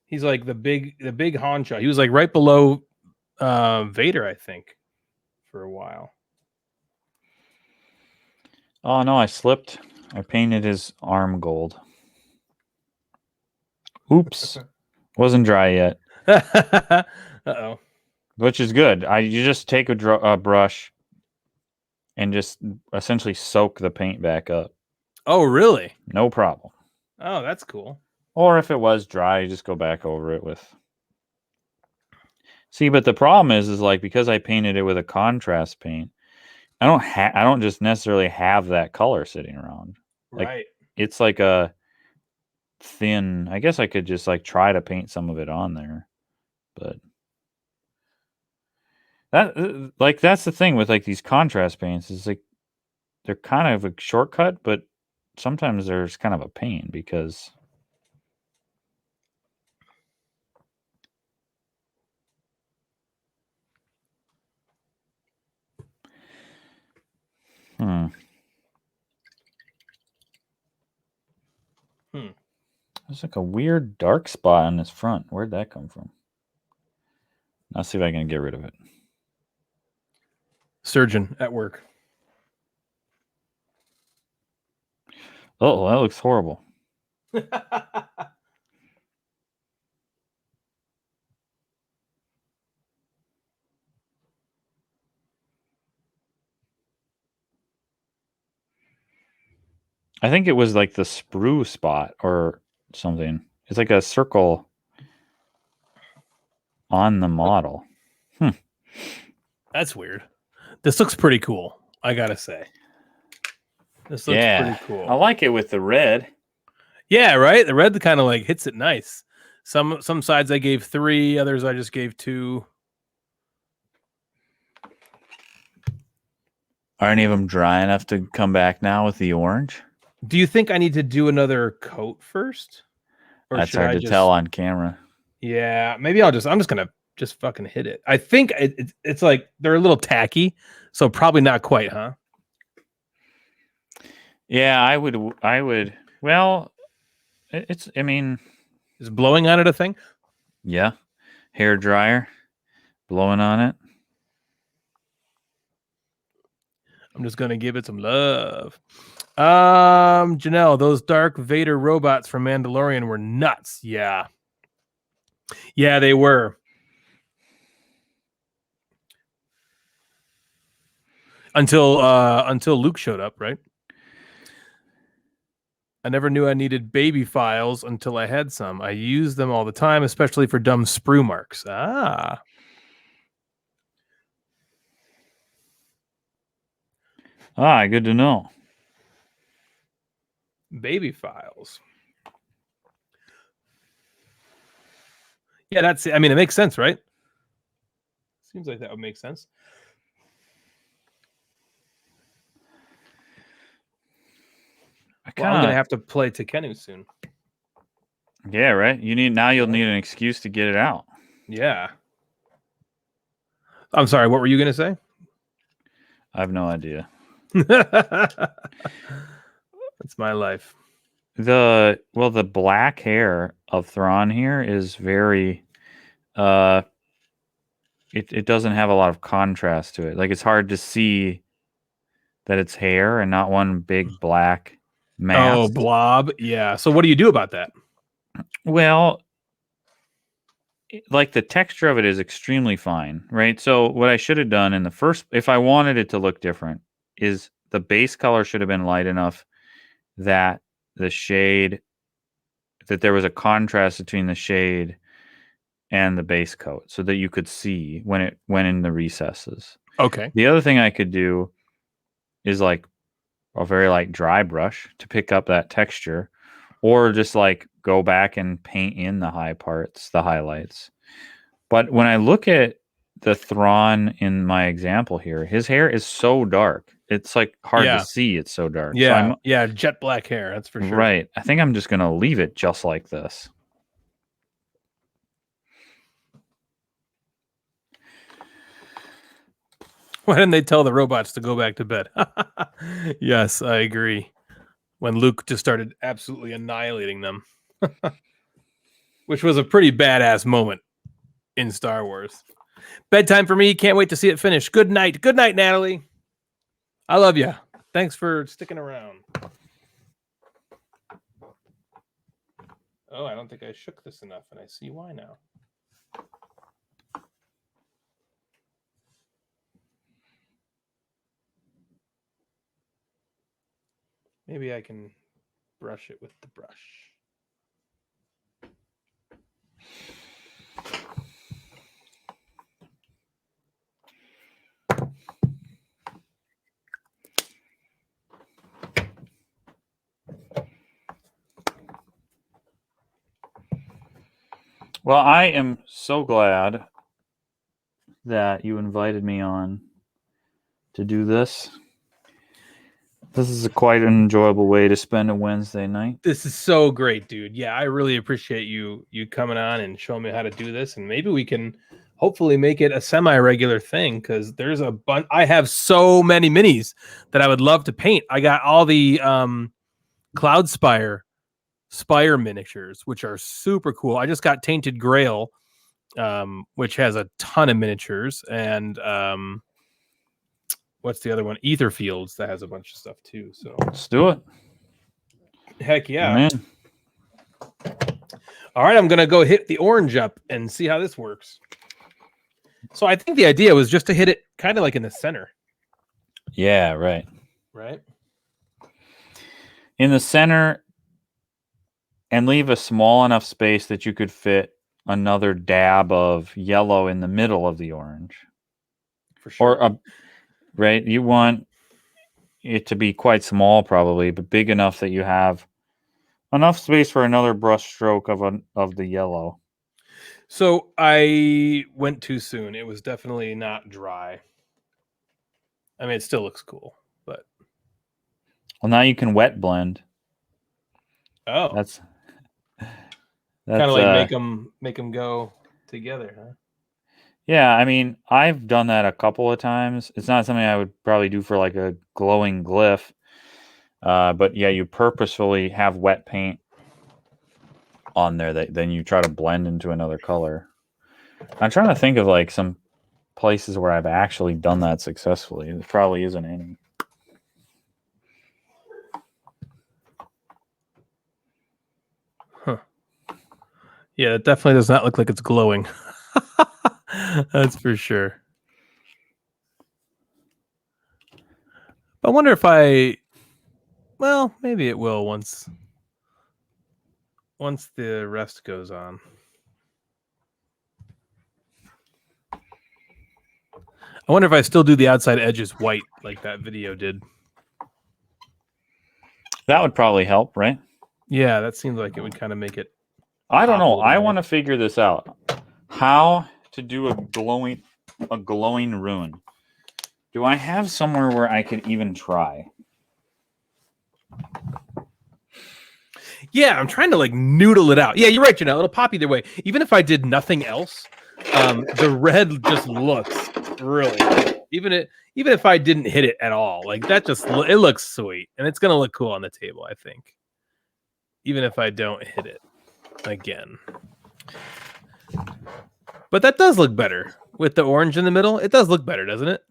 the big honcho. He was like right below Vader, I think, for a while. Oh no, I slipped. I painted his arm gold. Oops. Wasn't dry yet. Uh-oh. Which is good. You just take a brush and just essentially soak the paint back up. Oh, really? No problem. Oh, that's cool. Or if it was dry, you just go back over it with... See, but the problem is like, because I painted it with a contrast paint, I don't just necessarily have that color sitting around. Like, Right. it's like a thin. I guess I could just like try to paint some of it on there, but that's the thing with like these contrast paints is like they're kind of a shortcut, but sometimes there's kind of a pain because Hmm. there's like a weird dark spot on this front. Where'd that come from? I'll see if I can get rid of it. Surgeon at work. Oh, that looks horrible. I think it was like the sprue spot or something. It's like a circle on the model. That's weird. This looks pretty cool, I gotta say. This looks pretty cool. I like it with the red. Yeah, right? The red kind of like hits it nice. Some sides I gave 3, others I just gave 2. Are any of them dry enough to come back now with the orange? Do you think I need to do another coat first? Or That's should hard I to just tell on camera. Yeah, maybe I'm just gonna just fucking hit it. I think it's like they're a little tacky, so probably not quite, huh? Yeah, I would. Well, it's. I mean, Is blowing on it a thing? yeah, hair dryer, blowing on it. I'm just gonna give it some love. Janelle, those Dark Vader robots from Mandalorian were nuts. Yeah, they were. Until Luke showed up, right? I never knew I needed baby files until I had some. I use them all the time, especially for dumb sprue marks. Ah. Good to know. Baby files. Yeah, it makes sense, right? Seems like that would make sense. I'm gonna have to play Tekkenu soon. Yeah, right. You'll need an excuse to get it out. Yeah. I'm sorry, what were you gonna say? I have no idea. That's my life. The black hair of Thrawn here is very it doesn't have a lot of contrast to it. Like, it's hard to see that it's hair and not one big black mass. Oh, blob. Yeah. So what do you do about that? Well, like, the texture of it is extremely fine, right? So what I should have done if I wanted it to look different, is the base color should have been light enough that that there was a contrast between the shade and the base coat so that you could see when it went in the recesses. Okay. The other thing I could do is like a very light dry brush to pick up that texture, or just like go back and paint in the high parts, the highlights. But when I look at the Thrawn in my example here, his hair is so dark. It's like hard to see. It's so dark. Yeah. So Jet black hair. That's for sure. right. I think I'm just going to leave it just like this. Why didn't they tell the robots to go back to bed? Yes, I agree. When Luke just started absolutely annihilating them, which was a pretty badass moment in Star Wars. Bedtime for me. Can't wait to see it finish. Good night. Good night, Natalie. I love you. Thanks for sticking around. Oh, I don't think I shook this enough, and I see why now. Maybe I can brush it with the brush. Well, I am so glad that you invited me on to do this. This is quite an enjoyable way to spend a Wednesday night. This is so great, dude. Yeah, I really appreciate you coming on and showing me how to do this, and maybe we can hopefully make it a semi-regular thing because there's a bunch. I have so many minis that I would love to paint. I got all the Cloud Spire miniatures, which are super cool. I just got Tainted Grail, which has a ton of miniatures, and what's the other one? Ether Fields that has a bunch of stuff too. So Let's do it. heck yeah. I'm in. All right, I'm gonna go hit the orange up and see how this works. So I think the idea was just to hit it kind of like in the center, Yeah, right. right? In the center, and leave a small enough space that you could fit another dab of yellow in the middle of the orange. For sure. Or right, you want it to be quite small probably, but big enough that you have enough space for another brush stroke of the yellow. So I went too soon. It was definitely not dry. I mean, it still looks cool, but Well, now you can wet blend. oh, That's kind of like make them go together, huh? yeah, I mean, I've done that a couple of times. It's not something I would probably do for like a glowing glyph. But yeah, you purposefully have wet paint on there that then you try to blend into another color. I'm trying to think of like some places where I've actually done that successfully. There probably isn't any. Huh. Yeah, it definitely does not look like it's glowing. That's for sure. I wonder if well, maybe it will once the rest goes on. I wonder if I still do the outside edges white like that video did. That would probably help, right? Yeah, that seems like it would kind of make it. I don't pop a know. little I more. want to figure this out. How to do a glowing rune. Do I have somewhere where I could even try? Yeah, I'm trying to like noodle it out. Yeah, you're right, Janelle. It'll pop either way. Even if I did nothing else, the red just looks really good. Even if I didn't hit it at all, like that it looks sweet, and it's gonna look cool on the table, I think. Even if I don't hit it again. But that does look better with the orange in the middle. It does look better, doesn't it?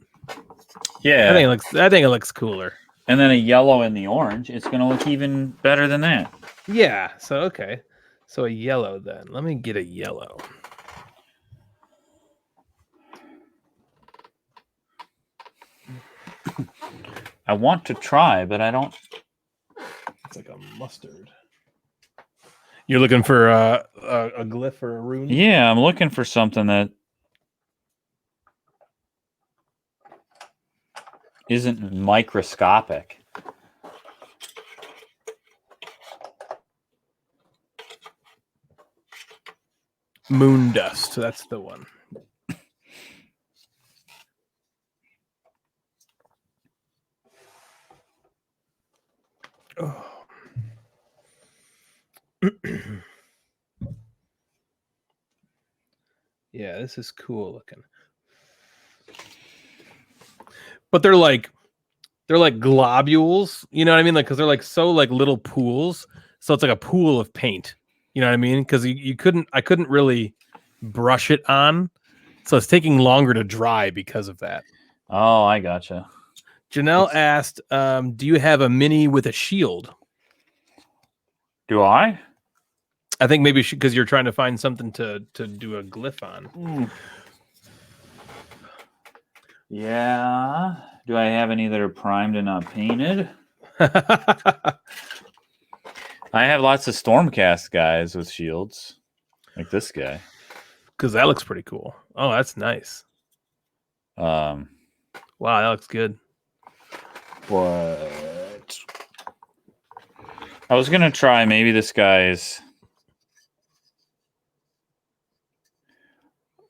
Yeah. I think it looks cooler. And then a yellow in the orange, it's going to look even better than that. Yeah. So okay. So a yellow then. Let me get a yellow. I want to try, but I don't. It's like a mustard. You're looking for a glyph or a rune? Yeah, I'm looking for something that isn't microscopic. Moon dust. That's the one. Oh. Yeah, this is cool looking. But they're like globules, you know what I mean? Like, because they're like so like little pools, so it's like a pool of paint. You know what I mean? Because I couldn't really brush it on, so it's taking longer to dry because of that. Oh, I gotcha. Janelle asked, "Do you have a mini with a shield?" Do I? I think maybe because you're trying to find something to do a glyph on. Yeah. Do I have any that are primed and not painted? I have lots of Stormcast guys with shields, like this guy. Because that looks pretty cool. Oh, that's nice. Wow, that looks good. But I was gonna try maybe this guy's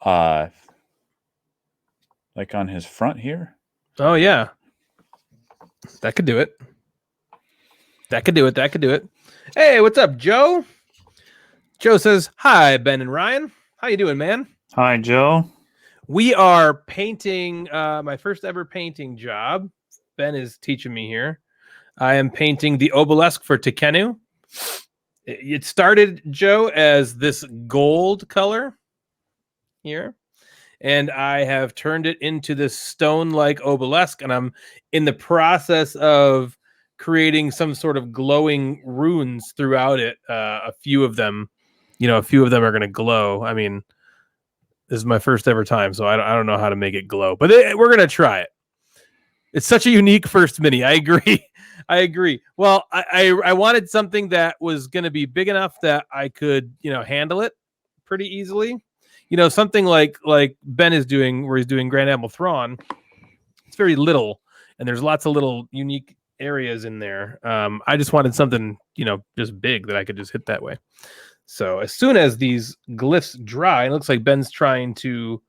like on his front here. Oh yeah, that could do it. That could do it. That could do it. Hey, what's up, Joe? Joe says, "Hi, Ben and Ryan. How you doing, man?" Hi, Joe. We are painting my first ever painting job. Ben is teaching me here. I am painting the obelisk for Tekenu. It started, Joe, as this gold color here, and I have turned it into this stone-like obelisk, and I'm in the process of creating some sort of glowing runes throughout it. A few of them are going to glow. I mean, this is my first ever time, so I don't know how to make it glow, but we're going to try it. It's such a unique first mini. I agree. I agree. Well, I wanted something that was going to be big enough that I could, handle it pretty easily. Something like Ben is doing, where he's doing Grand Admiral Thrawn. It's very little, and there's lots of little unique areas in there. I just wanted something, just big that I could just hit that way. So as soon as these glyphs dry, it looks like Ben's trying to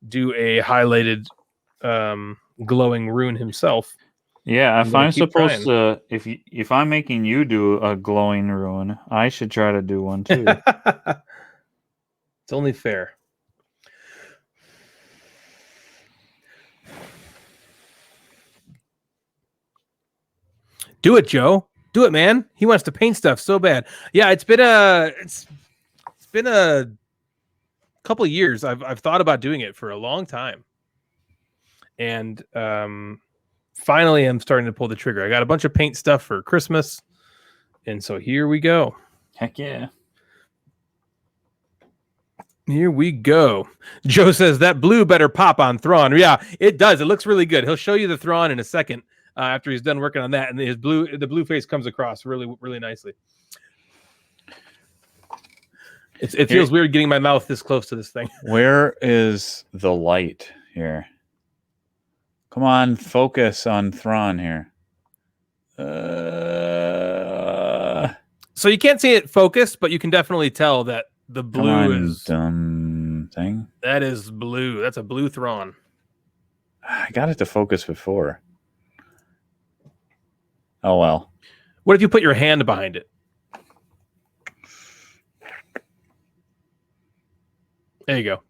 do a highlighted glowing rune himself. Yeah, if I'm supposed trying. to, if I'm making you do a glowing rune, I should try to do one too. It's only fair. Do it, Joe. Do it, man. He wants to paint stuff so bad. Yeah, it's been a couple of years. I've thought about doing it for a long time, and finally I'm starting to pull the trigger. I got a bunch of paint stuff for Christmas, and so here we go. Heck yeah. Here we go. Joe says that blue better pop on Thrawn. Yeah, it does. It looks really good. He'll show you the Thrawn in a second after he's done working on that, and the blue face comes across really, really nicely. It feels weird getting my mouth this close to this thing. Where is the light here? Come on, focus on Thrawn here. So you can't see it focused, but you can definitely tell that the blue is dumb thing. That is blue. That's a blue Thrawn. I got it to focus before. Oh well. What if you put your hand behind it? There you go.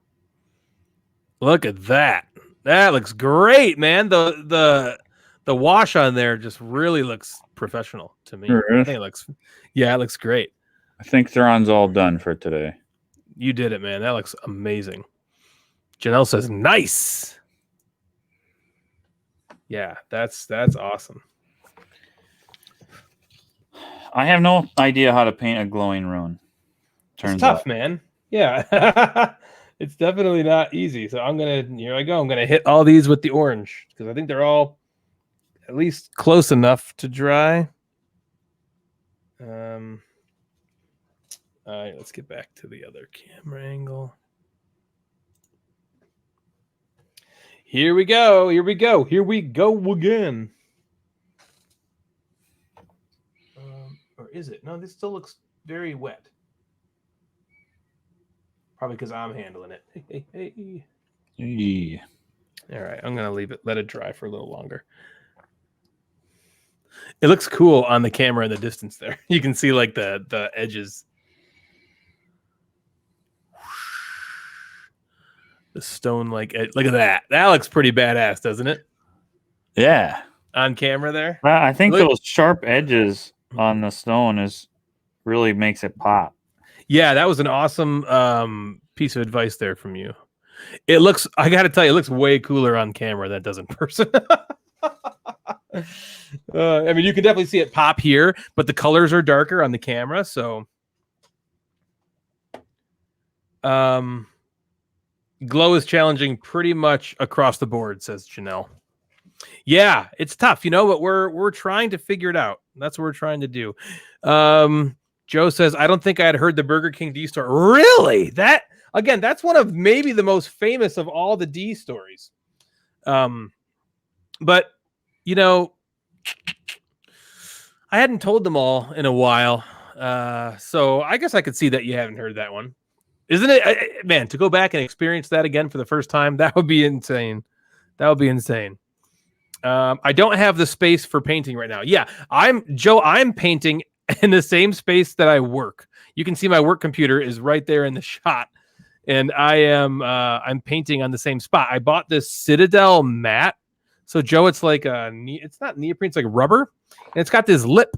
Look at that. That looks great, man. The wash on there just really looks professional to me. Really? I think it looks great. I think Thrawn's all done for today. You did it, man. That looks amazing. Janelle says, nice. Yeah, that's awesome. I have no idea how to paint a glowing rune. It's tough, man. Yeah. It's definitely not easy. So here I go. I'm going to hit all these with the orange because I think they're all at least close enough to dry. All right, let's get back to the other camera angle. Here we go. Here we go. Here we go again. Or is it? No, this still looks very wet. Probably because I'm handling it. Hey. Yeah. All right, I'm going to let it dry for a little longer. It looks cool on the camera in the distance there. You can see like the edges. The stone like edge. Look at that. That looks pretty badass, doesn't it? Yeah. On camera there. Well, I think those sharp edges on the stone really makes it pop. Yeah, that was an awesome piece of advice there from you. It looks, I got to tell you, it looks way cooler on camera than it does in person. I mean, you can definitely see it pop here, but the colors are darker on the camera. So, glow is challenging pretty much across the board, says Janelle. Yeah, it's tough, but we're trying to figure it out. That's what we're trying to do. Joe says, I don't think I had heard the Burger King D story. Really? That's one of maybe the most famous of all the D stories. But I hadn't told them all in a while. So I guess I could see that you haven't heard that one. Isn't it, man? To go back and experience that again for the first time, that would be insane. That would be insane. I don't have the space for painting right now. Yeah, I'm painting in the same space that I work. You can see my work computer is right there in the shot, and I'm painting on the same spot. I bought this Citadel mat. So Joe, it's like it's not neoprene, it's like rubber, and it's got this lip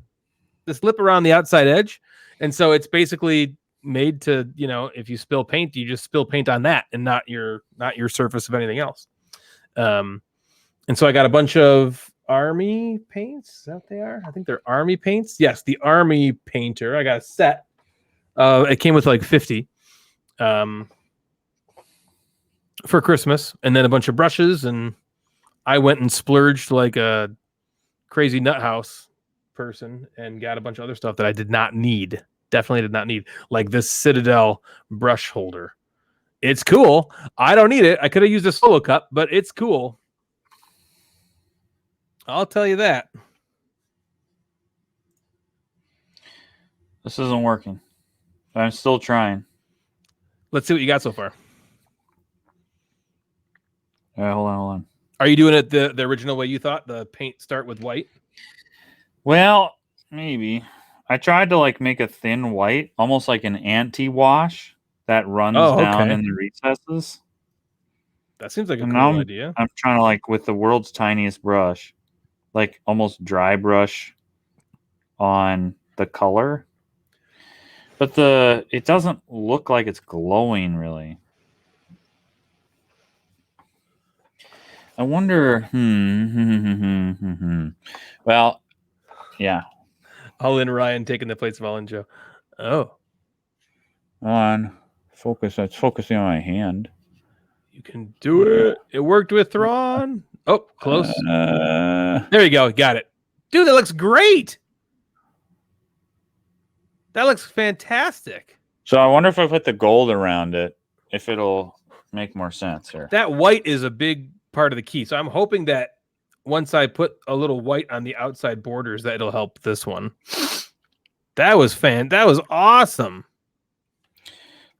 around the outside edge, and so it's basically made to, if you spill paint, you just spill paint on that and not your surface of anything else. And so I got a bunch of army paints. Is that what they are? I think they're army paints. Yes, the army painter. I got a set. It came with like 50 for Christmas, and then a bunch of brushes. And I went and splurged like a crazy nut house person and got a bunch of other stuff that I did not need. Definitely did not need, like this Citadel brush holder. It's cool. I don't need it. I could have used a solo cup, but it's cool. I'll tell you that. This isn't working. I'm still trying. Let's see what you got so far. All right, hold on. Are you doing it the original way you thought? The paint start with white? Well, maybe. I tried to like make a thin white, almost like an anti-wash that runs down in the recesses. That seems like a And cool now idea. I'm trying to, like, with the world's tiniest brush, like almost dry brush on the color. But it doesn't look like it's glowing really. I wonder. Well, yeah. All in Ryan taking the place of All in Joe. Oh, On focus. That's focusing on my hand. you can do it. It worked with Thrawn. Oh, close. There you go. Got it. Dude, that looks great. That looks fantastic. So I wonder if I put the gold around it, if it'll make more sense here. That white is a big part of the key. So I'm hoping that once I put a little white on the outside borders, that it'll help this one. That was That was awesome.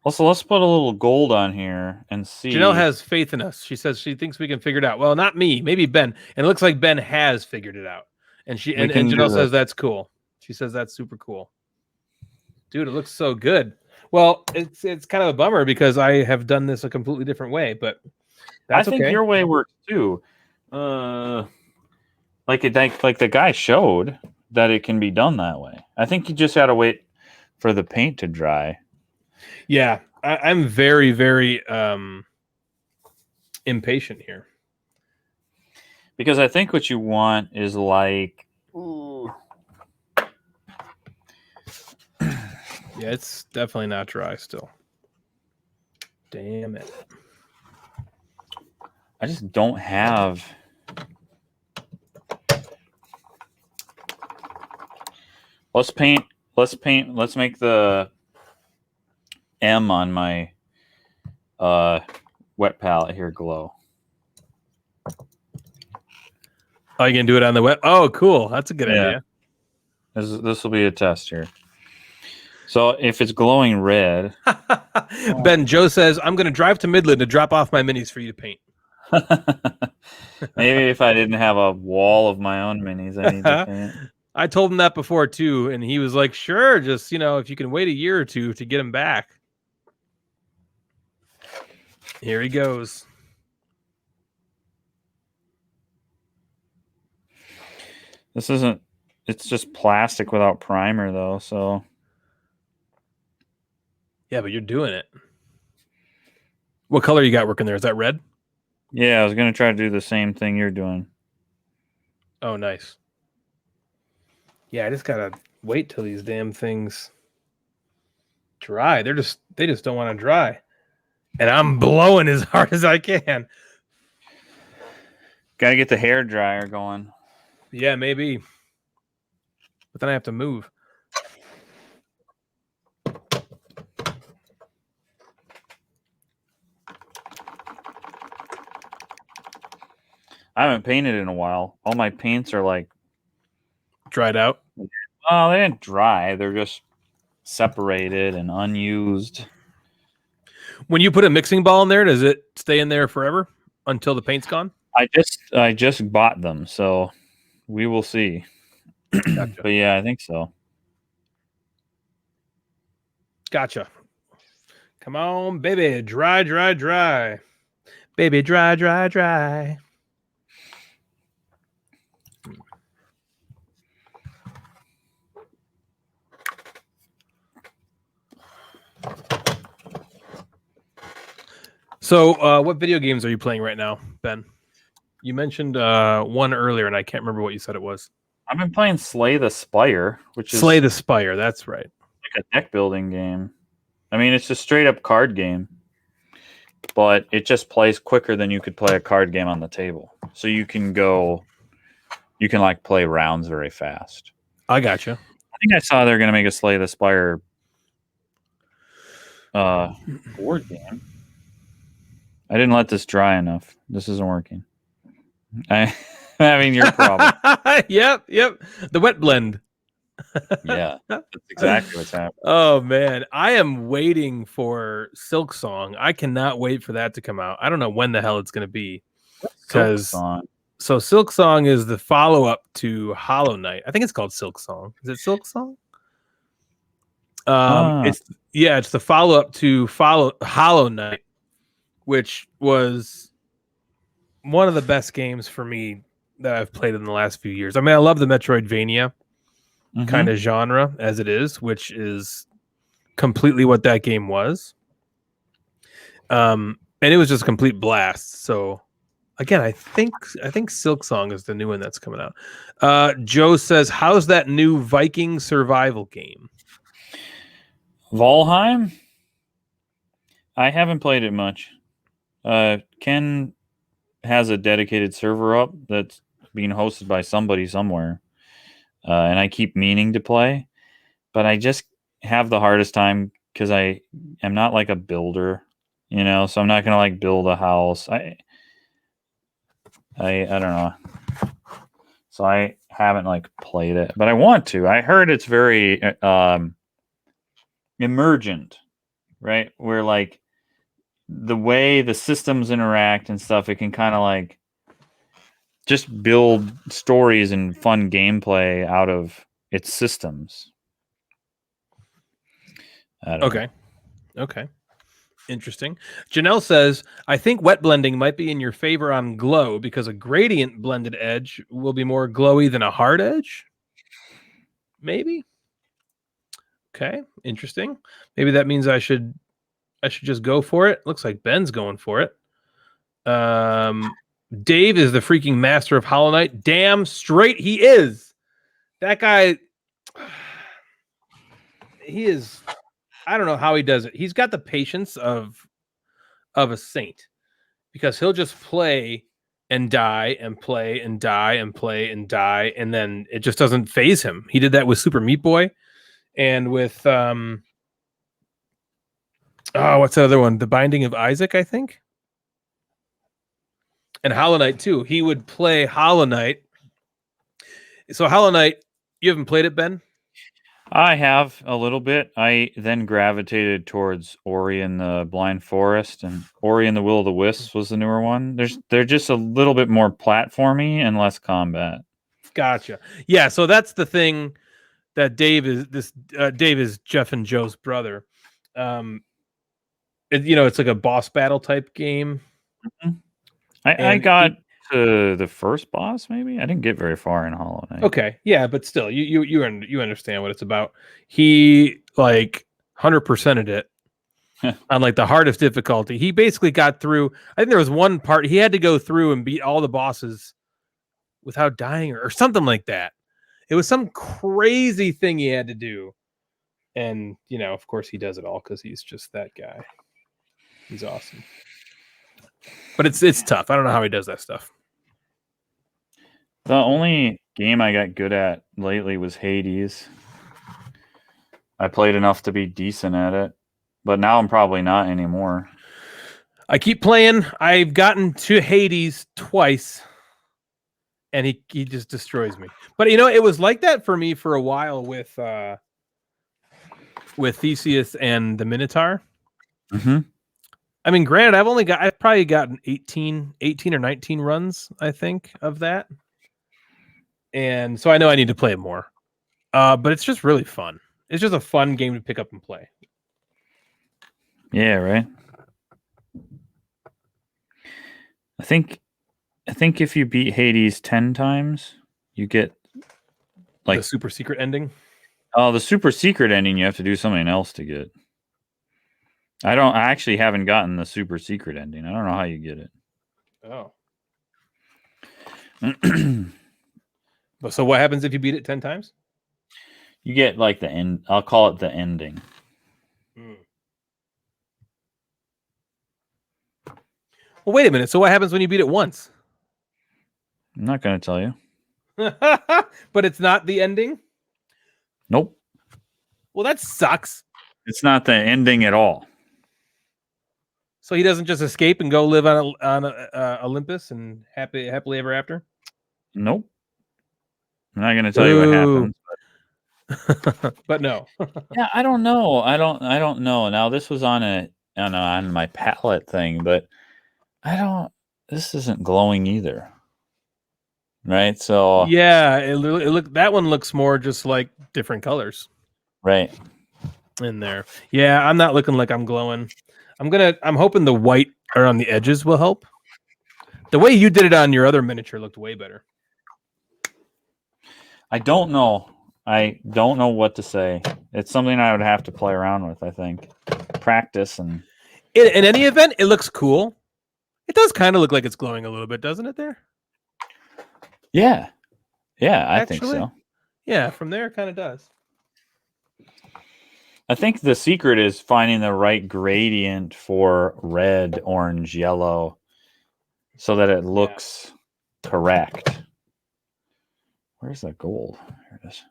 Also, let's put a little gold on here and see. Janelle has faith in us. She says she thinks we can figure it out. Well, not me, maybe Ben. And it looks like Ben has figured it out. And and Janelle says that's cool. She says that's super cool. Dude, it looks so good. Well, it's kind of a bummer because I have done this a completely different way, but that's I think your way works too. Like the guy showed that it can be done that way. I think you just got to wait for the paint to dry. Yeah, I'm very, very impatient here. Because I think what you want is like... Yeah, it's definitely not dry still. Damn it. I just don't have... Let's make the M on my wet palette here glow. Oh, you can do it on the web? Oh, cool. That's a good idea. This will be a test here. So if it's glowing red... Ben, Joe says, I'm going to drive to Midland to drop off my minis for you to paint. Maybe if I didn't have a wall of my own minis, I need to paint. I told him that before too, and he was like, sure, just, if you can wait a year or two to get him back. Here he goes. It's just plastic without primer though, so. Yeah, but you're doing it. What color you got working there? Is that red? Yeah, I was going to try to do the same thing you're doing. Oh, nice. Yeah, I just got to wait till these damn things dry. They just don't want to dry. And I'm blowing as hard as I can. Got to get the hair dryer going. Yeah, maybe. But then I have to move. I haven't painted in a while. All my paints are like dried out. Oh, they didn't dry. They're just separated and unused. When you put a mixing ball in there, does it stay in there forever until the paint's gone? I just bought them, so we will see. Gotcha. But yeah, I think so. Gotcha. Come on, baby. Dry, dry, dry. Baby, dry, dry, dry. So, what video games are you playing right now, Ben? You mentioned one earlier, and I can't remember what you said it was. I've been playing Slay the Spire, which is Slay the Spire. That's right. like a deck building game. I mean, it's a straight up card game, but it just plays quicker than you could play a card game on the table. So you can like play rounds very fast. I gotcha. I think I saw they're going to make a Slay the Spire board game. I didn't let this dry enough. This isn't working. I'm having your problem. Yep. The wet blend. Yeah, that's exactly what's happening. Oh man, I am waiting for Silk Song. I cannot wait for that to come out. I don't know when the hell it's going to be. So Silk Song is the follow-up to Hollow Knight. I think it's called Silk Song. Is it Silk Song? It's the follow-up to Hollow Knight, which was one of the best games for me that I've played in the last few years. I mean, I love the Metroidvania kind of genre as it is, which is completely what that game was. And it was just a complete blast. So again, I think Silk Song is the new one that's coming out. Joe says, how's that new Viking survival game? Valheim? I haven't played it much. Ken has a dedicated server up that's being hosted by somebody somewhere. And I keep meaning to play, but I just have the hardest time because I am not like a builder, so I'm not going to like build a house. I don't know. So I haven't like played it, but I want to. I heard it's very emergent, right? Where like the way the systems interact and stuff, it can kind of like just build stories and fun gameplay out of its systems. I don't know. Okay. Interesting. Janelle says, I think wet blending might be in your favor on glow because a gradient blended edge will be more glowy than a hard edge. Maybe. Okay. Interesting. Maybe that means I should just go for it. Looks like Ben's going for it. Dave is the freaking master of Hollow Knight. Damn straight he is. That guy, he is. I don't know how he does it. He's got the patience of a saint because he'll just play and die and play and die and play and die, and then it just doesn't phase him. He did that with Super Meat Boy and with what's the other one? The Binding of Isaac, I think. And Hollow Knight too. He would play Hollow Knight. So Hollow Knight, you haven't played it, Ben? I have a little bit. I then gravitated towards Ori and the Blind Forest, and Ori and the Will of the Wisps was the newer one. They're just a little bit more platformy and less combat. Gotcha. Yeah, so that's the thing that Dave is Jeff and Joe's brother. It's like a boss battle type game. Mm-hmm. I got to the first boss, maybe. I didn't get very far in Hollow Knight. Okay, yeah, but still, you understand what it's about. He like 100%ed it on like the hardest difficulty. He basically got through. I think there was one part he had to go through and beat all the bosses without dying or something like that. It was some crazy thing he had to do, and of course, he does it all because he's just that guy. He's awesome. But it's tough. I don't know how he does that stuff. The only game I got good at lately was Hades. I played enough to be decent at it, but now I'm probably not anymore. I keep playing. I've gotten to Hades twice, and he just destroys me. But it was like that for me for a while with Theseus and the Minotaur. Mm-hmm. I mean, granted, I've probably gotten 18 or 19 runs, I think, of that. And so I know I need to play it more. But it's just really fun. It's just a fun game to pick up and play. Yeah, right. I think if you beat Hades 10 times, you get The like super secret ending. the super secret ending. You have to do something else to get. I actually haven't gotten the super secret ending. I don't know how you get Oh. it. So what happens if you beat it 10 times? You get like the end. I'll call it the ending. Well, wait a minute. So what happens when you beat it once? I'm not going to tell you. But it's not the ending? Nope. Well, that sucks. It's not the ending at all. So he doesn't just escape and go live on Olympus and happily ever after? Nope. I'm not going to tell you what happens. But no. Yeah, I don't know. I don't know. Now this was on my palette thing, but this isn't glowing either. Right? So Yeah, that one looks more just like different colors right. in there. Yeah, I'm not looking like I'm glowing. I'm hoping the white around the edges will help. The way you did it on your other miniature looked way better. I don't know. I don't know what to say. It's something I would have to play around with, I think. Practice and In any event, it looks cool. It does kind of look like it's glowing a little bit, doesn't it there? yeah. Yeah, I think Actually? so. Yeah, from there it kind of does. I think the secret is finding the right gradient for red, orange, yellow so that it looks correct. Where's that gold? Here it is.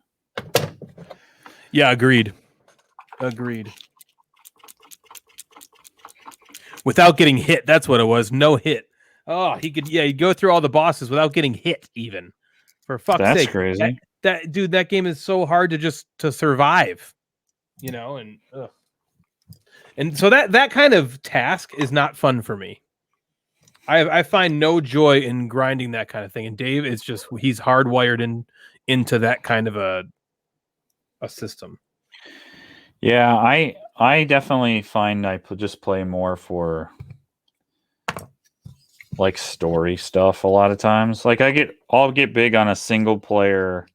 Yeah, agreed. Without getting hit, that's what it was. No hit. Oh, he'd go through all the bosses without getting hit even. For fuck's That's sake. crazy. That game is so hard to survive. And so that kind of task is not fun for me. I find no joy in grinding that kind of thing. And Dave is he's hardwired into that kind of a system. Yeah, I definitely find I just play more for like story stuff a lot of times. Like I'll get big on a single player.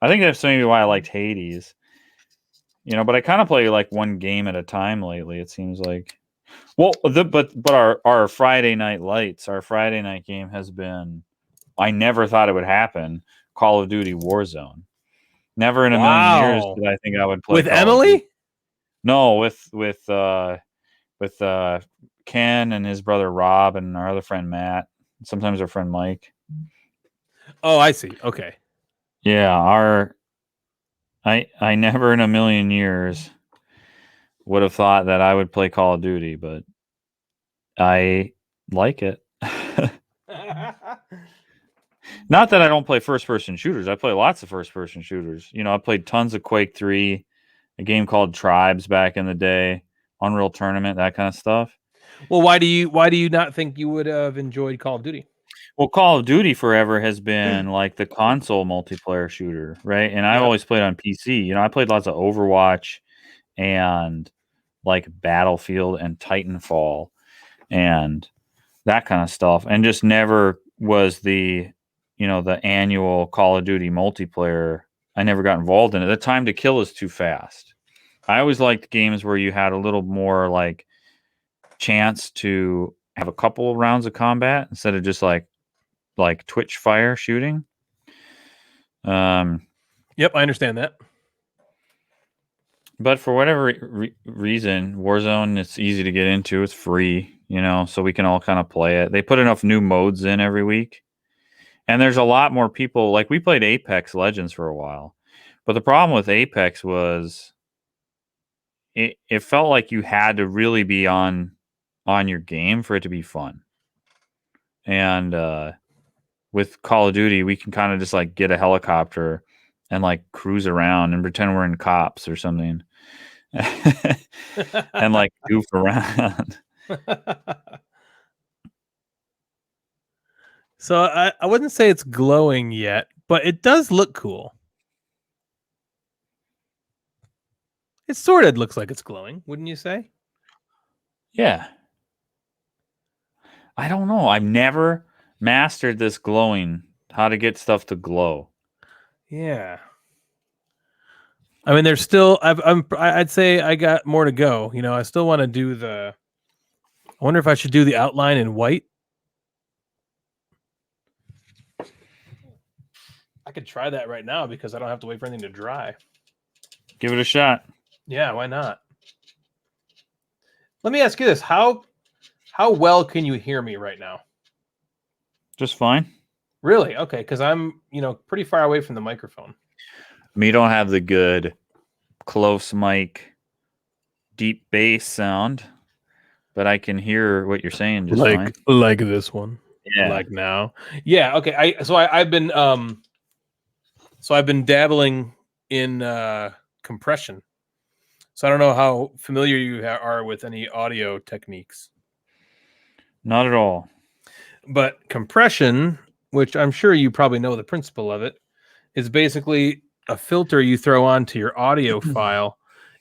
I think that's maybe why I liked Hades. But I kind of play like one game at a time lately, it seems like. Well, but our Friday night lights, our Friday night game has been, I never thought it would happen, Call of Duty Warzone. Never in a million years did I think I would play with Call Emily. of Duty. No, with Ken and his brother Rob and our other friend Matt. Sometimes our friend Mike. Oh, I see. Okay. Yeah, I never in a million years would have thought that I would play Call of Duty, but I like it. Not that I don't play first-person shooters. I play lots of first-person shooters. I played tons of Quake 3, a game called Tribes back in the day, Unreal Tournament, that kind of stuff. Well, why do you not think you would have enjoyed Call of Duty? Well, Call of Duty forever has been like the console multiplayer shooter, right? And I've always played on PC. I played lots of Overwatch and like Battlefield and Titanfall and that kind of stuff, and just never was the annual Call of Duty multiplayer. I never got involved in it. The time to kill is too fast. I always liked games where you had a little more like chance to have a couple of rounds of combat instead of just like Twitch fire shooting. Yep, I understand that. But for whatever reason, Warzone, it's easy to get into. It's free, so we can all kind of play it. They put enough new modes in every week. And there's a lot more people. Like we played Apex Legends for a while. But the problem with Apex was it felt like you had to really be on your game for it to be fun. And with Call of Duty, we can kind of just like get a helicopter and like cruise around and pretend we're in cops or something. And like goof around. So I wouldn't say it's glowing yet, but it does look cool. It sort of looks like it's glowing, wouldn't you say? Yeah. I don't know. I've never mastered this glowing, how to get stuff to glow. Yeah. I mean, there's still. I'd say I got more to go. You know, I still want to do the. I wonder if I should do the outline in white. I could try that right now because I don't have to wait for anything to dry. Give it a shot. Yeah, why not? Let me ask you this: how well can you hear me right now? Just fine. Really? Okay, because I'm pretty far away from the microphone. I mean, you don't have the good close mic, deep bass sound, but I can hear what you're saying just fine. Like this one. Yeah. Like now. Yeah. Okay. I've been dabbling in compression. So I don't know how familiar you are with any audio techniques. Not at all. But compression, which I'm sure you probably know the principle of it, is basically a filter you throw onto your audio file,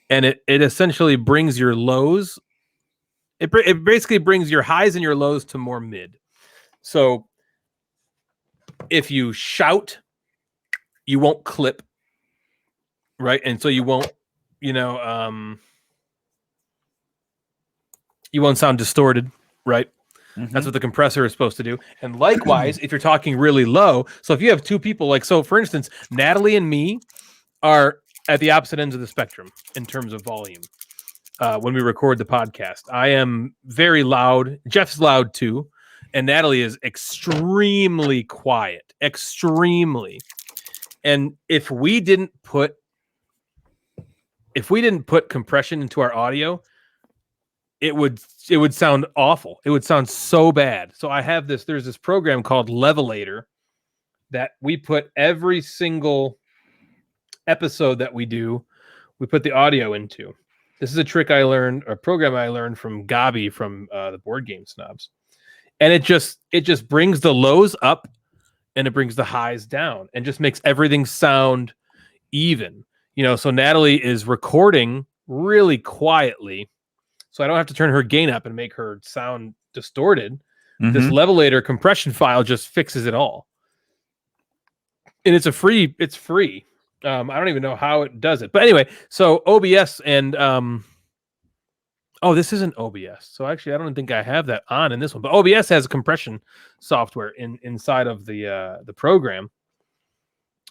and it essentially brings your lows. It basically brings your highs and your lows to more mid. So if you shout, you won't clip, right? And so you won't, you won't sound distorted, right? That's what the compressor is supposed to do. And likewise, if you're talking really low, so if you have two people, like, so for instance, Natalie and me are at the opposite ends of the spectrum in terms of volume. When we record the podcast, I am very loud. Jeff's loud too. And Natalie is extremely quiet, extremely. And if we didn't put compression into our audio, it would sound awful. It would sound so bad. So I have there's this program called Levelator that we put every single episode that we do, we put the audio into. This is a program I learned from Gabi from the Board Game Snobs. And it just brings the lows up and it brings the highs down and just makes everything sound even. So Natalie is recording really quietly, so I don't have to turn her gain up and make her sound distorted. This Levelator compression file just fixes it all. And it's free. I don't even know how it does it. But anyway, so OBS and this isn't OBS. So actually I don't think I have that on in this one. But OBS has compression software inside of the program.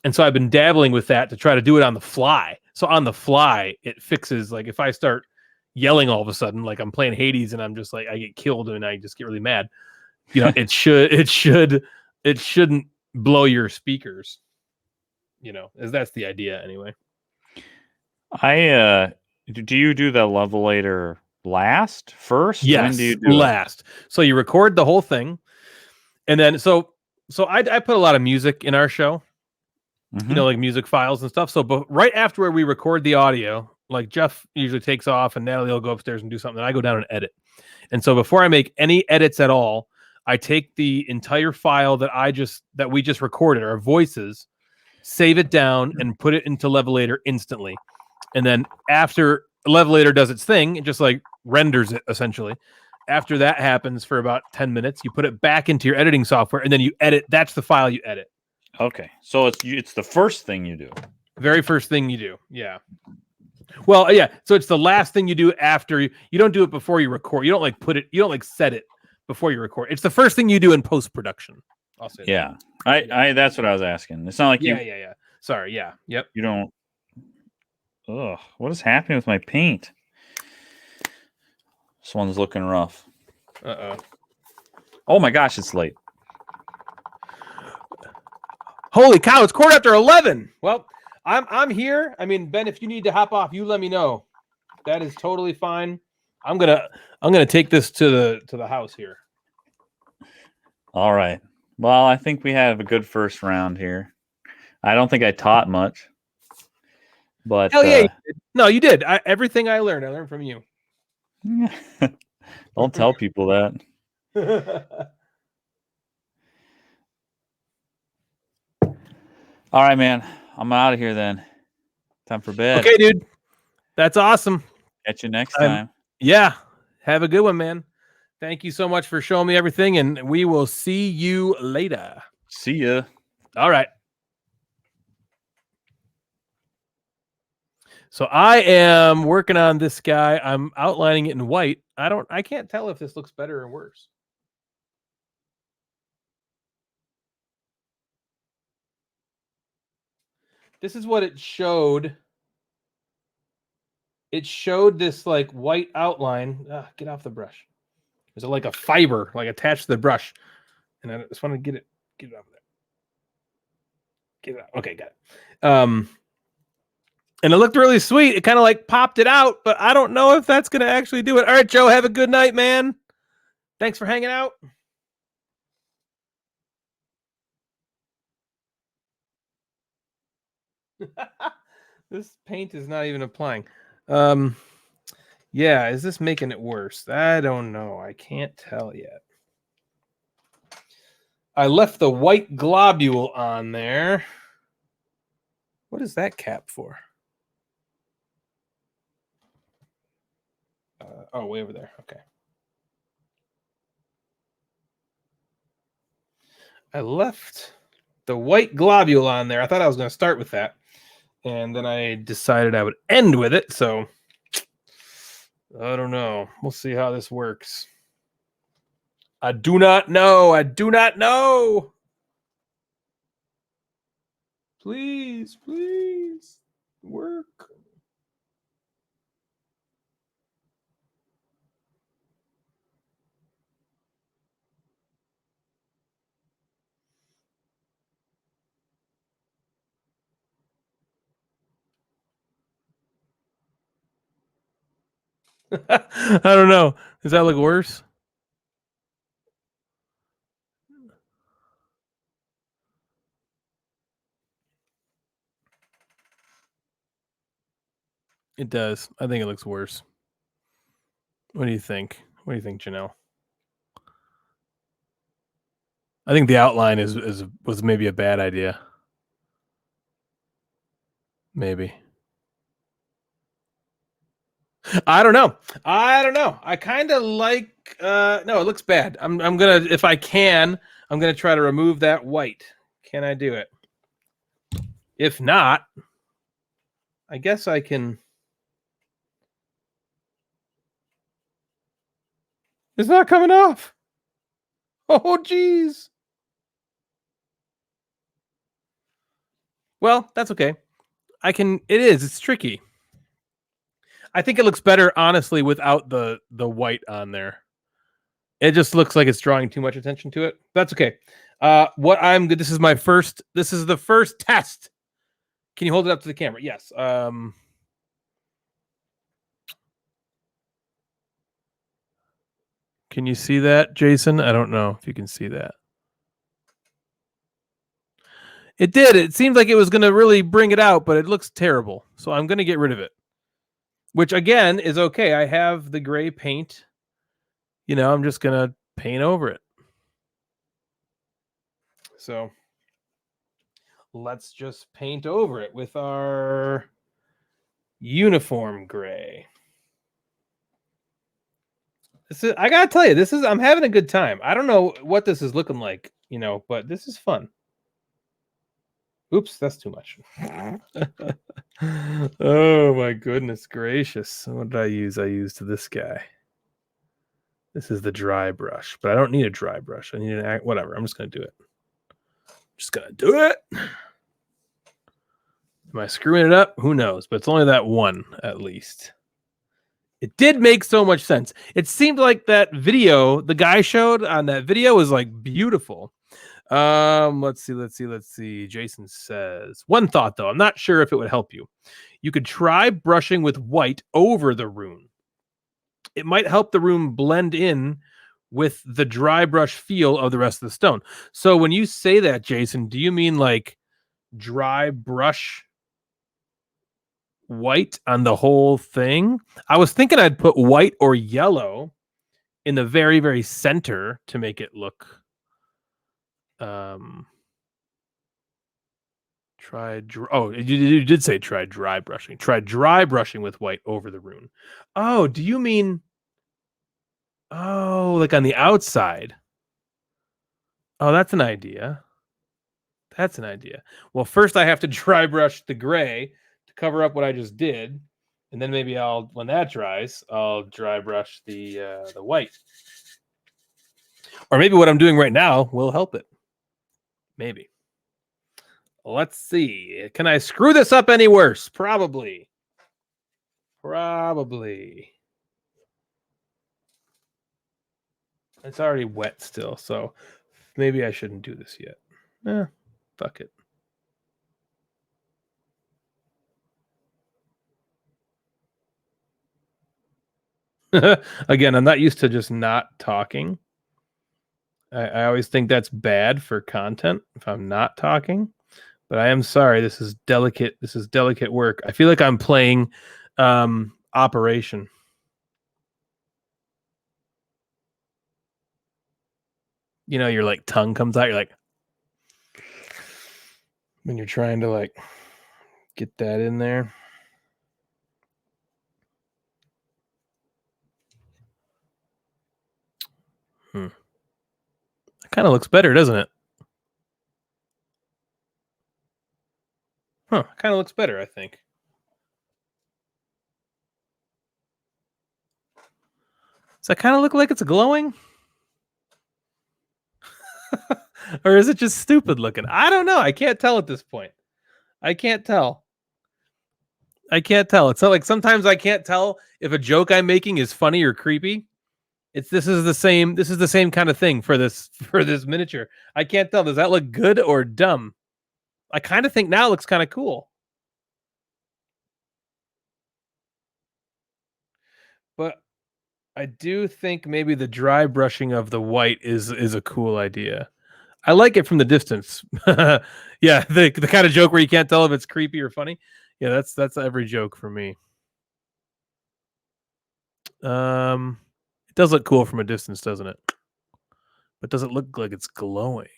And so I've been dabbling with that to try to do it on the fly. So on the fly, it fixes, like, if I start yelling all of a sudden, like I'm playing Hades and I'm just like, I get killed and I just get really mad. It shouldn't blow your speakers. As that's the idea anyway. Do you do the Levelator first? Yes, when do you do last. So you record the whole thing, and then so I put a lot of music in our show. Like music files and stuff. So, but right after we record the audio, like Jeff usually takes off and Natalie will go upstairs and do something, and I go down and edit. And so before I make any edits at all, I take the entire file that we just recorded, our voices, save it down and put it into Levelator instantly. And then after Levelator does its thing, it just like renders it essentially. After that happens for about 10 minutes, you put it back into your editing software and then you edit. That's the file you edit. Okay, so it's the first thing you do. Very first thing you do, yeah. Well, yeah. So it's the last thing you do after you don't do it before you record. You don't like put it. You don't like set it before you record. It's the first thing you do in post production. I'll say. Yeah, that. I that's what I was asking. It's not like yeah. Sorry. Yeah. Yep. You don't. Ugh, what is happening with my paint? This one's looking rough. Oh my gosh, it's late. Holy cow! It's 11:15. Well, I'm here. I mean, Ben, if you need to hop off, you let me know. That is totally fine. I'm gonna take this to the house here. All right. Well, I think we have a good first round here. I don't think I taught much, but hell yeah, you did. No, you did. Everything I learned from you. Don't tell people that. All right, man. I'm out of here then. Time for bed. Okay, dude. That's awesome. Catch you next time. Yeah. Have a good one, man. Thank you so much for showing me everything, and we will see you later. See ya. All right. So I am working on this guy. I'm outlining it in white. I can't tell if this looks better or worse. This is what it showed. It showed this like white outline. Get off the brush. There's like a fiber like attached to the brush. And I just want to get it off there. Get it out. Okay, got it. And it looked really sweet. It kind of like popped it out, but I don't know if that's going to actually do it. All right, Joe, have a good night, man. Thanks for hanging out. This paint is not even applying. Yeah, is this making it worse? I don't know. I can't tell yet. I left the white globule on there. What is that cap for? Oh, way over there. Okay. I left the white globule on there. I thought I was going to start with that. And then I decided I would end with it. So I don't know. We'll see how this works. I do not know. I do not know. Please, please work. I don't know. Does that look worse? It does. I think it looks worse. What do you think? What do you think, Janelle? I think the outline was maybe a bad idea. Maybe. I don't know. I kind of like no, it looks bad. I'm gonna, if I can, I'm gonna try to remove that white. Can I do it? If not, I guess I can. It's not coming off. Oh, geez. Well, that's okay. It's tricky. I think it looks better, honestly, without the white on there. It just looks like it's drawing too much attention to it. That's okay. This is the first test. Can you hold it up to the camera? Yes. Can you see that, Jason? I don't know if you can see that. It did. It seemed like it was going to really bring it out, but it looks terrible. So I'm going to get rid of it, which again is okay. I have the gray paint. You know, I'm just going to paint over it. So let's just paint over it with our uniform gray. I gotta tell you, I'm having a good time. I don't know what this is looking like, you know, but this is fun. Oops, that's too much. Oh my goodness gracious. What did I use? I used this guy. This is the dry brush, but I don't need a dry brush. I need whatever. I'm just gonna do it. Just gonna do it. Am I screwing it up? Who knows? But it's only that one at least. It did make so much sense. It seemed like that video the guy showed on that video was like beautiful. Let's see. Jason says, one thought though, I'm not sure if it would help you. You could try brushing with white over the rune. It might help the rune blend in with the dry brush feel of the rest of the stone. So when you say that, Jason, do you mean like dry brush white on the whole thing? I was thinking I'd put white or yellow in the very, very center to make it look you did say try dry brushing. Try dry brushing with white over the rune. Oh, do you mean like on the outside? Oh, that's an idea. That's an idea. Well, first I have to dry brush the gray to cover up what I just did, and then maybe when that dries, I'll dry brush the white. Or maybe what I'm doing right now will help it. Maybe. Let's see. Can I screw this up any worse? Probably. Probably. It's already wet still, so maybe I shouldn't do this yet. Fuck it. Again, I'm not used to just not talking. I always think that's bad for content if I'm not talking. But I am sorry. This is delicate. This is delicate work. I feel like I'm playing Operation. You know, your like tongue comes out. You're like, when you're trying to like get that in there. That kind of looks better, doesn't it? Kind of looks better, I think. Does that kind of look like it's glowing? Or is it just stupid looking? I don't know. I can't tell at this point. I can't tell. It's not like sometimes I can't tell if a joke I'm making is funny or creepy. This is the same kind of thing for this miniature. I can't tell. Does that look good or dumb? I kind of think now it looks kind of cool. But I do think maybe the dry brushing of the white is a cool idea. I like it from the distance. Yeah, the kind of joke where you can't tell if it's creepy or funny. Yeah, that's every joke for me. It does look cool from a distance, doesn't it? But does it look like it's glowing?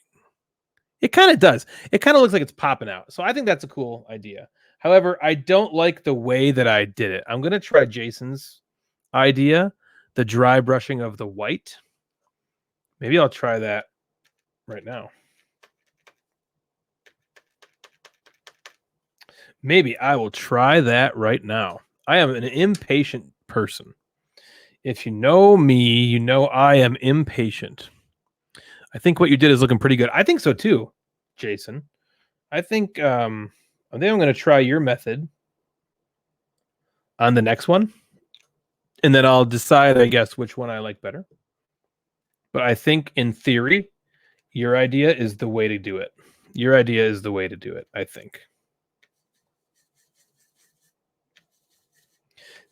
It kind of does. It kind of looks like it's popping out. So I think that's a cool idea. However, I don't like the way that I did it. I'm going to try Jason's idea, the dry brushing of the white. Maybe I'll try that right now. Maybe I will try that right now. I am an impatient person. If you know me, you know I am impatient. I think what you did is looking pretty good. I think so too, Jason. I think I'm going to try your method on the next one, and then I'll decide, I guess, which one I like better. But I think, in theory, your idea is the way to do it. Your idea is the way to do it, I think.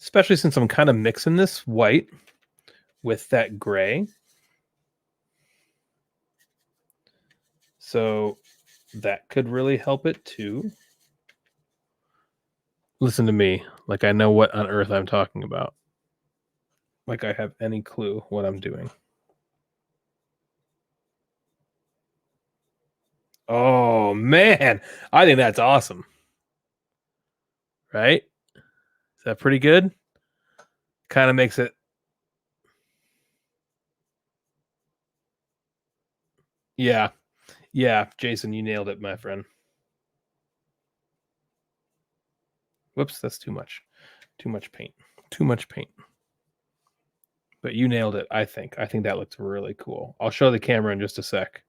Especially since I'm kind of mixing this white with that gray. So that could really help it too. Listen to me. Like I know what on earth I'm talking about. Like I have any clue what I'm doing. Oh, man. I think that's awesome. Right? Is that pretty good? Kind of makes it. Yeah. Yeah. Jason, you nailed it, my friend. Whoops, that's too much. Too much paint. Too much paint. But you nailed it, I think. I think that looks really cool. I'll show the camera in just a sec.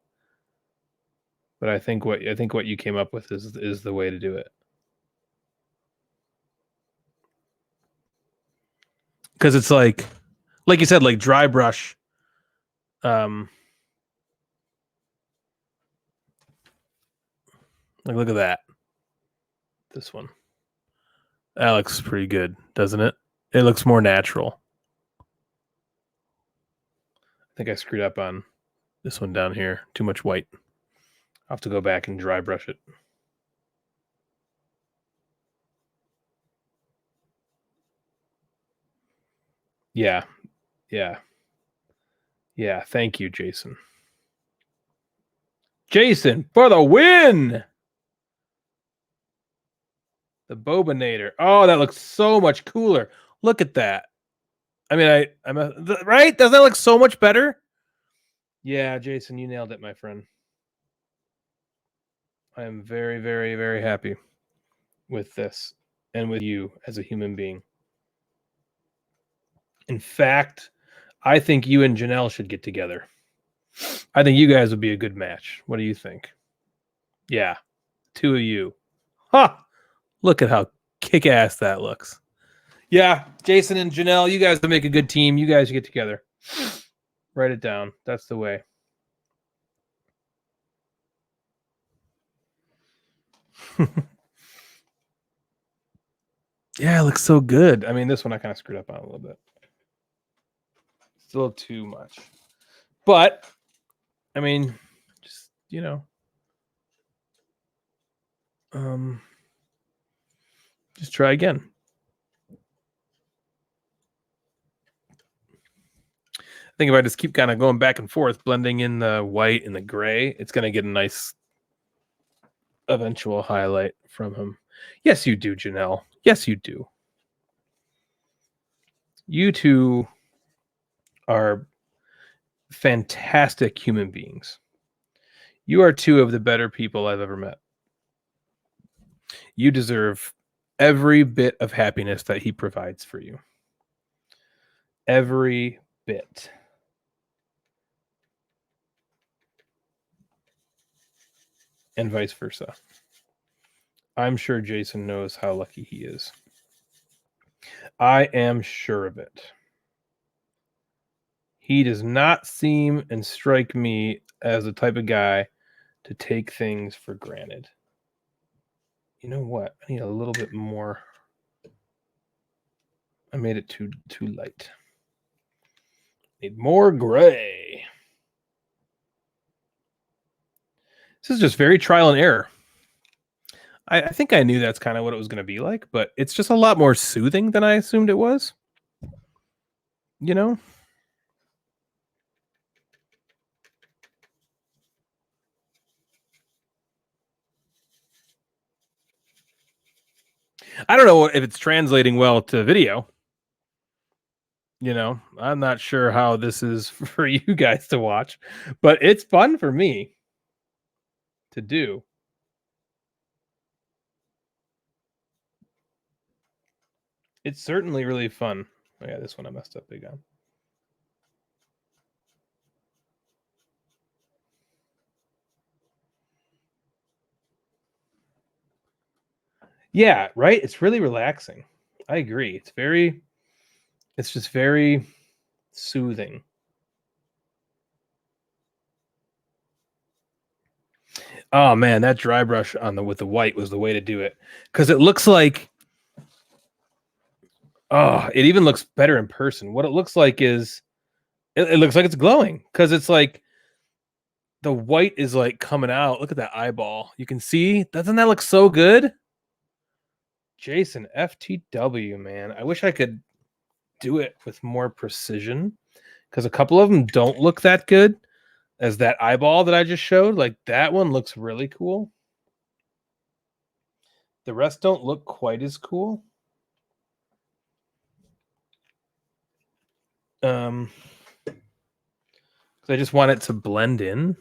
But I think what you came up with is the way to do it. Because it's like you said, like dry brush. Like look at that. This one. That looks pretty good, doesn't it? It looks more natural. I think I screwed up on this one down here. Too much white. I'll have to go back and dry brush it. Yeah. Yeah. Yeah, thank you, Jason. Jason for the win. The Bobinator. Oh, that looks so much cooler. Look at that. I mean, right? Doesn't that look so much better? Yeah, Jason, you nailed it, my friend. I am very, very, very happy with this and with you as a human being. In fact, I think you and Janelle should get together. I think you guys would be a good match. What do you think? Yeah, two of you. Ha! Look at how kick-ass that looks. Yeah, Jason and Janelle, you guys would make a good team. You guys should get together. Write it down. That's the way. Yeah, it looks so good. I mean, this one I kind of screwed up on a little bit. It's a little too much. But, I mean, just, just try again. I think if I just keep kind of going back and forth, blending in the white and the gray, it's going to get a nice eventual highlight from him. Yes, you do, Janelle. Yes, you do. You two are fantastic human beings. You are two of the better people I've ever met. You deserve every bit of happiness that he provides for you. Every bit. And vice versa. I'm sure Jason knows how lucky he is. I am sure of it. He does not seem and strike me as the type of guy to take things for granted. You know what? I need a little bit more. I made it too light. Need more gray. This is just very trial and error. I think I knew that's kind of what it was going to be like, but it's just a lot more soothing than I assumed it was. You know? I don't know if it's translating well to video. I'm not sure how this is for you guys to watch, but it's fun for me to do. It's certainly really fun. Oh yeah, this one I messed up big on. Yeah, right? It's really relaxing. I agree. It's just very soothing. Oh man, that dry brush with the white was the way to do it. Because it looks like it even looks better in person. What it looks like is it looks like it's glowing because it's like the white is like coming out. Look at that eyeball. You can see. Doesn't that look so good? Jason FTW, man. I wish I could do it with more precision because a couple of them don't look that good as that eyeball that I just showed. Like that one looks really cool. The rest don't look quite as cool. I just want it to blend in,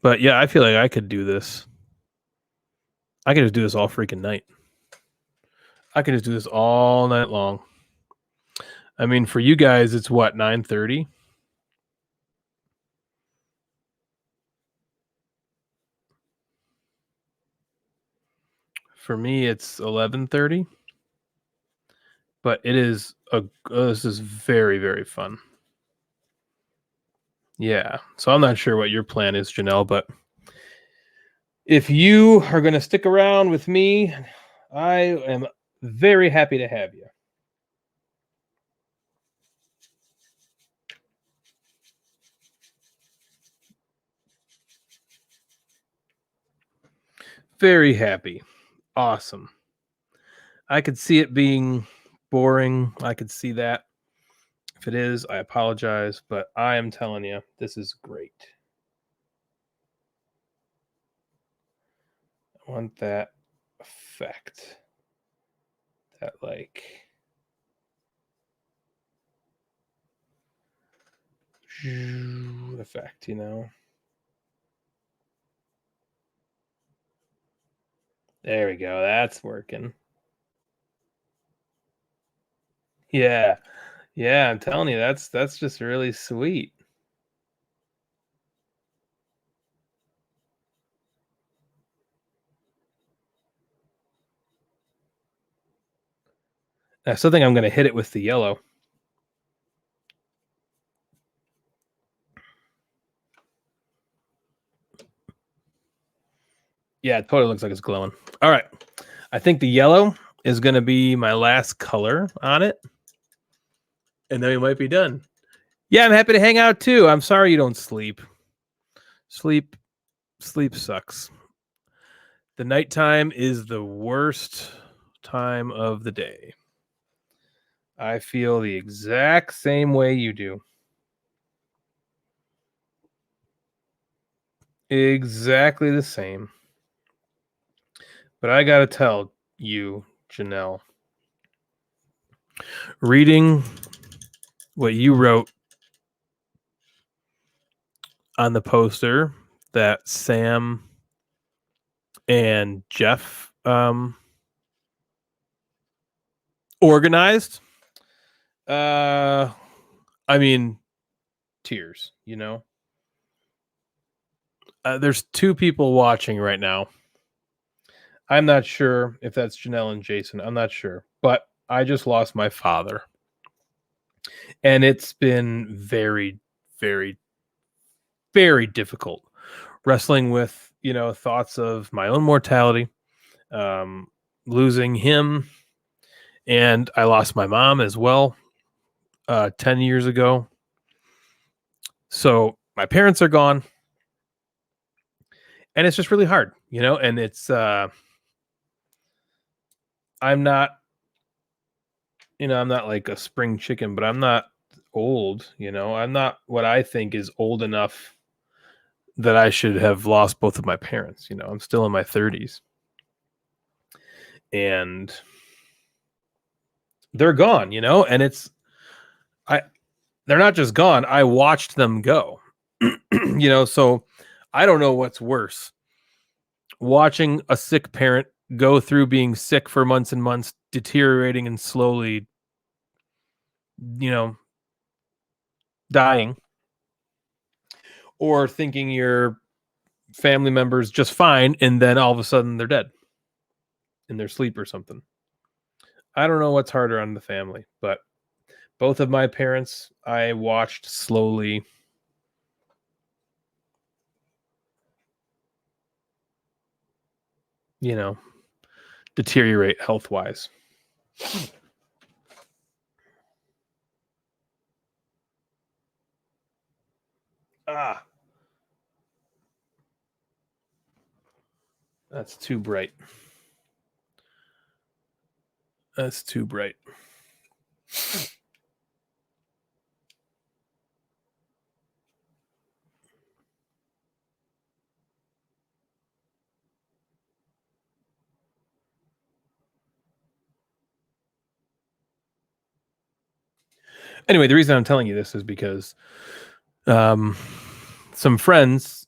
But yeah, I feel like I could do this. I could just do this all freaking night. I could just do this all night long. I mean, for you guys, it's what, 9:30? For me, it's 11:30. But it is this is very, very fun. Yeah. So I'm not sure what your plan is, Janelle, but if you are going to stick around with me, I am very happy to have you. Very happy. awesome. I could see it being boring. I could see that. If it is, I apologize, but I am telling you, this is great. I want that effect. That like effect, you know. There we go. That's working. Yeah. Yeah, I'm telling you, that's just really sweet. I still think I'm gonna hit it with the yellow. Yeah, it totally looks like it's glowing. All right. I think the yellow is gonna be my last color on it. And then we might be done. Yeah, I'm happy to hang out too. I'm sorry you don't sleep. Sleep sucks. The nighttime is the worst time of the day. I feel the exact same way you do. Exactly the same. But I gotta tell you, Janelle, reading what you wrote on the poster that Sam and Jeff organized, I mean, tears, you know. There's two people watching right now. I'm not sure if that's Janelle and Jason. I'm not sure, but I just lost my father, and it's been very, very, very difficult wrestling with, you know, thoughts of my own mortality, um, losing him, and I lost my mom as well 10 years ago. So my parents are gone, and it's just really hard, you know. And it's I'm not, you know, I'm not like a spring chicken, but I'm not old, you know. I'm not what I think is old enough that I should have lost both of my parents, you know. I'm still in my 30s. And they're gone, you know, and they're not just gone. I watched them go. You know, so I don't know what's worse. Watching a sick parent go through being sick for months and months, deteriorating and slowly, you know, dying, or thinking your family member's just fine and then all of a sudden they're dead in their sleep or something. I don't know what's harder on the family, but both of my parents I watched slowly, you know, deteriorate health wise. Ah, that's too bright. That's too bright. Anyway, the reason I'm telling you this is because some friends,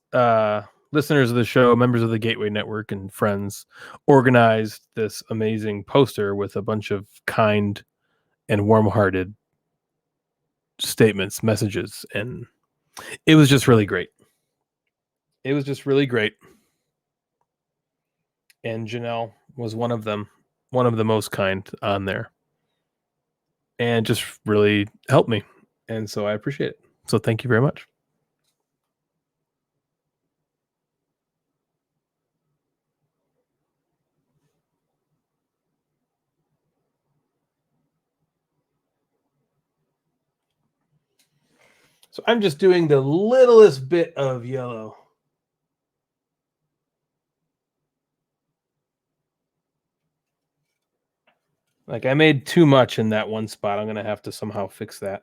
listeners of the show, members of the Gateway Network, and friends organized this amazing poster with a bunch of kind and warm-hearted statements, messages, and it was just really great. It was just really great. And Janelle was one of them, one of the most kind on there, and just really helped me. And so I appreciate it. So thank you very much. So I'm just doing the littlest bit of yellow. Like I made too much in that one spot. I'm gonna have to somehow fix that.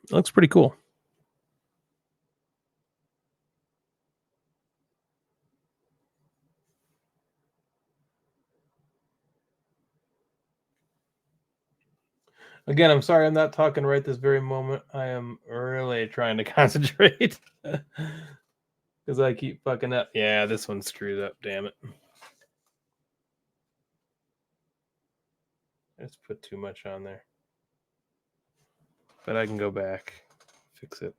It looks pretty cool. Again, I'm sorry I'm not talking right this very moment. I am really trying to concentrate because I keep fucking up. Yeah, this one's screwed up. Damn it. I just put too much on there. But I can go back, fix it,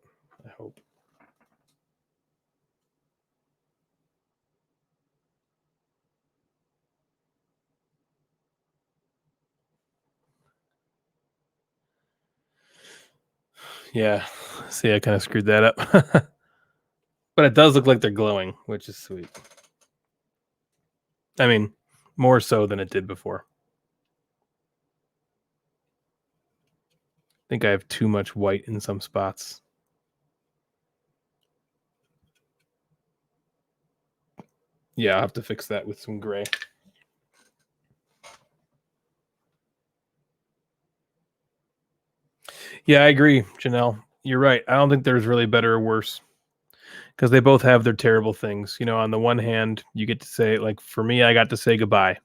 I hope. Yeah, see, I kind of screwed that up. But it does look like they're glowing, which is sweet. I mean, more so than it did before. I think I have too much white in some spots. Yeah, I'll have to fix that with some gray. Yeah, I agree, Janelle. You're right. I don't think there's really better or worse because they both have their terrible things. You know, on the one hand, you get to say, like, for me, I got to say goodbye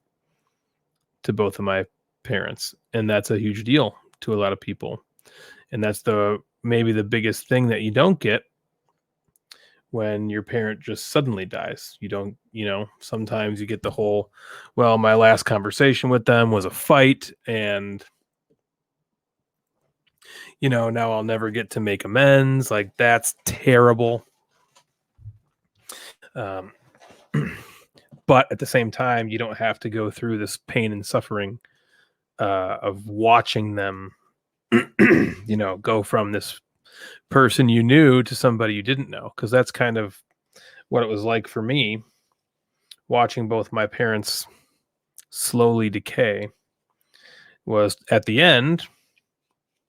to both of my parents, and that's a huge deal to a lot of people. And that's maybe the biggest thing that you don't get when your parent just suddenly dies. You don't, sometimes you get the whole, well, my last conversation with them was a fight, and now I'll never get to make amends. Like, that's terrible. But at the same time, you don't have to go through this pain and suffering of watching them, go from this person you knew to somebody you didn't know. Because that's kind of what it was like for me, watching both my parents slowly decay. Was at the end,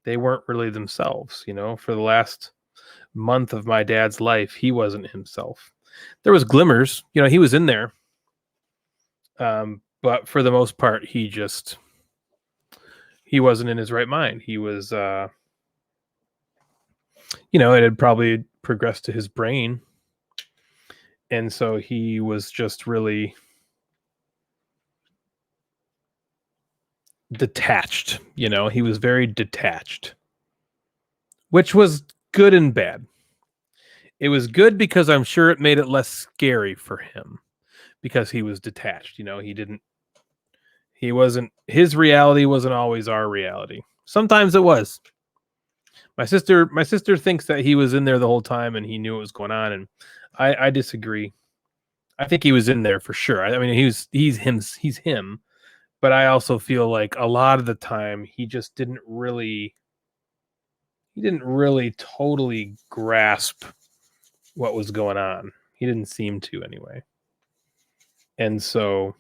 they weren't really themselves. For the last month of my dad's life, he wasn't himself. There was glimmers, he was in there. But for the most part, he wasn't in his right mind. He was, it had probably progressed to his brain. And so he was just really detached. He was very detached, which was good and bad. It was good because I'm sure it made it less scary for him because he was detached. His reality wasn't always our reality. Sometimes it was. My sister thinks that he was in there the whole time and he knew what was going on, and I disagree. I think he was in there for sure. I mean, he's him, but I also feel like a lot of the time he just didn't really totally grasp what was going on. He didn't seem to anyway. And so,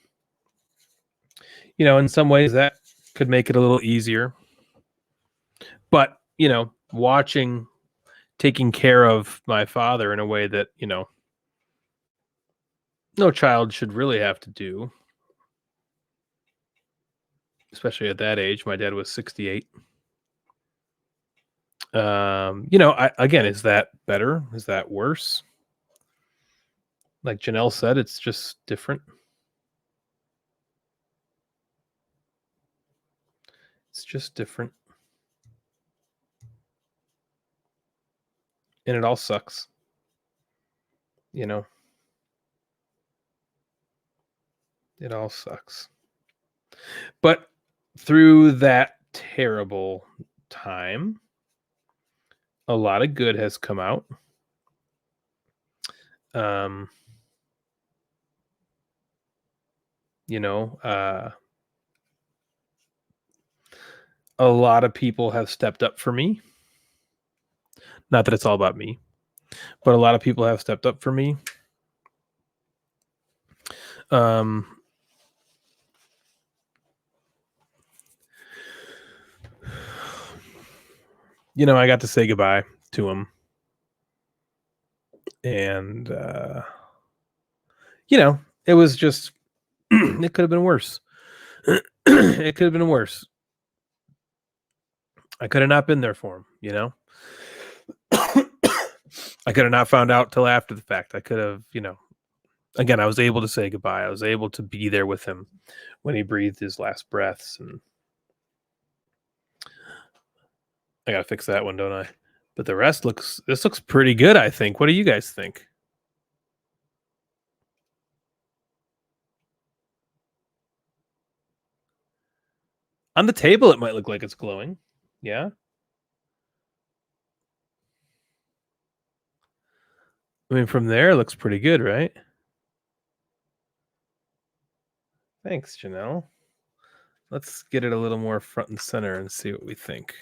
in some ways that could make it a little easier. But, taking care of my father in a way that, no child should really have to do, especially at that age. My dad was 68. Again, is that better? Is that worse? Like Janelle said, it's just different. It's just different. And it all sucks. It all sucks. But through that terrible time, a lot of good has come out. Um, a lot of people have stepped up for me. Not that it's all about me, but a lot of people have stepped up for me. You know, I got to say goodbye to him. And, you know, it was just, it could have been worse. It could have been worse. I could have not been there for him, you know? I could have not found out till after the fact. I could have, you know, again, I was able to say goodbye. I was able to be there with him when he breathed his last breaths. And I got to fix that one, don't I? But the rest this looks pretty good, I think. What do you guys think? On the table, it might look like it's glowing. Yeah. I mean, from there, it looks pretty good, right? Thanks, Janelle. Let's get it a little more front and center and see what we think.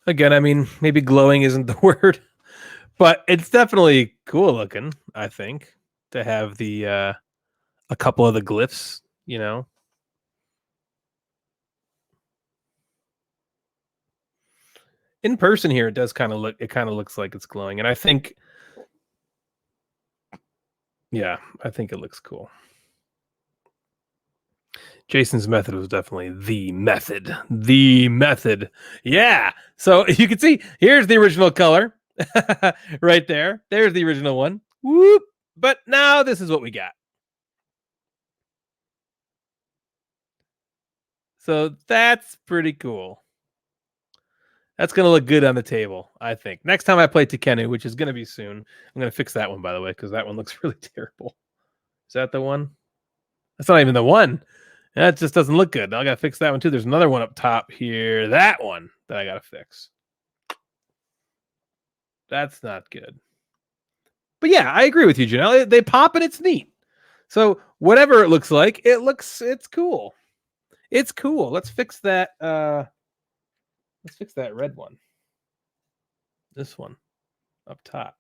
Again, I mean, maybe glowing isn't the word, but it's definitely cool looking, I think, to have the a couple of the glyphs, you know. In person here, it does kind of looks like it's glowing. And I think, yeah, I think it looks cool. Jason's method was definitely the method. The method. Yeah. So you can see here's the original color right there. There's the original one. Whoop. But now this is what we got. So that's pretty cool. That's going to look good on the table, I think. Next time I play Tekenu, which is going to be soon, I'm going to fix that one, by the way, because that one looks really terrible. Is that the one? That's not even the one. That just doesn't look good. I got to fix that one, too. There's another one up top here. That one that I got to fix. That's not good. But yeah, I agree with you, Janelle. They pop and it's neat. So whatever it looks like, it's cool. It's cool. Let's fix that. Let's fix that red one. This one up top.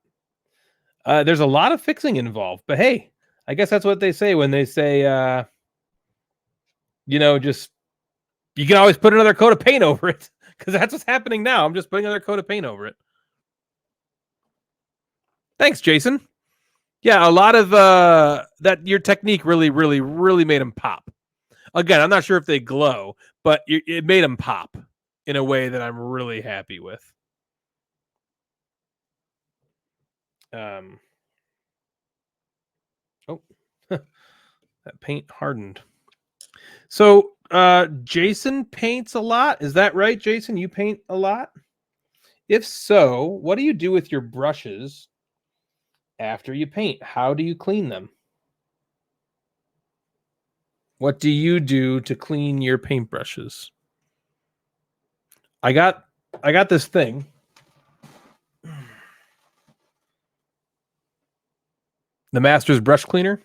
There's a lot of fixing involved, but hey, I guess that's what they say when they say, you know, just you can always put another coat of paint over it because that's what's happening now. I'm just putting another coat of paint over it. Thanks, Jason. Yeah, a lot of that your technique really made them pop. Again, I'm not sure if they glow, but it made them pop in a way that I'm really happy with. Oh, that paint hardened. So Jason paints a lot. Is that right, Jason? You paint a lot? If so, what do you do with your brushes after you paint? How do you clean them? What do you do to clean your paintbrushes? I got this thing. The Master's brush cleaner.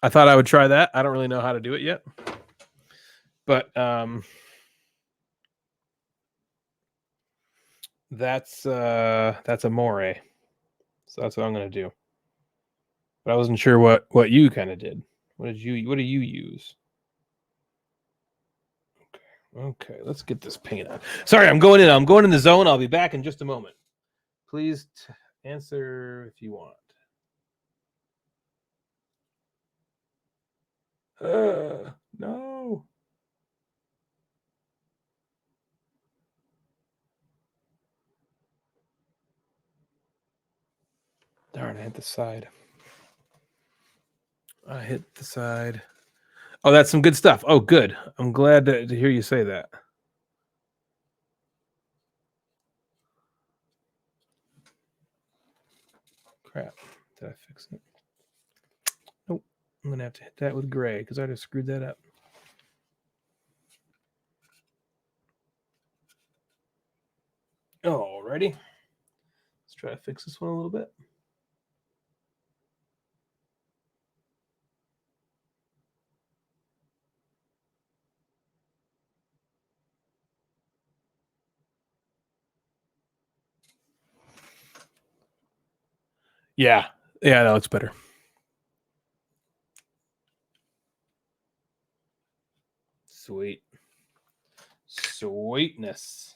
I thought I would try that. I don't really know how to do it yet. But that's Amore. So that's what I'm going to do. But I wasn't sure what you kind of did. What do you use? Okay, let's get this paint on. Sorry, I'm going in the zone. I'll be back in just a moment. Please answer if you want. No. Darn, I hit the side. Oh, that's some good stuff. Oh, good. I'm glad to hear you say that. Crap. Did I fix it? Nope. I'm going to have to hit that with gray because I just screwed that up. Alrighty. Let's try to fix this one a little bit. Yeah, that looks better. Sweet. Sweetness.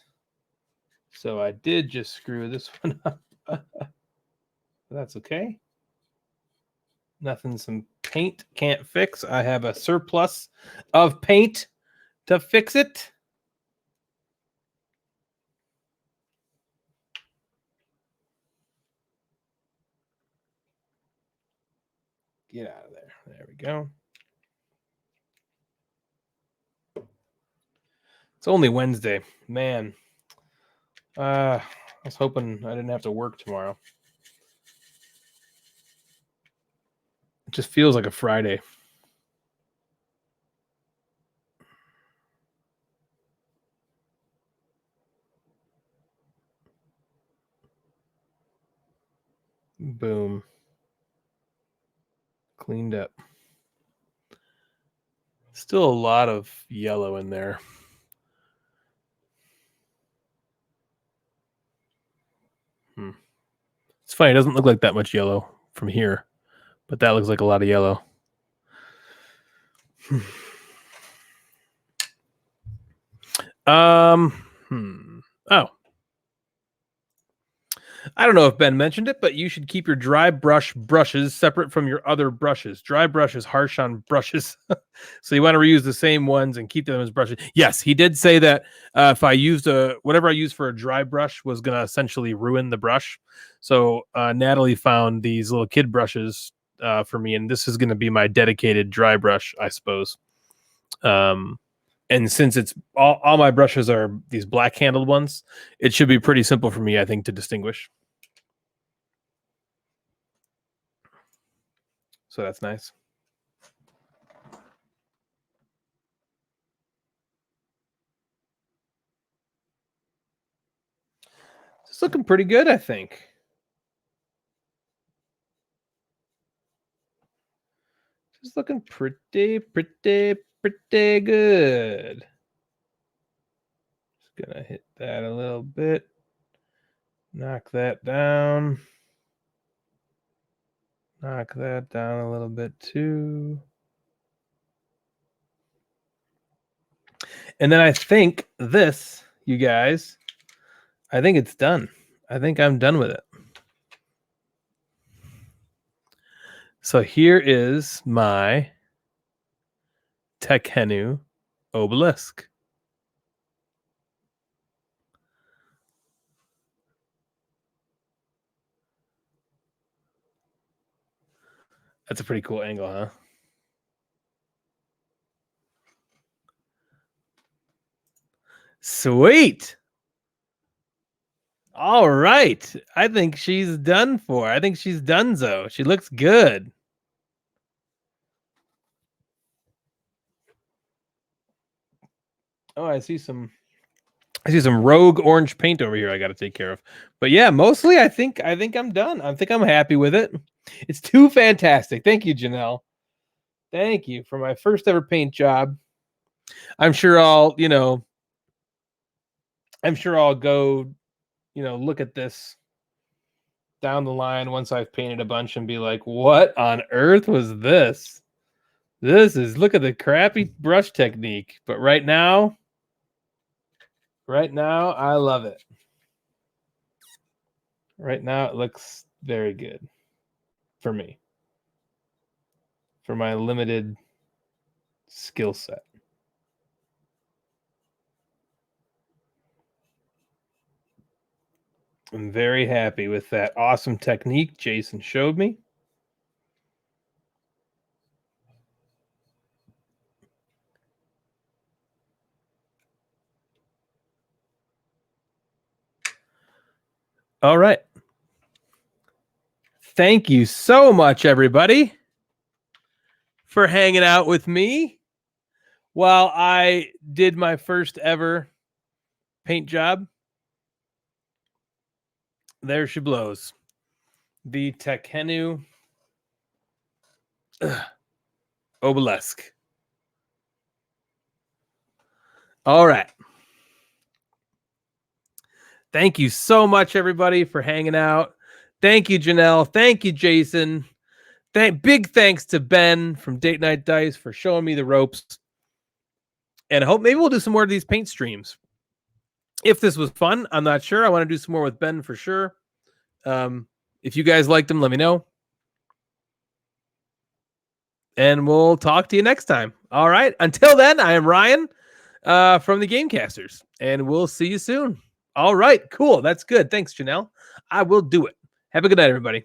So I did just screw this one up. That's okay. Nothing some paint can't fix. I have a surplus of paint to fix it. Get out of there. There we go. It's only Wednesday. Man. I was hoping I didn't have to work tomorrow. It just feels like a Friday. Boom. Cleaned up. Still a lot of yellow in there. It's funny. It doesn't look like that much yellow from here, but that looks like a lot of yellow. Oh, I don't know if Ben mentioned it, but you should keep your dry brushes separate from your other brushes. Dry brush is harsh on brushes. So you want to reuse the same ones and keep them as brushes. Yes, he did say that if I used whatever I used for a dry brush was going to essentially ruin the brush. So Natalie found these little kid brushes for me, and this is going to be my dedicated dry brush, I suppose. And since it's all my brushes are these black handled ones, it should be pretty simple for me, I think, to distinguish. So that's nice. It's looking pretty good, I think. It's looking pretty good. Just gonna hit that a little bit. Knock that down. Knock that down a little bit too. And then I think this, you guys, I think it's done. I think I'm done with it. So here is my Tekhenu obelisk. That's a pretty cool angle, huh? Sweet. All right. I think she's done for. I think she's donezo. She looks good. Oh, I see some rogue orange paint over here I got to take care of. But yeah, mostly I think I'm done. I think I'm happy with it. It's too fantastic. Thank you, Janelle. Thank you for my first ever paint job. I'm sure I'll go, look at this down the line once I've painted a bunch and be like, what on earth was this? Look at the crappy brush technique. But right now, I love it. Right now, it looks very good for me, for my limited skill set. I'm very happy with that awesome technique Jason showed me. All right. Thank you so much, everybody, for hanging out with me while I did my first ever paint job. There she blows. The Tekenu Obelisk. All right. Thank you so much, everybody, for hanging out. Thank you, Janelle. Thank you, Jason. Big thanks to Ben from Date Night Dice for showing me the ropes. And I hope maybe we'll do some more of these paint streams. If this was fun, I'm not sure. I want to do some more with Ben for sure. If you guys liked them, let me know. And we'll talk to you next time. All right. Until then, I am Ryan from the Gamecasters, and we'll see you soon. All right. Cool. That's good. Thanks, Janelle. I will do it. Have a good night, everybody.